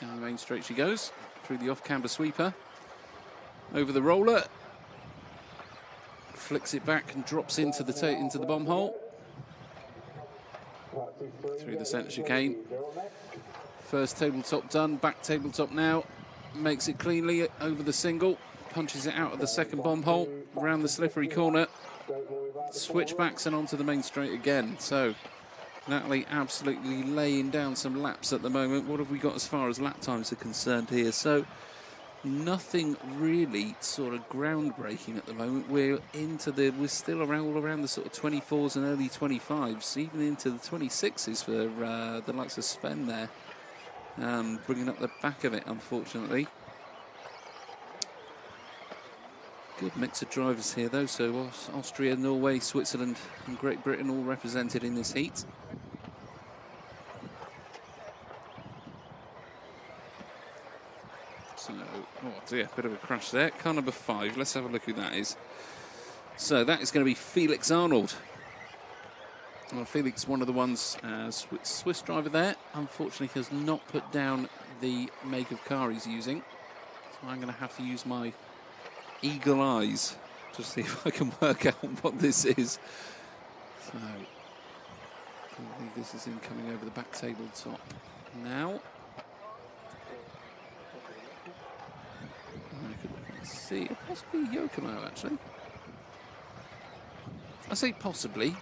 Down the main straight she goes, through the off-camber sweeper. Over the roller. Flicks it back and drops into the bomb hole. Through the centre chicane. First tabletop done, back tabletop now. Makes it cleanly over the single. Punches it out of the second bomb hole, around the slippery corner. Switchbacks and onto the main straight again. So Natalie absolutely laying down some laps at the moment. What have we got as far as lap times are concerned here? So nothing really sort of groundbreaking at the moment. We're still all around the sort of 24s and early 25s, even into the 26s for the likes of Sven there. Bringing up the back of it, unfortunately. Good mix of drivers here, though. So Austria, Norway, Switzerland and Great Britain all represented in this heat. So, oh dear, bit of a crash there. Car number 5. Let's have a look who that is. So that is going to be Felix Arnold. Well, Felix, one of the ones, Swiss driver there, unfortunately has not put down the make of car he's using. So I'm going to have to use my eagle eyes to see if I can work out what this is. So, I believe this is him coming over the back tabletop now. I could see, possibly Yokomo actually. I say possibly,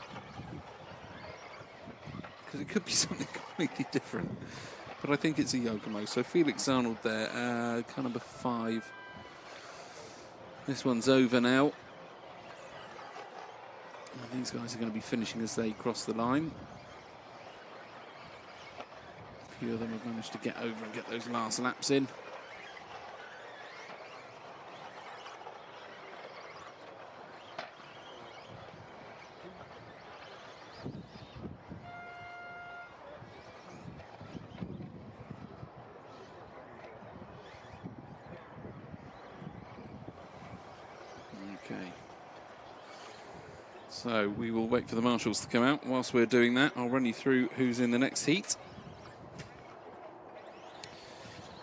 because it could be something completely different. But I think it's a Yokomo. So Felix Arnold there, car number 5. This one's over now. And these guys are going to be finishing as they cross the line. A few of them have managed to get over and get those last laps in. Okay. So we will wait for the marshals to come out. Whilst we're doing that, I'll run you through who's in the next heat.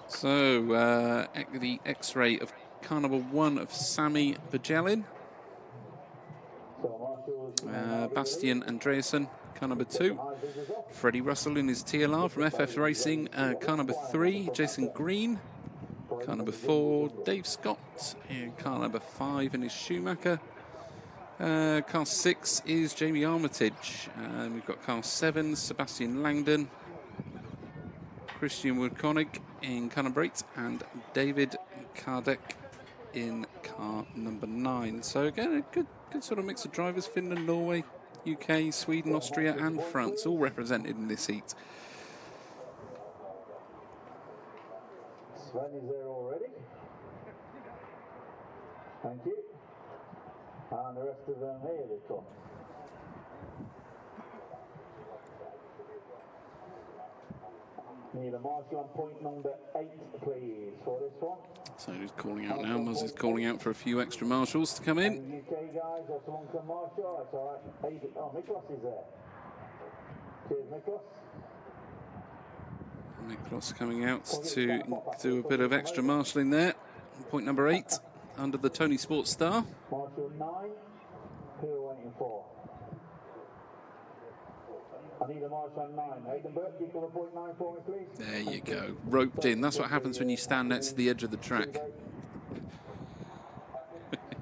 So the X-ray of car number 1 of Sami Bajelin. Bastian Andreasen, car number 2. Freddie Russell in his TLR from FF Racing, car number 3. Jason Green, car number 4. Dave Scott, and car number 5 in his Schumacher. Car 6 is Jamie Armitage. We've got car 7, Sebastian Langdon. Christian Woodconig in car number 8, and David Kardec in car number 9. So again, a good sort of mix of drivers. Finland, Norway, UK, Sweden, Austria and France, all represented in this heat.
Sven is there already. Thank you. And the rest of them, here they come. Need a marshal on point number 8, please, for this one.
So who's calling out now? Muzz is calling out for a few extra marshals to come in.
UK guys, or someone can marshal. That's all right. Oh, Miklos is there. Cheers, Miklos.
Miklos coming out to do a bit of extra marshalling there. Point number 8, under the Tony Sports Star.
Marshal 9, who are we waiting for? I need a marshal on 9. Hayden Burke, you come a point 9 for me, please.
There you go. Roped in. That's what happens when you stand next to the edge of the track.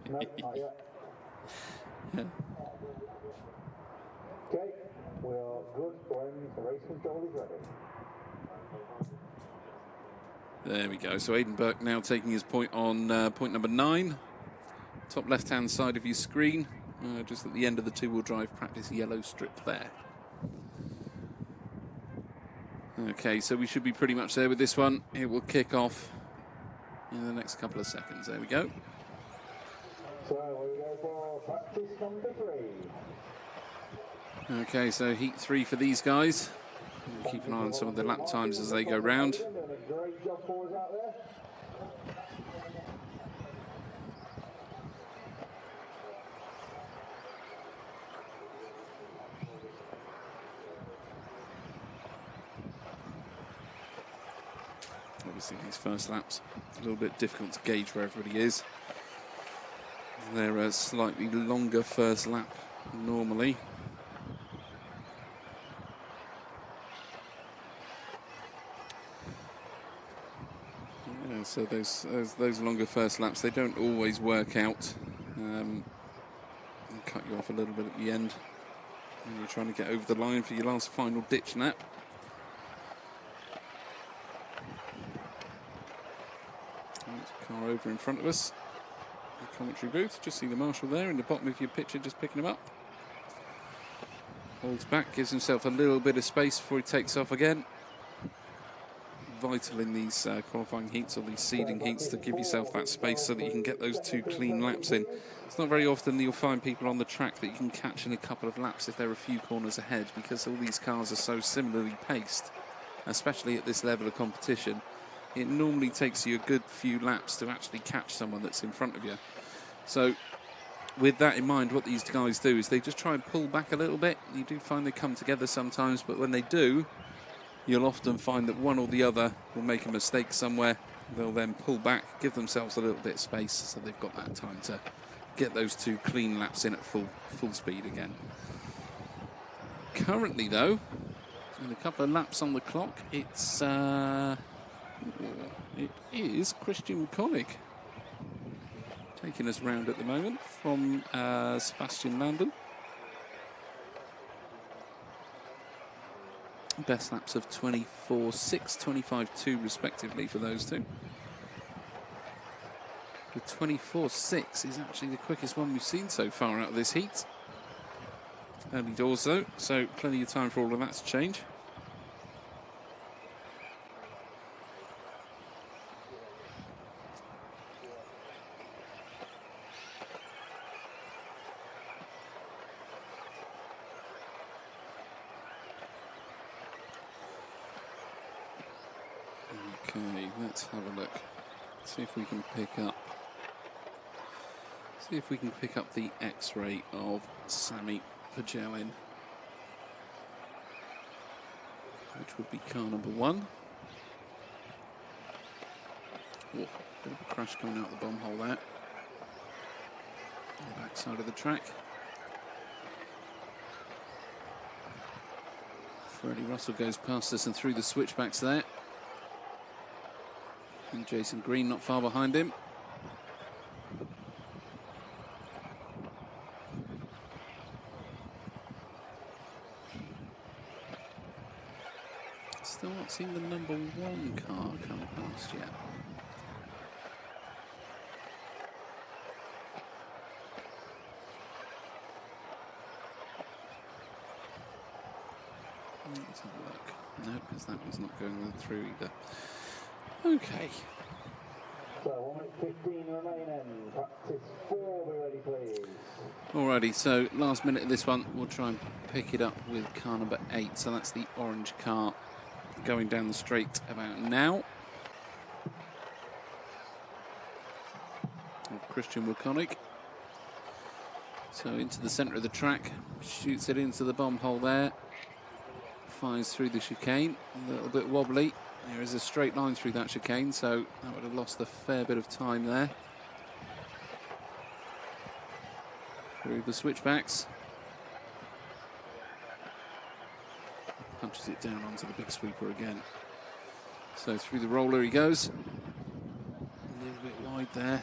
No, not yet.
Yeah.
Okay, we are good when the race control is ready.
There we go. So Hayden Burke now taking his point on point number 9. Top left-hand side of your screen. Just at the end of the two-wheel drive practice yellow strip there. Okay, so we should be pretty much there with this one. It will kick off in the next couple of seconds. There we go.
So we go for practice number 3.
Okay, so heat 3 for these guys. We'll keep an eye on some of the lap times as they go round.
Great for us out there?
Obviously, these first laps, a little bit difficult to gauge where everybody is. They're a slightly longer first lap normally. Yeah, so those longer first laps, they don't always work out. And cut you off a little bit at the end when you're trying to get over the line for your last final ditch lap. There's a car over in front of us. The commentary booth. Just see the marshal there in the bottom of your picture, just picking him up. Holds back, gives himself a little bit of space before he takes off again. Vital in these qualifying heats or these seeding heats to give yourself that space so that you can get those 2 clean laps in. It's not very often that you'll find people on the track that you can catch in a couple of laps if they're a few corners ahead, because all these cars are so similarly paced, especially at this level of competition. It normally takes you a good few laps to actually catch someone that's in front of you. So with that in mind, what these guys do is they just try and pull back a little bit. You do find they come together sometimes, but when they do, you'll often find that one or the other will make a mistake somewhere. They'll then pull back, give themselves a little bit of space, so they've got that time to get those 2 clean laps in at full speed again. Currently, though, with a couple of laps on the clock, it is Christian Koenig taking us round at the moment from Sebastian Landon. Best laps of 24.6, 25.2 respectively for those two. The 24.6 is actually the quickest one we've seen so far out of this heat. Early doors though, so plenty of time for all of that to change. Okay, let's have a look. See if we can pick up the X-ray of Sami Pagelin, which would be car number 1. Oh, bit of a crash coming out the bomb hole there. On the back side of the track. Freddie Russell goes past us and through the switchbacks there. And Jason Green not far behind him. Still not seen the number 1 car come past yet. Let's have a look. No, because that one's not going through either. Okay.
So 1 minute 15 remaining. Practice 4, be ready please.
Alrighty, so last minute of this one, we'll try and pick it up with car number 8. So that's the orange car going down the straight about now. Of Christian Wilconig. So into the centre of the track, shoots it into the bomb hole there. Fires through the chicane, a little bit wobbly. There is a straight line through that chicane, so that would have lost a fair bit of time there. Through the switchbacks. Punches it down onto the big sweeper again. So through the roller he goes. A little bit wide there.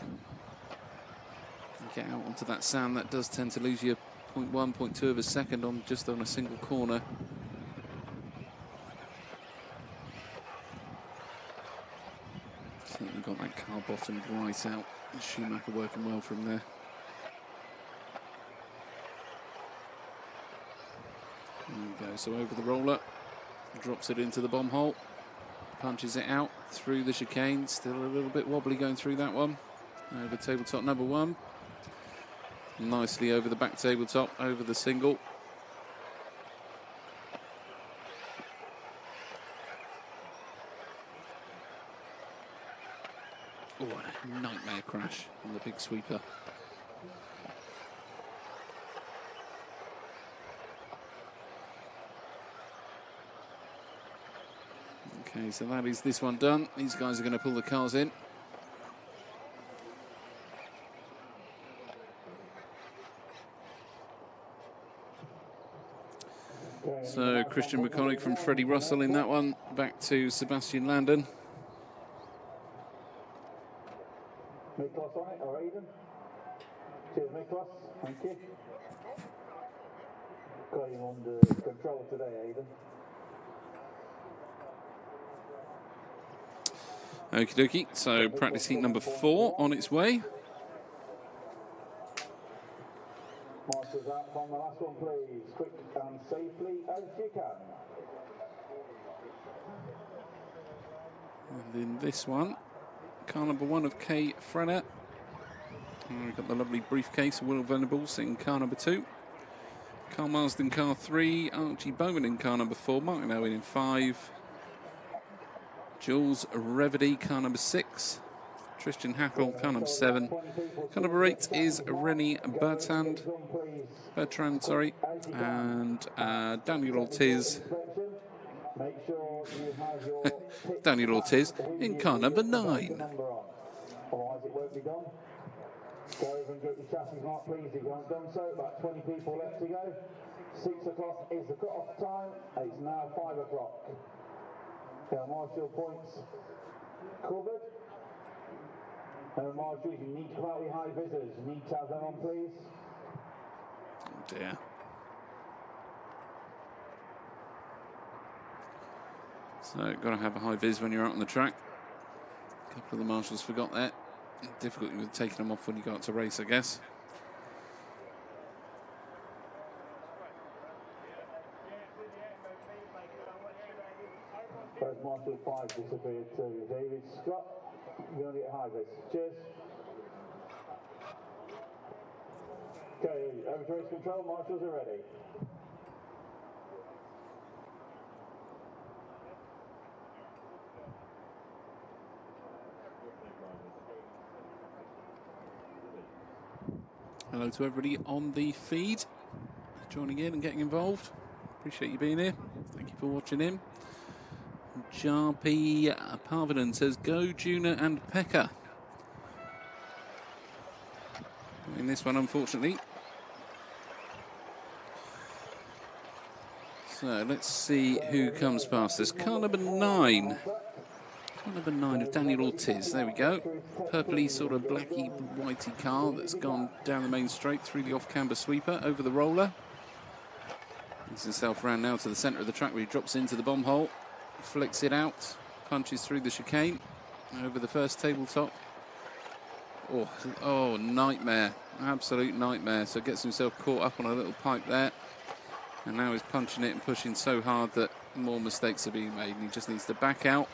And get out onto that sand. That does tend to lose you 0.1, 0.2 of a second on just on a single corner. Certainly got that car bottomed right out. Schumacher working well from there. There we go, so over the roller, drops it into the bomb hole, punches it out through the chicane, still a little bit wobbly going through that one. Over tabletop number 1. Nicely over the back tabletop, over the single. Oh, a nightmare crash on the big sweeper. Okay, so that is this one done. These guys are going to pull the cars in. So Christian McConaughey from Freddie Russell in that one. Back to Sebastian Landon.
Miklas on it, or Aiden. Cheers, Miklas. Thank you. Got him under control today, Aiden.
Okie dokie. So practice heat number 4 on its way.
Marshals out from the last one, please. Quick and safely as you can.
And in this one, car number 1 of Kay Frenner. And we've got the lovely briefcase of Will Venables in car number 2. Carl Marsden car 3. Archie Bowman in car number 4. Mark Owen in 5. Jules Revedy, car number 6. Tristan Hackle, car number 7. Car number 8 is Rennie Bertrand, and Daniel Ortiz. Daniel Ortiz in car number 9.
Otherwise it won't be done. Go over and get your chassis mark, please, if you haven't done so. About 20 people left to go. 6 o'clock is the cut-off time. It's now 5 o'clock. Marshal points covered. Marshal, you need to come out with high visors. You need to have them on, please.
Oh dear. So, got to have a high vis when you're out on the track. A couple of the marshals forgot that. Difficulty with taking them off when you go out to race, I guess.
First Marshal 5 disappeared too. David Scott, you're going to get high vis. Cheers. Okay, over to race control. Marshals are ready.
Hello to everybody on the feed, joining in and getting involved. Appreciate you being here. Thank you for watching in. Jarpi Parvanen says, go Juna and Pekka. In this one, unfortunately. So let's see who comes past us. Car number 9. Car number 9 of Daniel Ortiz. There we go. Purpley, sort of blacky, whitey car that's gone down the main straight through the off-camber sweeper over the roller. Gets himself round now to the centre of the track where he drops into the bomb hole. Flicks it out, punches through the chicane over the first tabletop. Oh, nightmare, absolute nightmare. So gets himself caught up on a little pipe there, and now he's punching it and pushing so hard that more mistakes are being made, and he just needs to back out,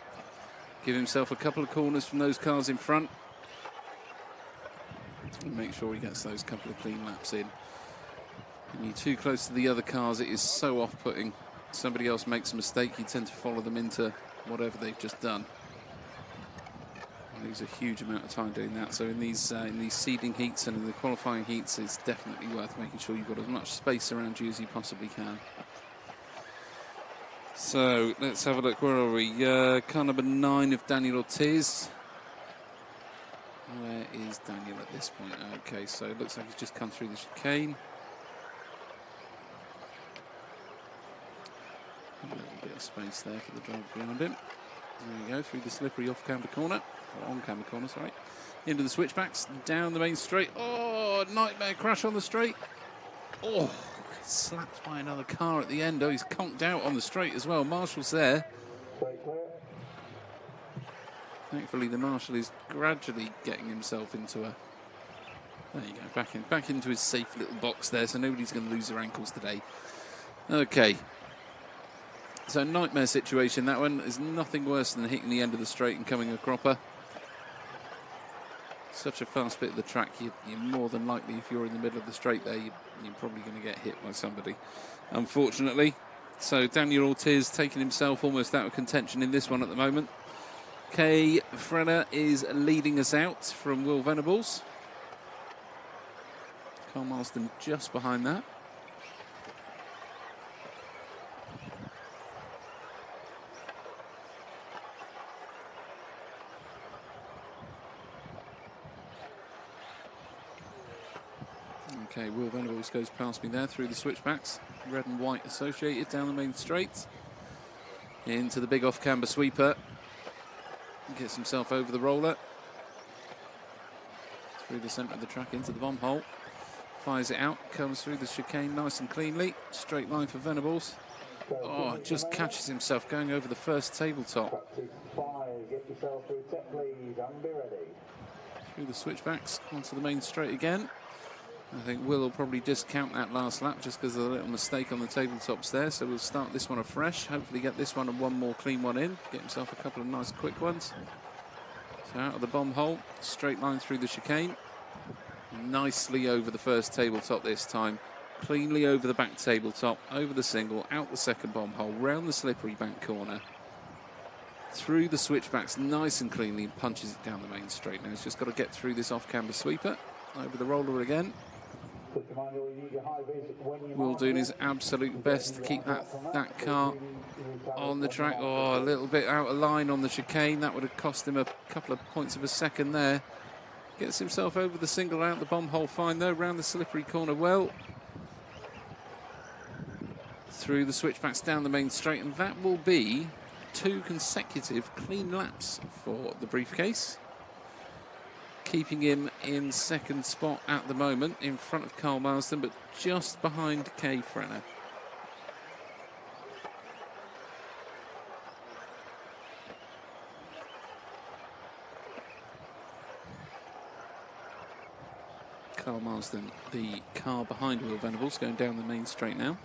give himself a couple of corners from those cars in front, and make sure he gets those couple of clean laps in. When you're too close to the other cars, it is so off-putting. Somebody else makes a mistake, you tend to follow them into whatever they've just done. Lose a huge amount of time doing that. So in these seeding heats and in the qualifying heats, it's definitely worth making sure you've got as much space around you as you possibly can. So let's have a look. Where are we? Car number 9 of Daniel Ortiz. Where is Daniel at this point? Okay, so it looks like he's just come through the chicane. A little bit of space there for the driver behind him. There we go, through the slippery off-camber corner, or on-camber corner, sorry. Into the switchbacks, down the main straight. Oh, nightmare crash on the straight. Oh, slapped by another car at the end. Oh, he's conked out on the straight as well. Marshall's there. Thankfully, the marshal is gradually getting himself into a... There you go, back into his safe little box there, so nobody's going to lose their ankles today. Okay. So nightmare situation, that one. Is nothing worse than hitting the end of the straight and coming a cropper. Such a fast bit of the track, you're more than likely, if you're in the middle of the straight there, you're probably going to get hit by somebody, unfortunately. So Daniel Ortiz taking himself almost out of contention in this one at the moment. Kay Frenner is leading us out from Will Venables. Carl Marsden just behind that. Okay, Will Venables goes past me there through the switchbacks. Red and white associated down the main straight. Into the big off-camber sweeper. Gets himself over the roller. Through the centre of the track into the bomb hole. Fires it out, comes through the chicane nice and cleanly. Straight line for Venables. Oh, just catches himself going over the first tabletop. Through the switchbacks onto the main straight again. I think Will probably discount that last lap just because of a little mistake on the tabletops there. So we'll start this one afresh. Hopefully get this one and one more clean one in. Get himself a couple of nice quick ones. So out of the bomb hole, straight line through the chicane. Nicely over the first tabletop this time. Cleanly over the back tabletop, over the single, out the second bomb hole, round the slippery back corner. Through the switchbacks nice and cleanly and punches it down the main straight. Now he's just got to get through this off-camber sweeper. Over the roller again. Will doing his absolute best to keep that car on the track. Oh, a little bit out of line on the chicane. That would have cost him a couple of points of a second there. Gets himself over the single, out the bomb hole fine though, round the slippery corner well. Through the switchbacks down the main straight, and that will be 2 consecutive clean laps for the briefcase. Keeping him in second spot at the moment, in front of Carl Marsden, but just behind Kay Frenner. Carl Marsden, the car behind Will Venables, going down the main straight now.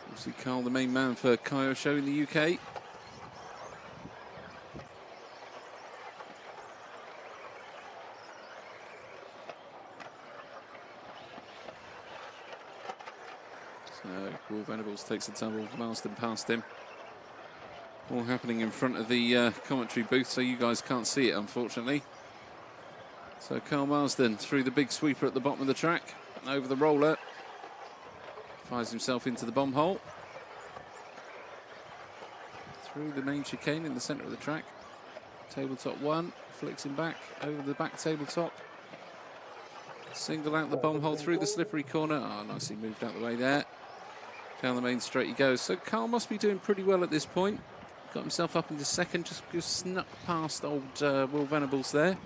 Obviously Carl, the main man for Kyosho in the UK. Will Venables takes the tumble, Marsden past him. All happening in front of the commentary booth, so you guys can't see it, unfortunately. So Carl Marsden through the big sweeper at the bottom of the track, over the roller. Fires himself into the bomb hole. Through the main chicane in the centre of the track. Tabletop 1, flicks him back, over the back tabletop. Single out the bomb hole through the slippery corner. Oh, nicely moved out the way there. Down the main straight he goes. So Carl must be doing pretty well at this point. Got himself up into second, just snuck past old Will Venables there.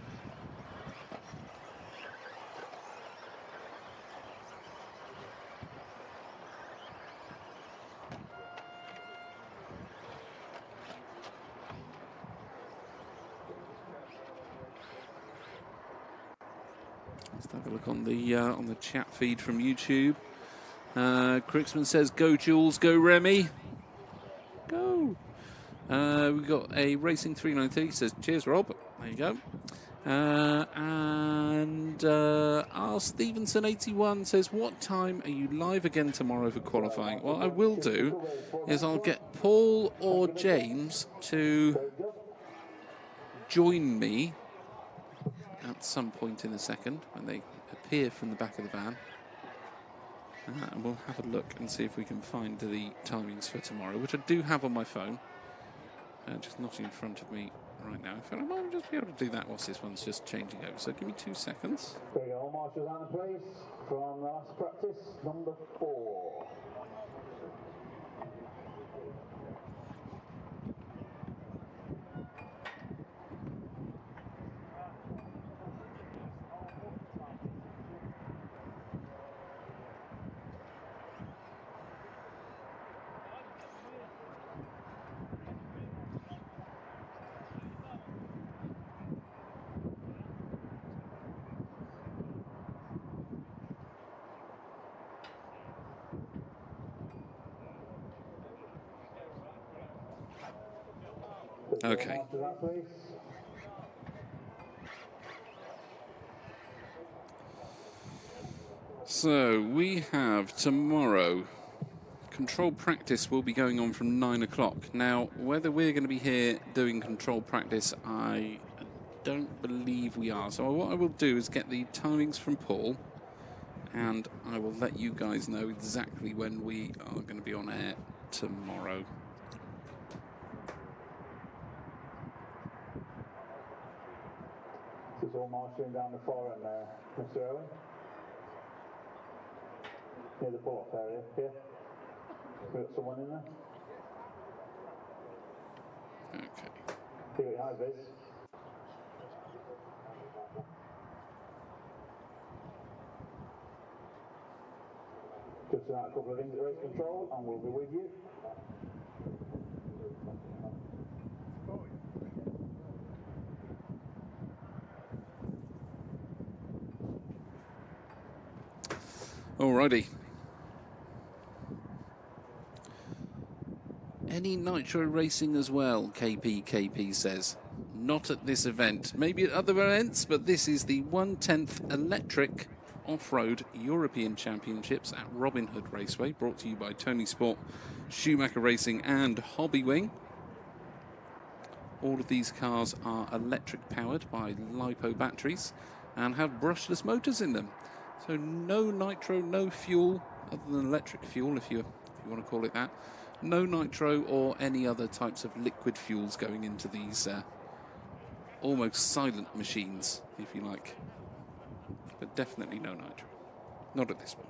Let's have a look on the chat feed from YouTube. Crixman says, "Go Jules, go Remy, go." We've got a Racing 393 says, "Cheers, Rob." There you go. And R. Stevenson 81 says, "What time are you live again tomorrow for qualifying?" What I will do is I'll get Paul or James to join me at some point in a second when they appear from the back of the van. And we'll have a look and see if we can find the timings for tomorrow, which I do have on my phone. Just not in front of me right now. In fact, I might just be able to do that whilst this one's just changing over. So give me 2 seconds.
There you go, all marshals down in place from the last practice, number 4.
Okay. So we have tomorrow control practice will be going on from 9 o'clock. Now, whether we're going to be here doing control practice, I don't believe we are. So what I will do is get the timings from Paul, and I will let you guys know exactly when we are going to be on air tomorrow.
This is all marshalling down the far end there, Mr. Owen. Near the port area, here. We've got someone in there.
Okay.
Here we have this. Just out a couple of things at race control, and we'll be with you.
Alrighty. Any nitro racing as well, KP says. Not at this event. Maybe at other events, but this is the 1/10th Electric Off-Road European Championships at Robin Hood Raceway, brought to you by Tony Sport, Schumacher Racing and Hobbywing. All of these cars are electric powered by LiPo batteries and have brushless motors in them. So no nitro, no fuel, other than electric fuel, if you want to call it that. No nitro or any other types of liquid fuels going into these almost silent machines, if you like. But definitely no nitro. Not at this one.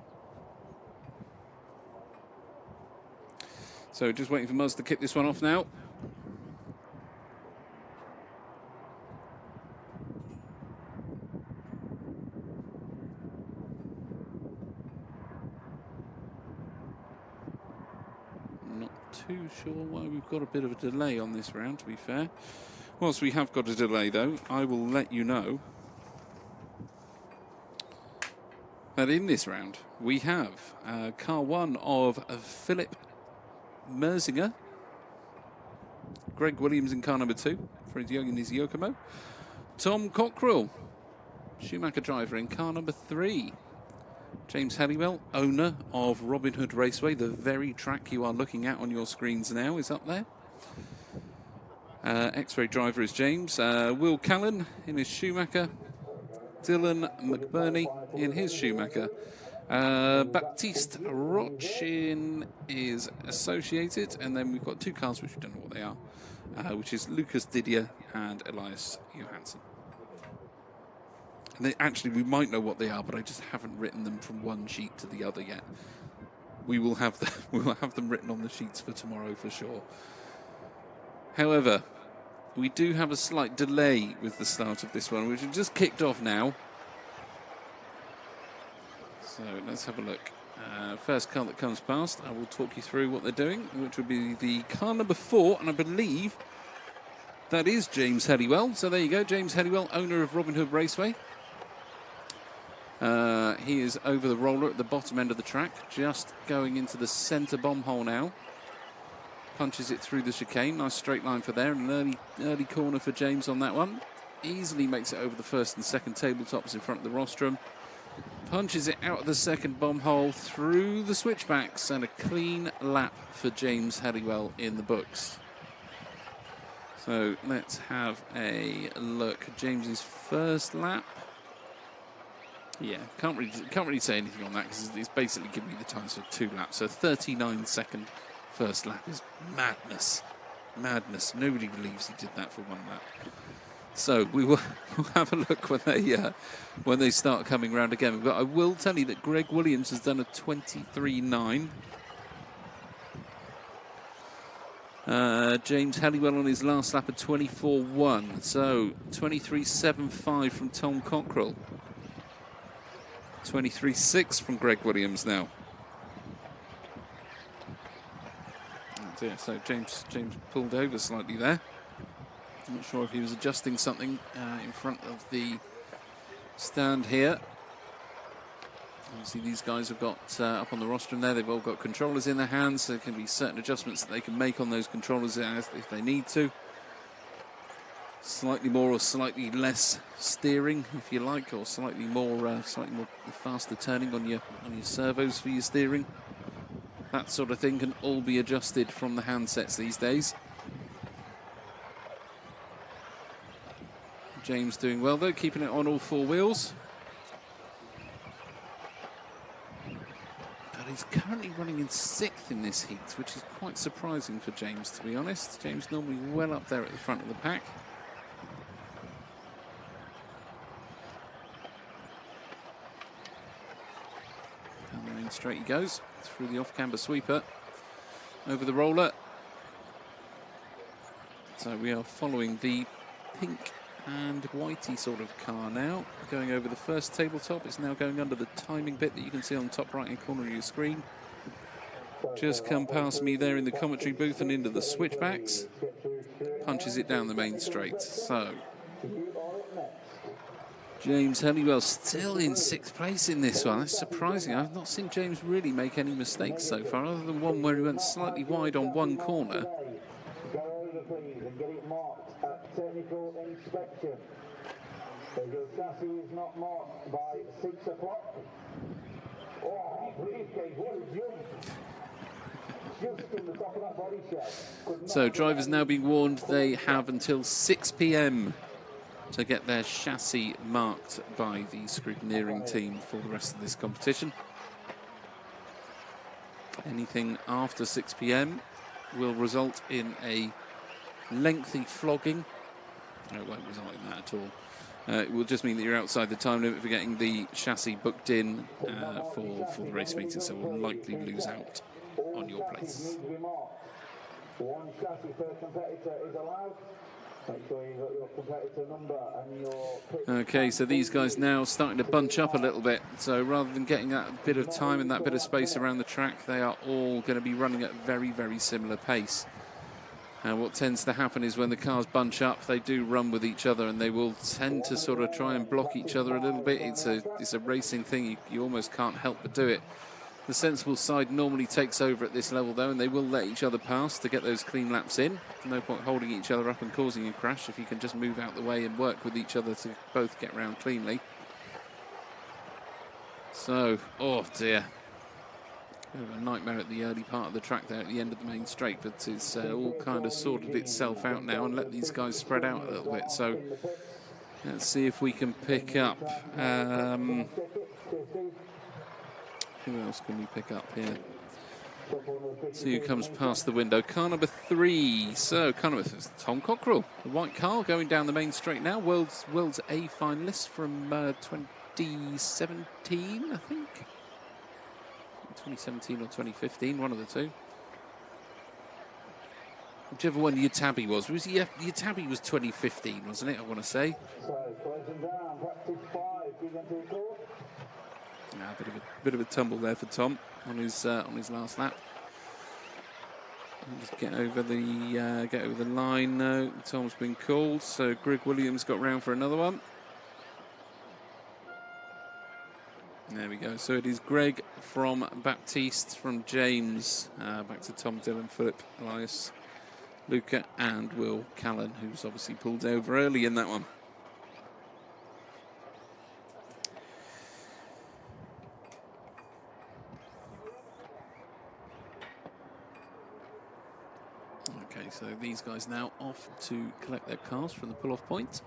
So just waiting for Muzz to kick this one off now. Too sure why we've got a bit of a delay on this round, to be fair. Whilst we have got a delay, though, I will let you know that in this round we have car 1 of Philip Merzinger, Greg Williams in car number 2 for his Yokomo, Tom Cockrell, Schumacher driver, in car number 3. James Halliwell, owner of Robin Hood Raceway, the very track you are looking at on your screens now, is up there. X-ray driver is James. Will Callan in his Schumacher. Dylan McBurney in his Schumacher. Baptiste Roche in is Associated. And then we've got 2 cars which we don't know what they are, which is Lucas Didier and Elias Johansson. Actually, we might know what they are, but I just haven't written them from one sheet to the other yet. We will have them written on the sheets for tomorrow for sure. However, we do have a slight delay with the start of this one, which has just kicked off now. So let's have a look. First car that comes past, I will talk you through what they're doing, which will be the car number 4, and I believe that is James Halliwell. So there you go, James Halliwell, owner of Robin Hood Raceway. He is over the roller at the bottom end of the track, just going into the centre bomb hole now. Punches it through the chicane, nice straight line for there, and an early corner for James on that one. Easily makes it over the first and second tabletops in front of the rostrum. Punches it out of the second bomb hole through the switchbacks, and a clean lap for James Halliwell in the books. So let's have a look. James's first lap. Yeah, can't really say anything on that because it's basically giving me the times for 2 laps. So 39-second first lap is madness. Madness. Nobody believes he did that for 1 lap. So we'll have a look when they start coming round again. But I will tell you that Greg Williams has done a 23.9. James Halliwell on his last lap, a 24.1. So 23.75 from Tom Cockrell. 23.6 from Greg Williams now. Oh dear, so James pulled over slightly there. I'm not sure if he was adjusting something in front of the stand here. Obviously these guys have got up on the rostrum there, they've all got controllers in their hands, so there can be certain adjustments that they can make on those controllers if they need to. Slightly more or slightly less steering, if you like, or slightly more faster turning on your servos for your steering. That sort of thing can all be adjusted from the handsets these days. James doing well though, keeping it on all four wheels. But he's currently running in 6th in this heat, which is quite surprising for James, to be honest. James normally well up there at the front of the pack. Down the main straight he goes, through the off-camber sweeper, over the roller. So we are following the pink and whitey sort of car now, going over the first tabletop. It's now going under the timing bit that you can see on the top right hand corner of your screen. Just come past me there in the commentary booth and into the switchbacks. Punches it down the main straight. So James Honeywell still in 6th place in this one. That's surprising. I've not seen James really make any mistakes so far, other than one where he went slightly wide on one corner.
Go over, please, and get it marked at technical inspection. So your chassis is not marked by 6 o'clock. Oh, briefcase, what a jump! Just in the top of that body shell.
So drivers now being warned they have until 6 p.m. to get their chassis marked by the scrutineering team for the rest of this competition. Anything after 6 p.m. will result in a lengthy flogging. No, it won't result in that at all. It will just mean that you're outside the time limit for getting the chassis booked in for the race meeting, so we'll likely lose out on your place.
One chassis per competitor is allowed. Make sure you've got your competitor number and your...
Okay, so these guys now starting to bunch up a little bit. So rather than getting that bit of time and that bit of space around the track, they are all going to be running at very, very similar pace. And what tends to happen is when the cars bunch up, they do run with each other, and they will tend to sort of try and block each other a little bit. It's a racing thing. You almost can't help but do it. The sensible side normally takes over at this level, though, and they will let each other pass to get those clean laps in. No point holding each other up and causing a crash if you can just move out the way and work with each other to both get round cleanly. So, oh dear. Bit of a nightmare at the early part of the track there at the end of the main straight, but it's all kind of sorted itself out now and let these guys spread out a little bit. So let's see if we can pick up. Who else can we pick up here? See who comes past the window. Car number 3. So car number 3 is Tom Cockrell. The white car going down the main straight now. World's A finalist from 2017, I think. 2017 or 2015, one of the two. Whichever one Yatabi was. Yatabi was 2015, wasn't it? I want to say.
So, closing down, practice 5, big into the course.
Bit of a tumble there for Tom on his last lap. Just get over the line. No, Tom's been called, so Greg Williams got round for another one. There we go. So it is Greg from Baptiste, from James, back to Tom, Dylan, Philip, Elias, Luca, and Will Callan, who's obviously pulled over early in that one. Okay, so these guys now off to collect their cars from the pull-off point.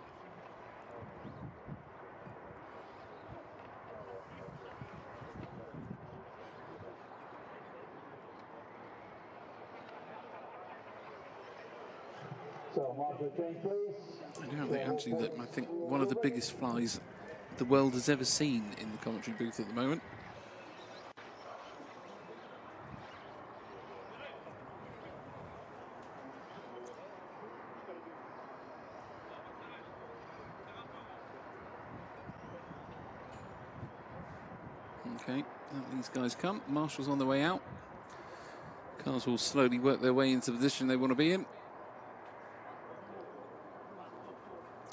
I think one of the biggest flies the world has ever seen in the commentary booth at the moment. Okay, these guys come. Marshall's on the way out. Cars will slowly work their way into the position they want to be in.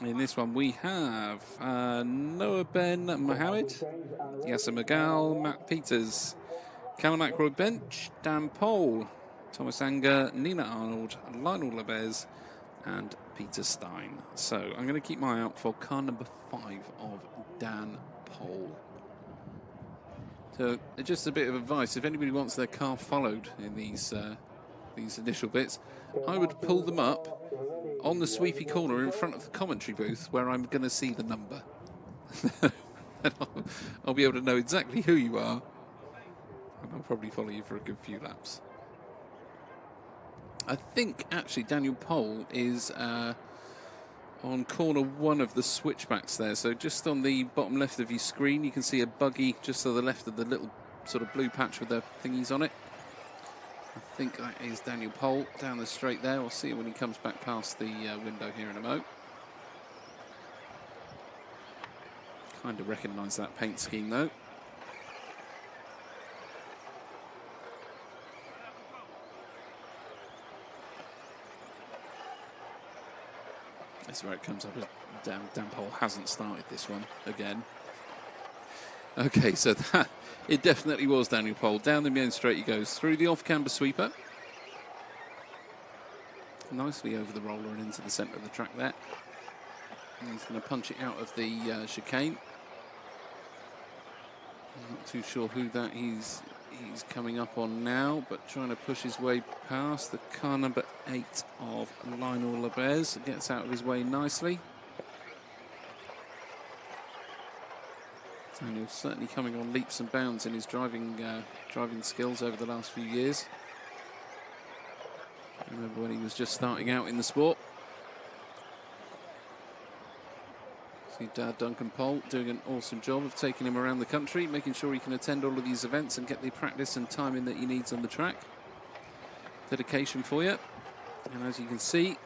In this one, we have Noah Ben Mohammed, Yasser Magal, Matt Peters, Callum Ackroyd Bench, Dan Pole, Thomas Anger, Nina Arnold, Lionel Labez, and Peter Stein. So I'm going to keep my eye out for car number 5 of Dan Pole. So just a bit of advice, if anybody wants their car followed in these initial bits, I would pull them up on the sweepy corner in front of the commentary booth where I'm going to see the number. And I'll be able to know exactly who you are, and I'll probably follow you for a good few laps. I think actually Daniel Pole is on corner 1 of the switchbacks there. So just on the bottom left of your screen, you can see a buggy just to the left of the little sort of blue patch with the thingies on it. I think that is Daniel Pole down the straight there. We'll see when he comes back past the window here in a mo. Kind of recognise that paint scheme though. That's where it comes up as Dan Pole hasn't started this one again. Okay, so that it definitely was Daniel Pole. Down the main straight he goes, through the off-camber sweeper. Nicely over the roller and into the centre of the track there. And he's going to punch it out of the chicane. I'm not too sure who that he's coming up on now, but trying to push his way past the car number 8 of Lionel Labez. Gets out of his way nicely. Daniel certainly coming on leaps and bounds in his driving skills over the last few years. I remember when he was just starting out in the sport. See Dad Duncan Pole doing an awesome job of taking him around the country, making sure he can attend all of these events and get the practice and timing that he needs on the track. Dedication for you. And as you can see, it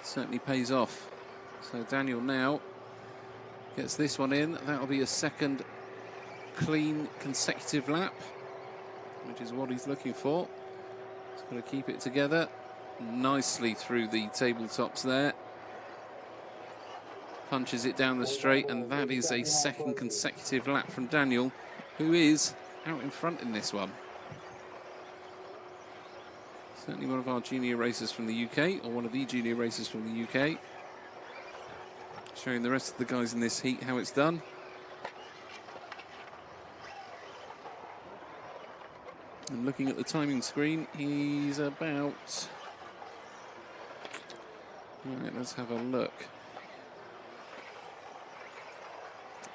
certainly pays off. So Daniel now gets this one in. That'll be a second clean consecutive lap, which is what he's looking for. He's got to keep it together nicely through the tabletops there. Punches it down the straight, and that is a second consecutive lap from Daniel, who is out in front in this one. Certainly one of our junior racers from the UK, or one of the junior racers from the UK. Showing the rest of the guys in this heat how it's done. And looking at the timing screen, he's about... Right, let's have a look.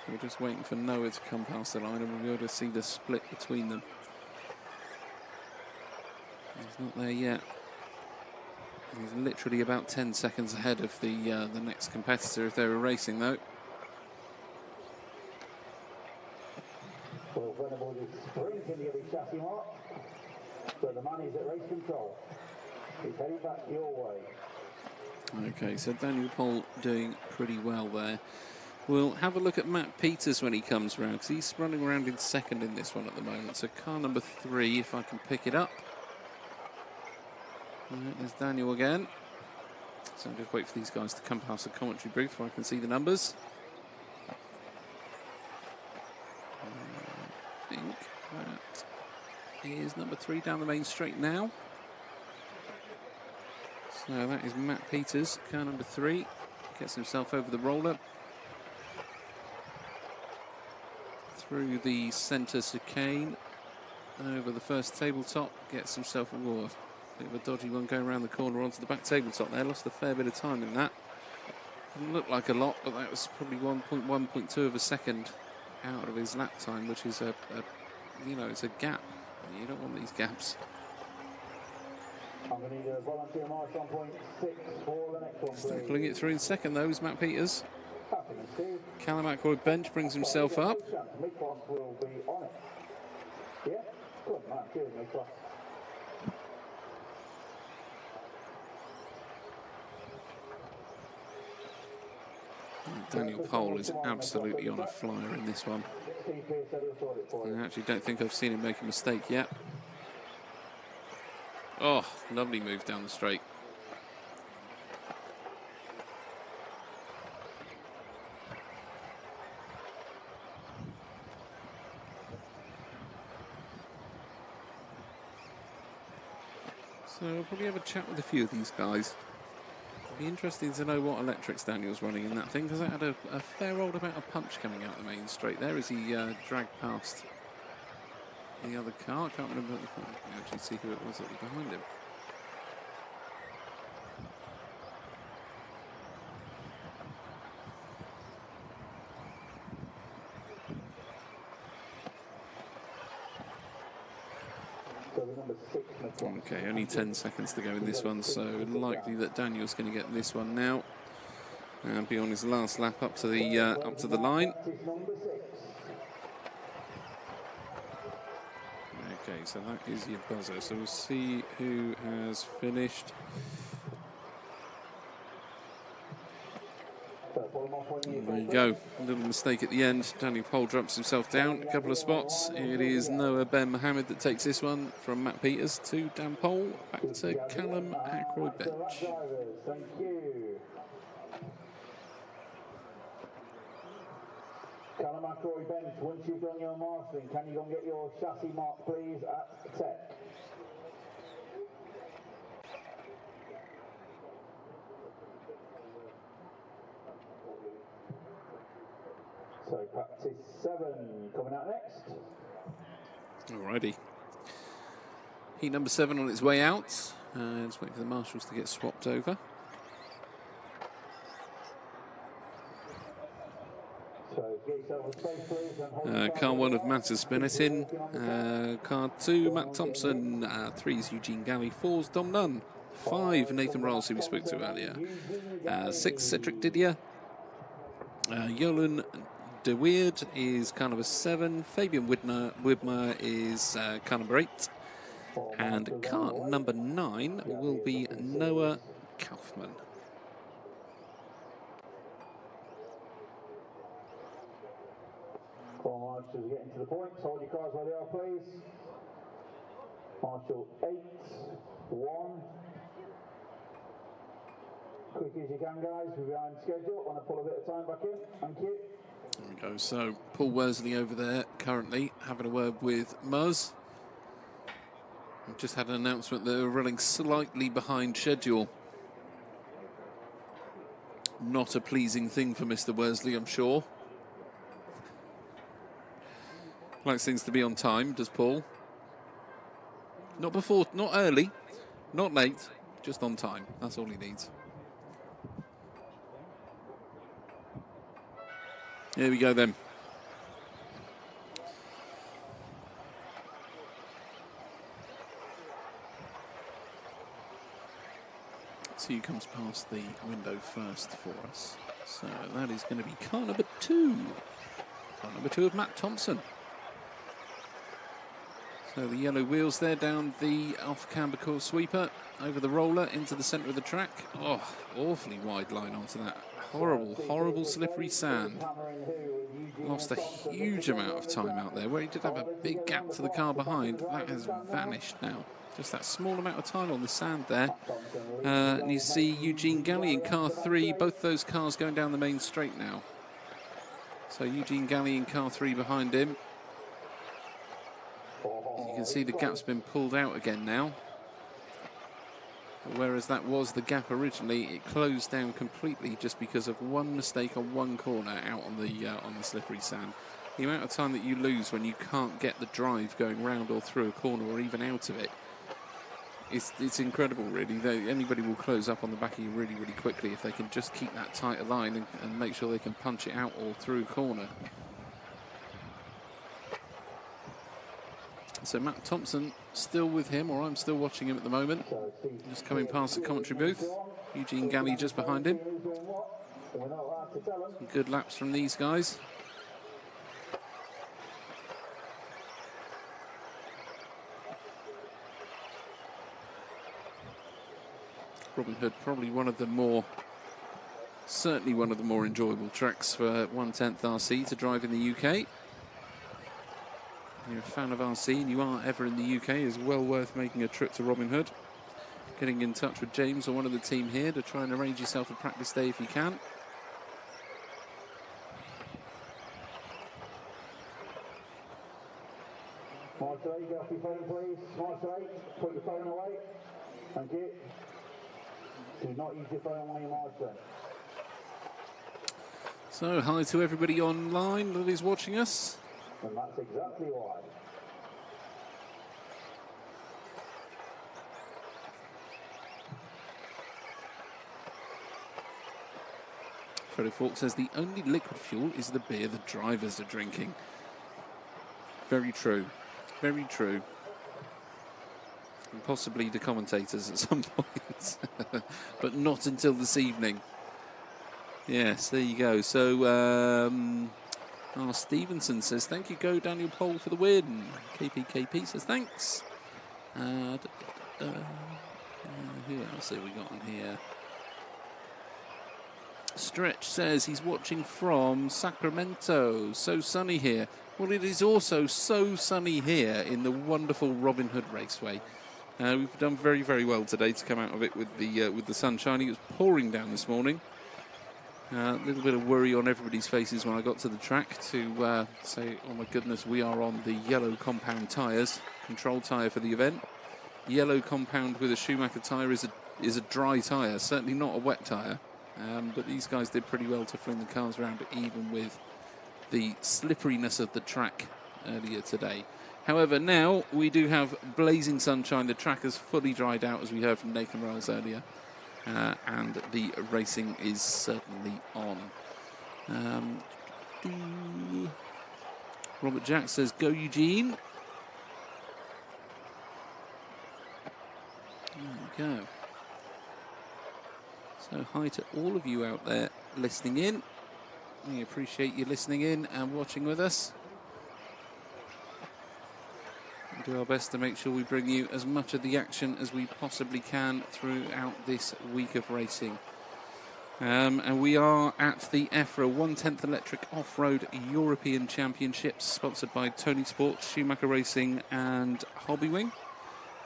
We're just waiting for Noah to come past the line and we'll be able to see the split between them. He's not there yet. He's literally about 10 seconds ahead of the next competitor if they were racing though.
Well, Venable is sprinting to get his chassis mark, but the man is at race control. He's heading back your way.
Okay, so Daniel Pole doing pretty well there. We'll have a look at Matt Peters when he comes around, because he's running around in second in this one at the moment. So car number 3, if I can pick it up. There's Daniel again. So I'll just wait for these guys to come past the commentary booth before I can see the numbers. I think that is number 3 down the main straight now. So that is Matt Peters, car number 3. Gets himself over the roller. Through the centre chicane. Over the first tabletop. Gets himself a ward. Bit of a dodgy one going around the corner onto the back tabletop there. Lost a fair bit of time in that. Didn't look like a lot, but that was probably 1.2 of a second out of his lap time, which is it's a gap. You don't want these gaps.
I'm going to need a volunteer march on point 6 for the next one,
Still
please.
pulling it through in second though is Matt Peters.
Happening, Steve.
Callum Ackroyd bench brings himself up.
Mid-class will be on it. Yeah? Good man, cheers, mid-class.
Daniel Pole is absolutely on a flyer in this one.
Steve Pearce said he'll sort it for you.
I actually don't think I've seen him make a mistake yet. Oh, lovely move down the straight. So we'll probably have a chat with a few of these guys Be interesting to know what electrics Daniel's running in that thing, because that had a fair old amount of punch coming out the main straight there as he dragged past the other car. I can't remember. I can actually see who it was that was behind him. Okay, only 10 seconds to go in this one, so likely that Daniel's going to get this one now and be on his last lap up to the line. Okay, so that is your buzzer. So we'll see who has finished. There you go. A little mistake at the end. Daniel Pole drops himself down a couple of spots. It is Noah Ben Mohammed that takes this one from Matt Peters to Dan Pole. Back to Callum Ackroyd bench.
Thank you. Callum Ackroyd bench, once you've done your Marsden, can you go and get your chassis mark, please, at Tech? So practice 7 coming out next.
Alrighty. Heat number 7 on its way out. Just waiting for the marshals to get swapped over. Car 1 of Matters Benetton. Car 2, Matt Thompson. 3 is Eugene Galley. 4 is Dom Nunn. 5, Nathan Riles, who we spoke to earlier. 6, Cedric Didier. Yolan De Weird is car number 7. Fabian Widmer is car number 8. And car number 9 will be Noah Kaufman.
Marshals are getting to the points. Hold your cars where they are, please. Marshal 8, 1. Quick as you can, guys. We're behind schedule. Want to pull a bit of time back in. Thank you.
There we go. So Paul Worsley over there currently having a word with Muzz. We've just had an announcement that they're running slightly behind schedule. Not a pleasing thing for Mr. Worsley, I'm sure. Likes things to be on time, does Paul? Not before, not early, not late, just on time. That's all he needs. Here we go then. So who comes past the window first for us? So that is going to be car number 2. Car number 2 of Matt Thompson. So the yellow wheels there down the Alpha Camber Core sweeper, over the roller into the centre of the track. Oh, awfully wide line onto that horrible, horrible slippery sand. Lost a huge amount of time out there where he did have a big gap to the car behind. That has vanished now. Just that small amount of time on the sand there. And you see Eugene Galley in car 3, both those cars going down the main straight now. So Eugene Galley in car 3 behind him. You can see the gap's been pulled out again now. Whereas that was the gap originally, it closed down completely just because of one mistake on one corner out on the slippery sand. The amount of time that you lose when you can't get the drive going round or through a corner or even out of it, it's incredible, really. Anybody will close up on the back of you really, really quickly if they can just keep that tighter line and make sure they can punch it out or through a corner. So Matt Thompson still with him, or I'm still watching him at the moment. Just coming past the commentary booth. Eugene Galley just behind him. Some good laps from these guys. Robin Hood, probably certainly one of the more enjoyable tracks for 1/10 RC to drive in the UK. If you're a fan of RC and you are ever in the UK, it's well worth making a trip to Robin Hood. Getting in touch with James or one of the team here to try and arrange yourself a practice day if you can.
Marshal 8, get off your phone, please. Marshal 8, put your phone away. Thank you. Do not use your phone while you're Marsden.
So, hi to everybody online that is watching us.
And that's exactly why.
Freddie Falk says the only liquid fuel is the beer the drivers are drinking. Very true. Very true. And possibly the commentators at some point. But not until this evening. Yes, there you go. So, Stevenson says, thank you, Go Daniel Pole, for the win. KPKP says, thanks. Who else have we got on here? Stretch says he's watching from Sacramento. So sunny here. Well, it is also so sunny here in the wonderful Robin Hood Raceway. We've done very, very well today to come out of it with the sun shining. It was pouring down this morning. A little bit of worry on everybody's faces when I got to the track to say, oh my goodness, we are on the yellow compound tyres, control tyre for the event. Yellow compound with a Schumacher tyre is a dry tyre, certainly not a wet tyre. But these guys did pretty well to fling the cars around, even with the slipperiness of the track earlier today. However, now we do have blazing sunshine. The track has fully dried out, as we heard from Nathan Riles earlier. And the racing is certainly on. Robert Jack says, go Eugene. There we go. So hi to all of you out there listening in. We appreciate you listening in and watching with us. We'll do our best to make sure we bring you as much of the action as we possibly can throughout this week of racing. And we are at the EFRA 1/10 Electric Off-Road European Championships, sponsored by Tony Sports, Schumacher Racing and Hobbywing.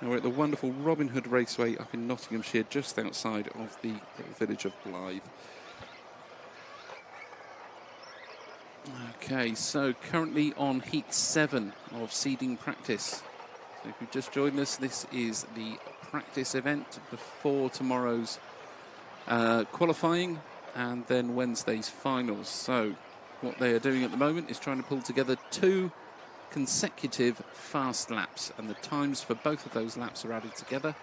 And we're at the wonderful Robin Hood Raceway up in Nottinghamshire, just outside of the village of Blythe. Okay, so currently on Heat 7 of seeding practice. So if you've just joined us, this is the practice event before tomorrow's qualifying and then Wednesday's finals. So what they are doing at the moment is trying to pull together 2 consecutive fast laps, and the times for both of those laps are added together.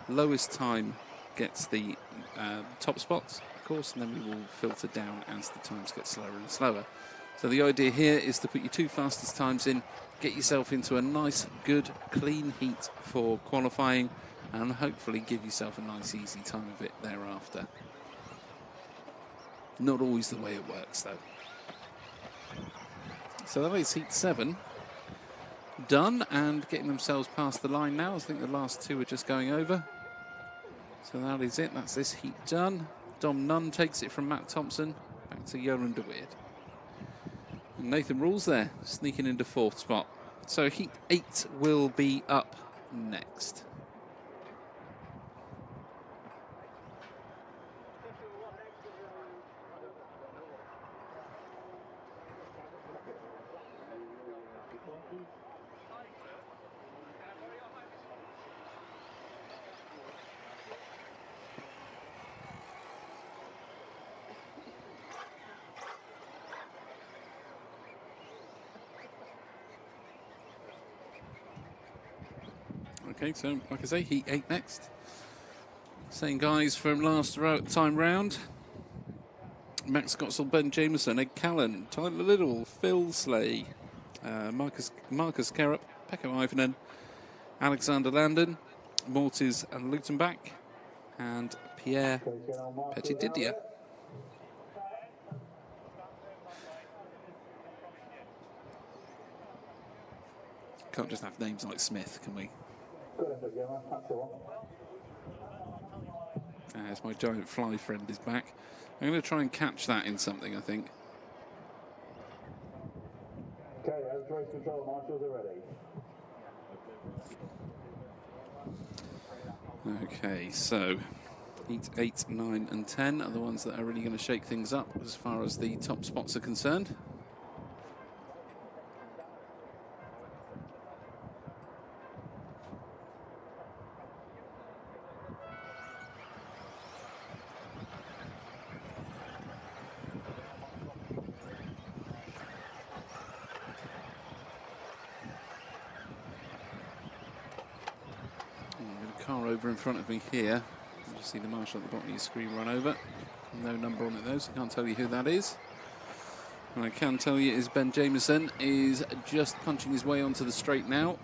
Lowest time gets the top spots, of course, and then we will filter down as the times get slower and slower. So the idea here is to put your 2 fastest times in, get yourself into a nice, good, clean heat for qualifying, and hopefully give yourself a nice, easy time of it thereafter. Not always the way it works, though. So that is Heat 7 done and getting themselves past the line now. I think the last 2 are just going over. So that is it. That's this heat done. Dom Nunn takes it from Matt Thompson back to Joran de Weerd. And Nathan Rules there, sneaking into 4th spot. So Heat 8 will be up next. Okay, so like I say, Heat 8 next. Same guys from last time round. Max Gottsel, Ben Jameson, Ed Callan, Tyler Little, Phil Slay, Marcus Kerrup, Pekko Ivanen, Alexander Landon, Mortiz and Lutenbach, and Pierre Petit-Didier. Can't just have names like Smith, can we? As my giant fly friend is back. I'm going to try and catch that in something, I think.
Okay, race control marshals are ready.
Okay, so Heat 8, 9 and 10 are the ones that are really going to shake things up as far as the top spots are concerned. car over in front of me here. You just see the marshal at the bottom of your screen run over. No number on it though, so I can't tell you who that is. What I can tell you is Ben Jameson is just punching his way onto the straight now.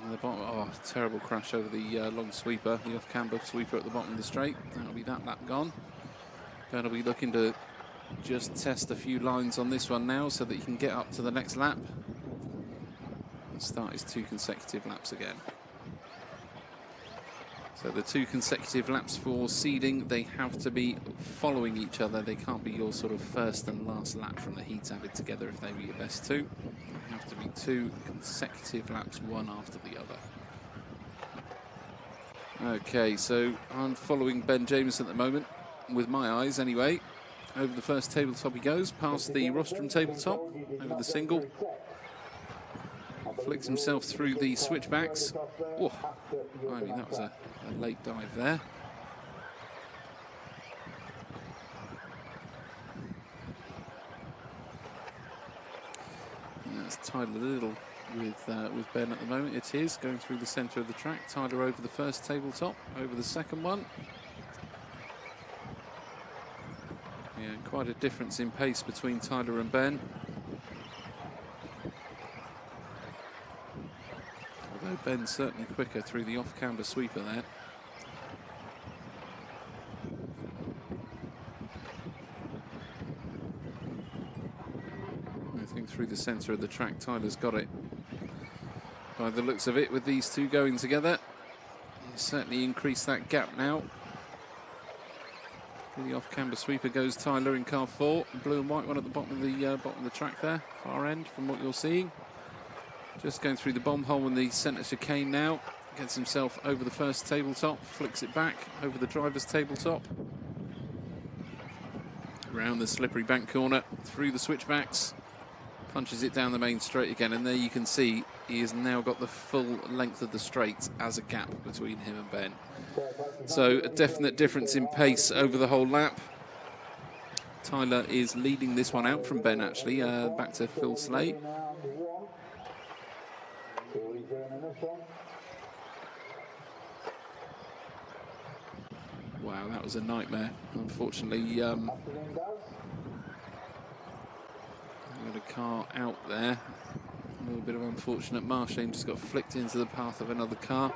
And the bottom, oh, terrible crash over the long sweeper, the off-camber sweeper at the bottom of the straight. That'll be that lap gone. Ben will be looking to just test a few lines on this one now so that he can get up to the next lap and start his 2 consecutive laps again. So the 2 consecutive laps for seeding, they have to be following each other. They can't be your sort of first and last lap from the heats added together if they were your best 2. They have to be 2 consecutive laps, one after the other. Okay, so I'm following Ben Jameson at the moment, with my eyes anyway. Over the first tabletop he goes, past the rostrum tabletop, over the single. Flicks himself through the switchbacks. Oh, I mean, that was a late dive there. And that's Tyler Little with Ben at the moment. It is going through the centre of the track. Tyler over the first tabletop, over the second one. Yeah, quite a difference in pace between Tyler and Ben. Although Ben's certainly quicker through the off-camber sweeper there. I think through the centre of the track, Tyler's got it. By the looks of it, with these 2 going together, he's certainly increased that gap now. Through the off-camber sweeper goes Tyler in car 4. Blue and white one at the bottom of the track there, far end from what you're seeing. Just going through the bomb hole in the centre chicane now. Gets himself over the first tabletop, flicks it back over the driver's tabletop. Around the slippery bank corner, through the switchbacks. Punches it down the main straight again, and there you can see he has now got the full length of the straight as a gap between him and Ben. So a definite difference in pace over the whole lap. Tyler is leading this one out from Ben actually, back to Phil Slate. Wow, that was a nightmare. Unfortunately, got a car out there. A little bit of unfortunate Marsden just got flicked into the path of another car.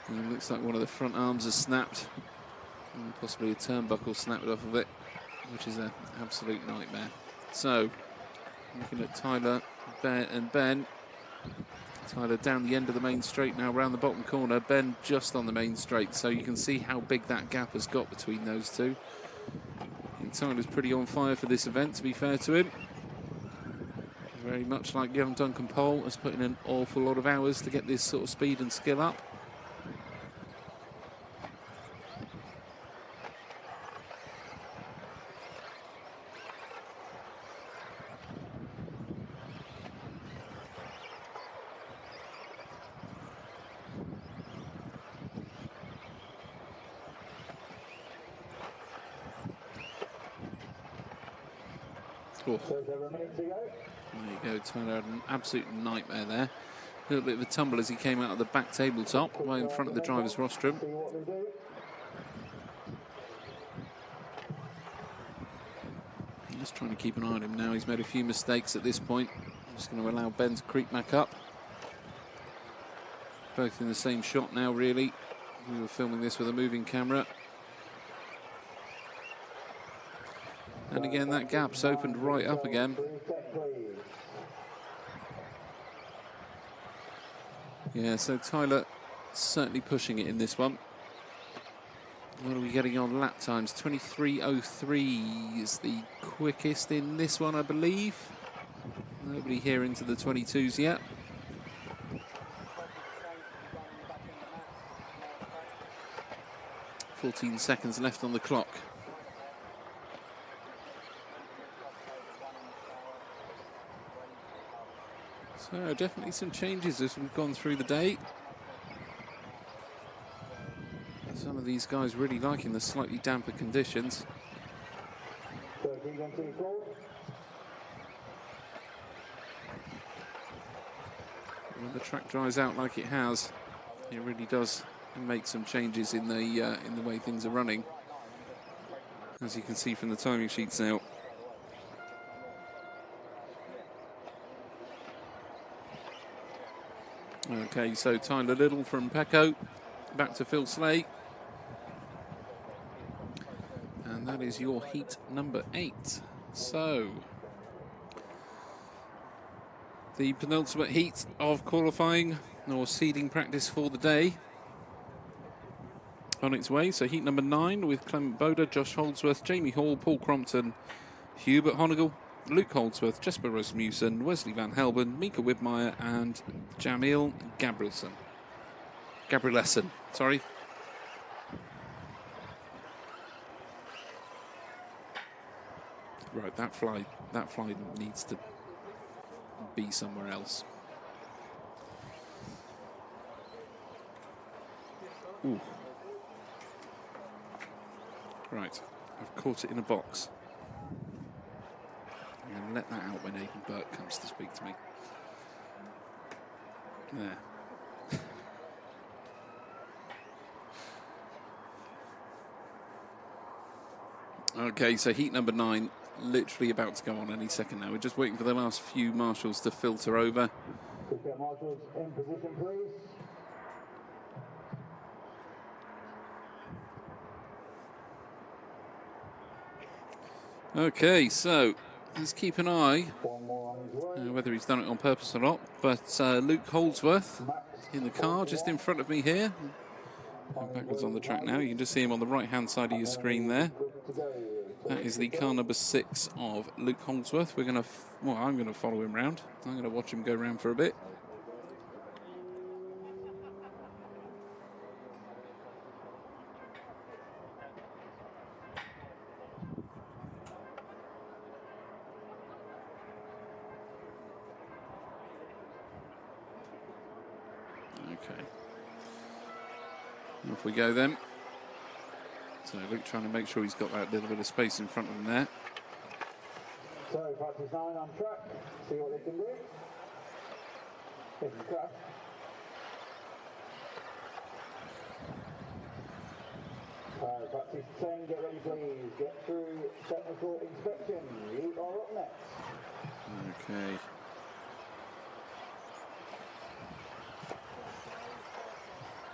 And it looks like one of the front arms has snapped. And possibly a turnbuckle snapped off of it, which is an absolute nightmare. So, looking at Tyler and Ben. Tyler down the end of the main straight now, round the bottom corner. Ben just on the main straight, so you can see how big that gap has got between those 2. And Tyler's pretty on fire for this event, to be fair to him. Very much like young Duncan Pole, has put in an awful lot of hours to get this sort of speed and skill up. Oh. There you go, Tyler had an absolute nightmare there. A little bit of a tumble as he came out of the back tabletop, right in front of the driver's rostrum. Just trying to keep an eye on him now. He's made a few mistakes at this point. I'm just going to allow Ben to creep back up. Both in the same shot now, really. We were filming this with a moving camera. And again, that gap's opened right up again. Yeah, so Tyler certainly pushing it in this one. What are we getting on lap times? 23:03 is the quickest in this one, I believe. Nobody here into the 22s yet. "14 seconds left on the clock. So definitely some changes as we've gone through the day. Some of these guys really liking the slightly damper conditions. When the track dries out like it has, It really does make some changes in the way things are running, as you can see from the timing sheets now. Okay, so Tyler Little from Pecco, back to Phil Slay. And that is your heat number 8. So, the penultimate heat of qualifying or seeding practice for the day on its way. So heat number 9 with Clement Boda, Josh Holdsworth, Jamie Hall, Paul Crompton, Hubert Honegel, Luke Holdsworth, Jesper Rasmussen, Wesley Van Helben, Mika Widmeyer and Jamil Gabrielsen, sorry. Right, that fly needs to be somewhere else. Ooh. Right, I've caught it in a box. I'm going to let that out when Aidan Burke comes to speak to me. There. Okay, so heat number 9, literally about to go on any second now. We're just waiting for the last few marshals to filter over.
Get marshals in position, please.
Okay, so let's keep an eye whether he's done it on purpose or not. But Luke Holdsworth in the car just in front of me here. Going backwards on the track now. You can just see him on the right-hand side of your screen there. That is the car number 6 of Luke Holdsworth. We're going to, well, I'm going to follow him round. I'm going to watch him go round for a bit. Okay. Off we go then. So Luke trying to make sure he's got that little bit of space in front of him there.
So practice 9 on track. See what they can do. If you crash. Practice 10, get ready please. Get through technical inspection. You are up next.
Okay.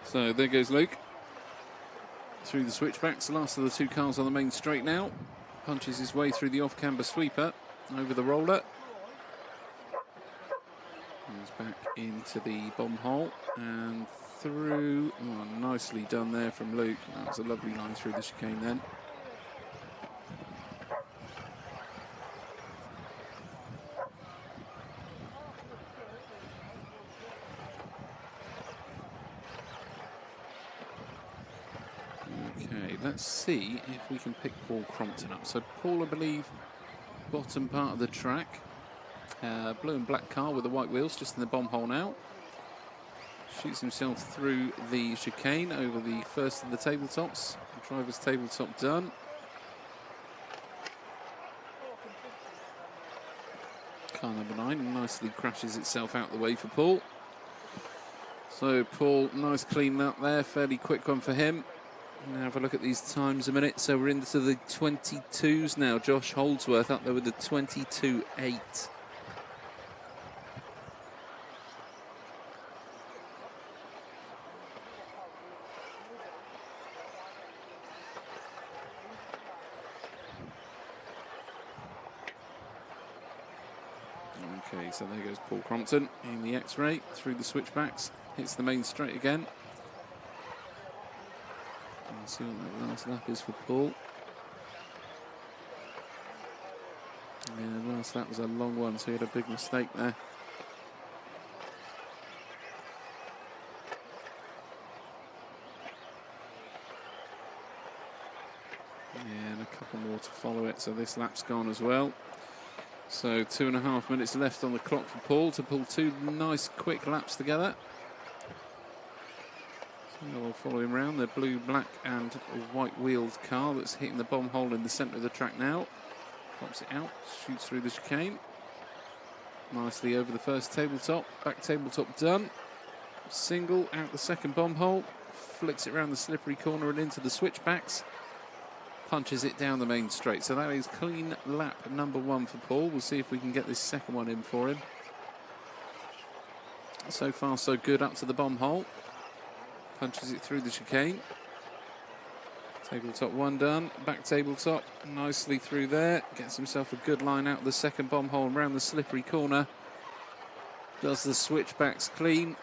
So there goes Luke. Through the switchbacks, the last of the 2 cars on the main straight now. Punches his way through the off-camber sweeper, over the roller. He's back into the bomb hole and through. Oh, nicely done there from Luke. That was a lovely line through the chicane then. Okay, let's see if we can pick Paul Crompton up. So Paul, I believe, bottom part of the track. Blue and black car with the white wheels, just in the bomb hole now. Shoots himself through the chicane over the first of the tabletops. The driver's tabletop done. Car number 9 nicely crashes itself out the way for Paul. So Paul, nice clean up there, fairly quick one for him. Now have a look at these times a minute. So we're into the 22s now. Josh Holdsworth up there with the 22.8. Okay, so there goes Paul Crompton in the X-ray through the switchbacks. Hits the main straight again. Let's see what that last lap is for Paul. Yeah, the last lap was a long one, so he had a big mistake there. Yeah, and a couple more to follow it, so this lap's gone as well. So 2.5 minutes left on the clock for Paul to pull 2 nice quick laps together. So we'll follow him round the blue, black and white wheeled car that's hitting the bomb hole in the centre of the track now. Pops it out, shoots through the chicane. Nicely over the first tabletop, back tabletop done. Single out the second bomb hole, flicks it around the slippery corner and into the switchbacks. Punches it down the main straight. So that is clean lap number 1 for Paul. We'll see if we can get this second one in for him. So far so good up to the bomb hole. Punches it through the chicane. Tabletop 1 done. Back tabletop nicely through there. Gets himself a good line out the second bomb hole and around the slippery corner. Does the switchbacks clean.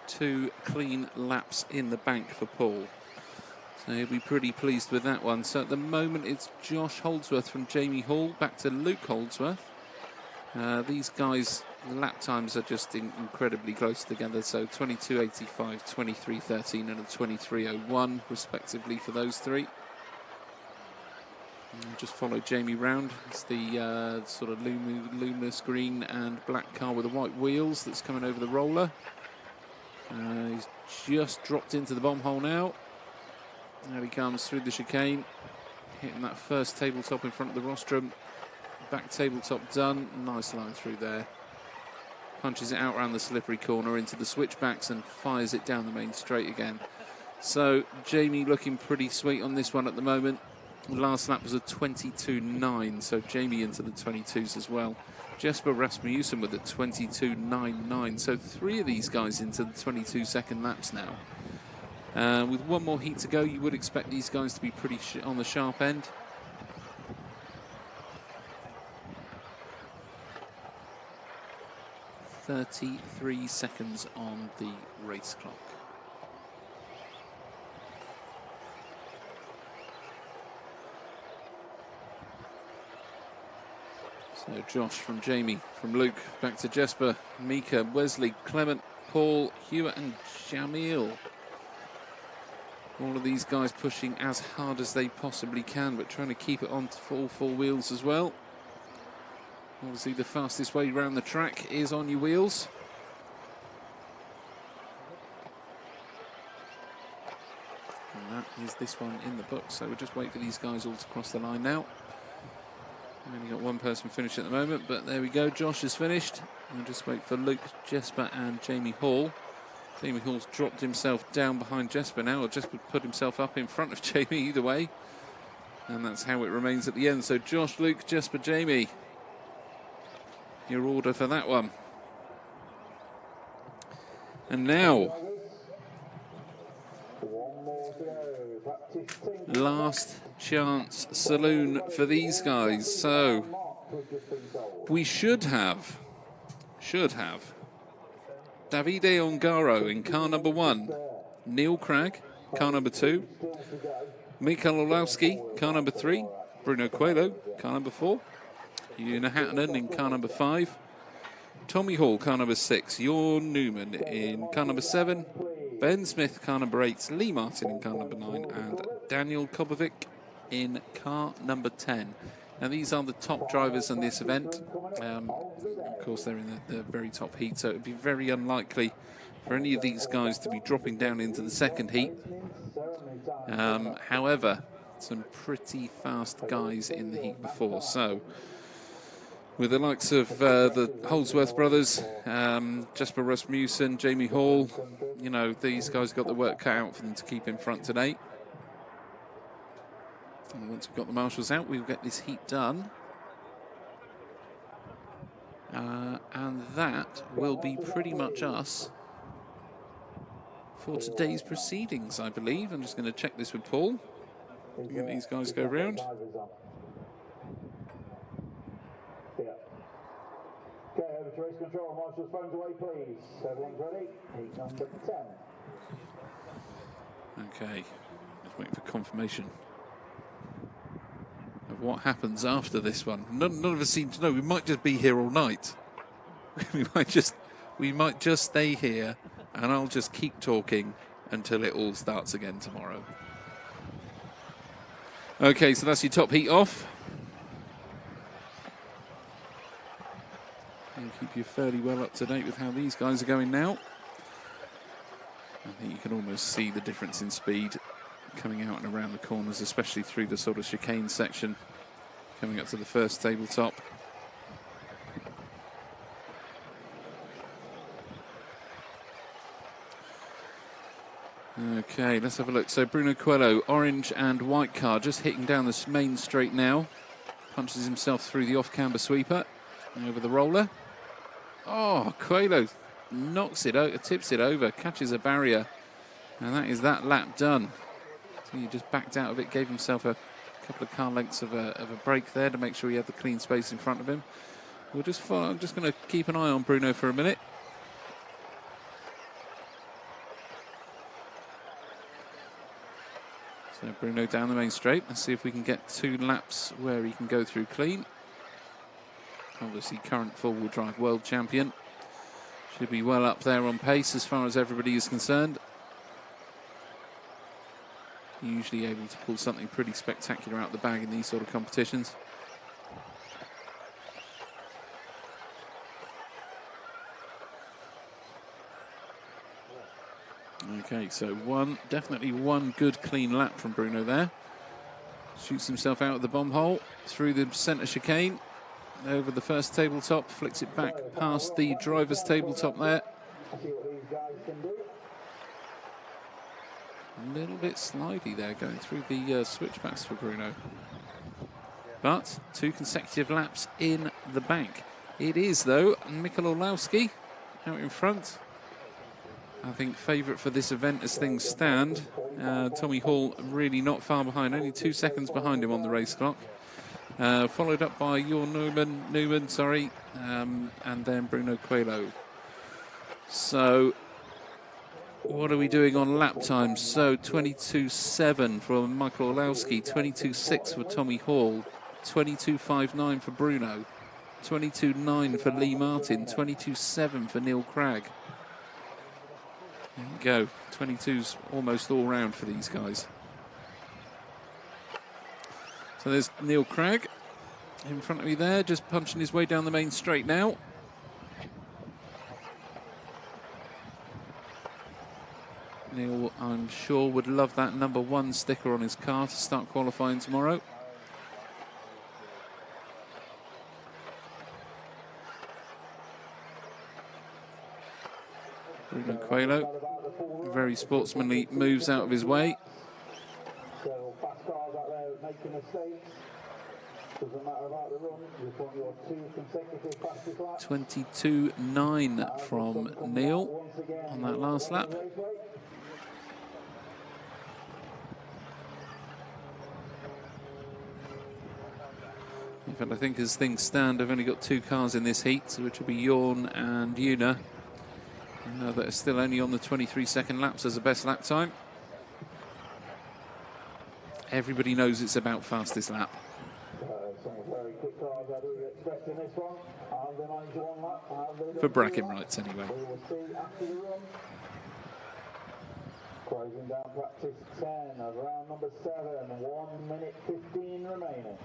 2 clean laps in the bank for Paul. So he'll be pretty pleased with that one. So at the moment it's Josh Holdsworth from Jamie Hall back to Luke Holdsworth. These guys, the lap times are just incredibly close together. So 22.85, 23.13 and a 23.01 respectively for those 3. And just follow Jamie round. It's the sort of luminous green and black car with the white wheels that's coming over the roller. He's just dropped into the bomb hole now. There he comes through the chicane, hitting that first tabletop in front of the rostrum. Back tabletop done, nice line through there. Punches it out around the slippery corner into the switchbacks and fires it down the main straight again. So Jamie looking pretty sweet on this one at the moment. The last lap was a 22.9, so Jamie into the 22s as well. Jesper Rasmussen with a 22.99, so 3 of these guys into the 22-second laps now. With 1 more heat to go, you would expect these guys to be pretty on the sharp end. .33 seconds on the race clock. So Josh from Jamie, from Luke, back to Jesper, Mika, Wesley, Clement, Paul, Hewitt and Jamil. All of these guys pushing as hard as they possibly can, but trying to keep it on all 4 wheels as well. Obviously the fastest way around the track is on your wheels. And that is this one in the book, so we'll just wait for these guys all to cross the line now. We've only got 1 person finished at the moment, but there we go, Josh is finished. We'll just wait for Luke, Jesper and Jamie Hall. Jamie Hall's dropped himself down behind Jesper now, or Jesper put himself up in front of Jamie, either way. And that's how it remains at the end. So Josh, Luke, Jesper, Jamie. Your order for that one. And now, last chance saloon for these guys. So we should have Davide Ongaro in car number 1, Neil Cragg, car number 2, Mikael Olowski, car number 3, Bruno Coelho, car number 4, Una Hattonen in car number 5, Tommy Hall, car number 6, Jorn Newman in car number 7, Ben Smith, car number 8, Lee Martin in car number 9, and Daniel Kobovic in car number 10. Now these are the top drivers in this event. Of course they're in the very top heat, so it would be very unlikely for any of these guys to be dropping down into the second heat. However, some pretty fast guys in the heat before. So with the likes of the Holdsworth brothers, Jesper Rasmussen, Jamie Hall, you know, these guys got the work cut out for them to keep in front today. And once we've got the marshals out, we'll get this heat done. And that will be pretty much us for today's proceedings, I believe. I'm just going to check this with Paul. Get these guys go round.
Okay, over to race control. Marshals, phones away, please. Everyone's ready. Heat number 10.
Okay, just waiting for confirmation of what happens after this one. None of us seem to know. We might just be here all night. we might just stay here, and I'll just keep talking until it all starts again tomorrow. Okay, so that's your top heat off. And keep you fairly well up to date with how these guys are going now. I think you can almost see the difference in speed coming out and around the corners, especially through the sort of chicane section, coming up to the first tabletop. Okay, let's have a look. So Bruno Coelho, orange and white car, just hitting down this main straight now. Punches himself through the off-camber sweeper, over the roller. Oh, Coelho knocks it out, tips it over, catches a barrier. And that is that lap done. So he just backed out of it, gave himself a couple of car lengths of a break there to make sure he had the clean space in front of him. I'm just going to keep an eye on Bruno for a minute. So Bruno down the main straight. Let's see if we can get 2 laps where he can go through clean. Obviously current four-wheel drive world champion. Should be well up there on pace as far as everybody is concerned. Usually able to pull something pretty spectacular out the bag in these sort of competitions. Okay, so definitely one good clean lap from Bruno there. Shoots himself out of the bomb hole, through the centre chicane, over the first tabletop, flicks it back past the driver's tabletop there. A little bit slidey there, going through the switchbacks for Bruno. But 2 consecutive laps in the bank. It is, though, Mikel Orlowski out in front. I think favourite for this event as things stand. Tommy Hall really not far behind, only 2 seconds behind him on the race clock. Followed up by Newman, and then Bruno Coelho. So, what are we doing on lap time? So, 22.7 for Michael Orlowski, 22.6 for Tommy Hall, 22.59 for Bruno, 22.9 for Lee Martin, 22.7 for Neil Cragg. There you go, 22's almost all round for these guys. So there's Neil Cragg in front of me there, just punching his way down the main straight now. Neil, I'm sure, would love that number 1 sticker on his car to start qualifying tomorrow. Bruno Coelho, very sportsmanly, moves out of his way.
So fast cars out there making mistakes. Doesn't matter about the run. You want your 2 consecutive fastest laps.
22.9 from Neil on that last lap. In fact, I think as things stand, I've only got 2 cars in this heat, which will be Jorn and Una. That are still only on the 23-second laps as a best lap time. Everybody knows it's about fastest lap.
Some very quick cars I do expect in this one. The 91 lap.
For bracket rights, anyway.
We will see after the run. Closing down practice 10 of round number 7. 1 minute 15 remaining.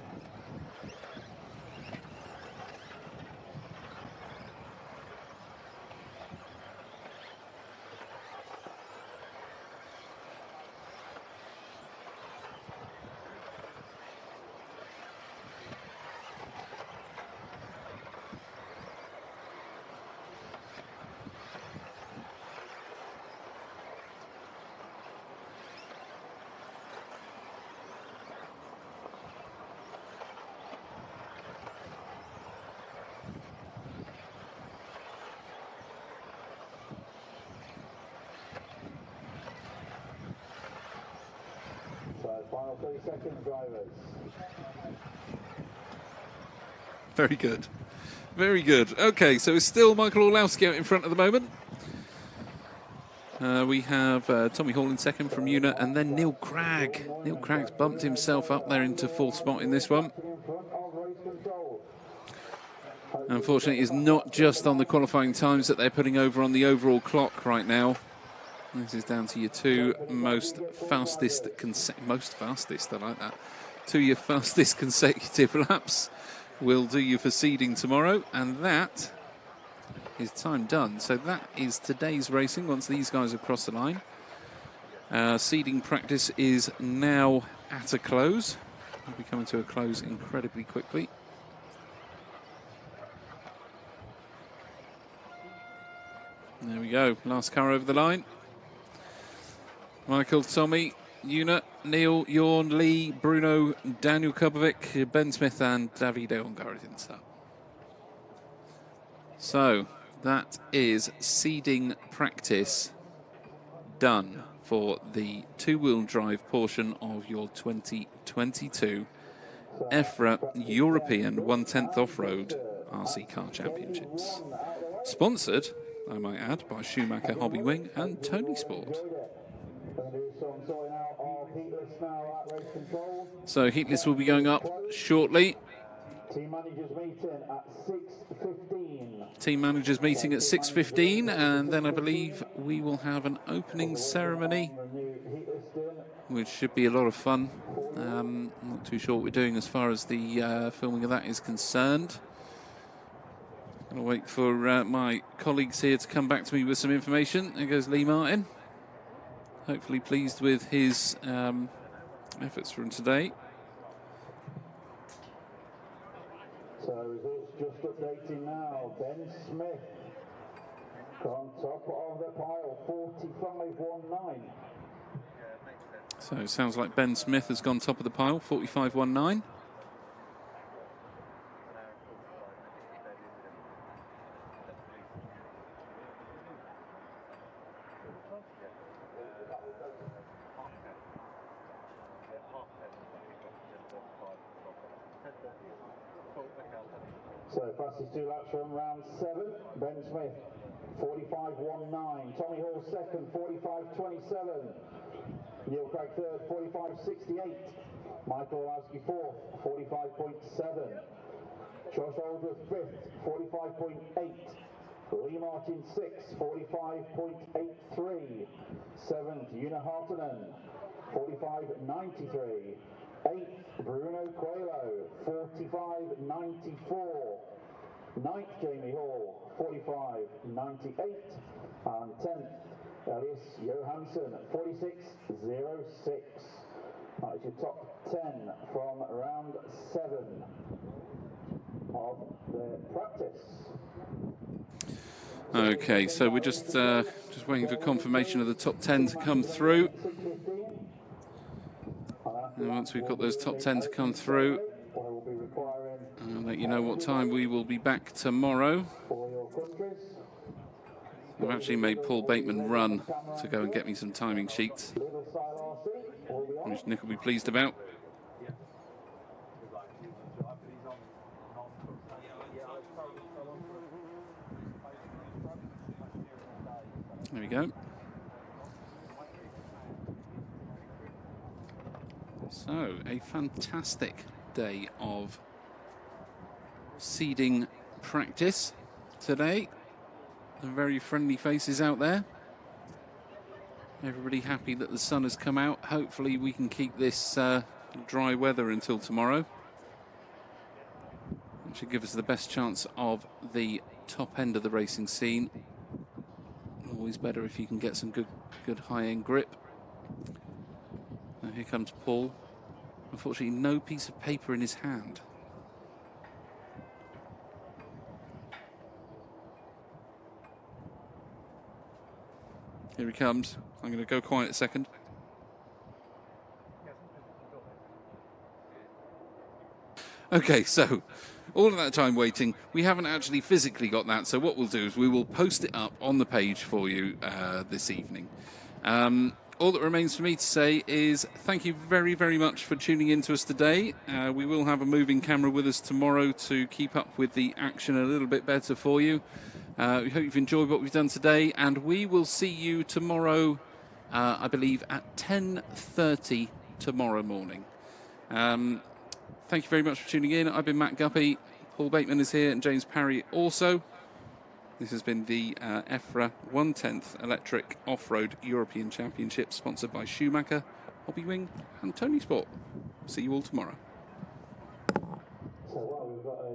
Final 30 seconds, drivers.
Very good. Very good. Okay, so it's still Michael Orlowski out in front at the moment. We have Tommy Hall in second from Una, and then Neil Cragg. Neil Cragg's bumped himself up there into 4th spot in this one. Unfortunately, it's not just on the qualifying times that they're putting over on the overall clock right now. This is down to your 2 most fastest, I like that. 2 your fastest consecutive laps will do you for seeding tomorrow, and that is time done. So that is today's racing once these guys have crossed the line. Seeding practice is now at a close. We'll be coming to a close incredibly quickly. There we go, last car over the line. Michael, Tommy, Una, Neil, Jorn, Lee, Bruno, Daniel Kubovic, Ben Smith and Davide Ongaro in start. So that is seeding practice done for the two-wheel drive portion of your 2022 EFRA European 1/10 Off-Road RC Car Championships. Sponsored, I might add, by Schumacher Hobby Wing and Tony Sport. So heat list will be going up shortly.
Team managers meeting at 6:15.
Team managers meeting at 6:15, and then I believe we will have an opening ceremony, which should be a lot of fun. Not too sure what we're doing as far as the filming of that is concerned. Gonna wait for my colleagues here to come back to me with some information. There goes Lee Martin. Hopefully pleased with his efforts from today.
So results just updating now. Ben Smith on top of the pile, 45.19.
So it sounds like Ben Smith has gone top of the pile, 45.19.
So fastest 2 laps from round 7. Ben Smith, 45.19. Tommy Hall second, 45.27. Neil Craig third, 45.68. Michael Olowski fourth, 45.7. Josh Aldworth fifth, 45.8. Lee Martin sixth, 45.83. Seventh, Una Hartonen, 45.93. 8th, Bruno Coelho, 45.94. 9th, Jamie Hall, 45.98. And 10th, Elias Johansson, 46.06. That is your top 10 from round 7 of the practice.
Okay, so we're just waiting for confirmation of the top 10 to come through. And once we've got those top 10 to come through, I'll let you know what time we will be back tomorrow. I've actually made Paul Bateman run to go and get me some timing sheets, which Nick will be pleased about. There we go. So, a fantastic day of seeding practice today. Some very friendly faces out there. Everybody happy that the sun has come out. Hopefully we can keep this dry weather until tomorrow. It should give us the best chance of the top end of the racing scene. Always better if you can get some good high-end grip. Now here comes Paul. Unfortunately, no piece of paper in his hand. Here he comes. I'm going to go quiet a second. Okay, so all of that time waiting, we haven't actually physically got that. So what we'll do is we will post it up on the page for you this evening. All that remains for me to say is thank you very, very much for tuning in to us today. We will have a moving camera with us tomorrow to keep up with the action a little bit better for you. We hope you've enjoyed what we've done today, and we will see you tomorrow, I believe, at 10:30 tomorrow morning. Thank you very much for tuning in. I've been Matt Guppy. Paul Bateman is here, and James Parry also. This has been the EFRA 1/10 Electric Off-Road European Championship, sponsored by Schumacher, Hobby Wing and Tony Sport. See you all tomorrow.
So we've got a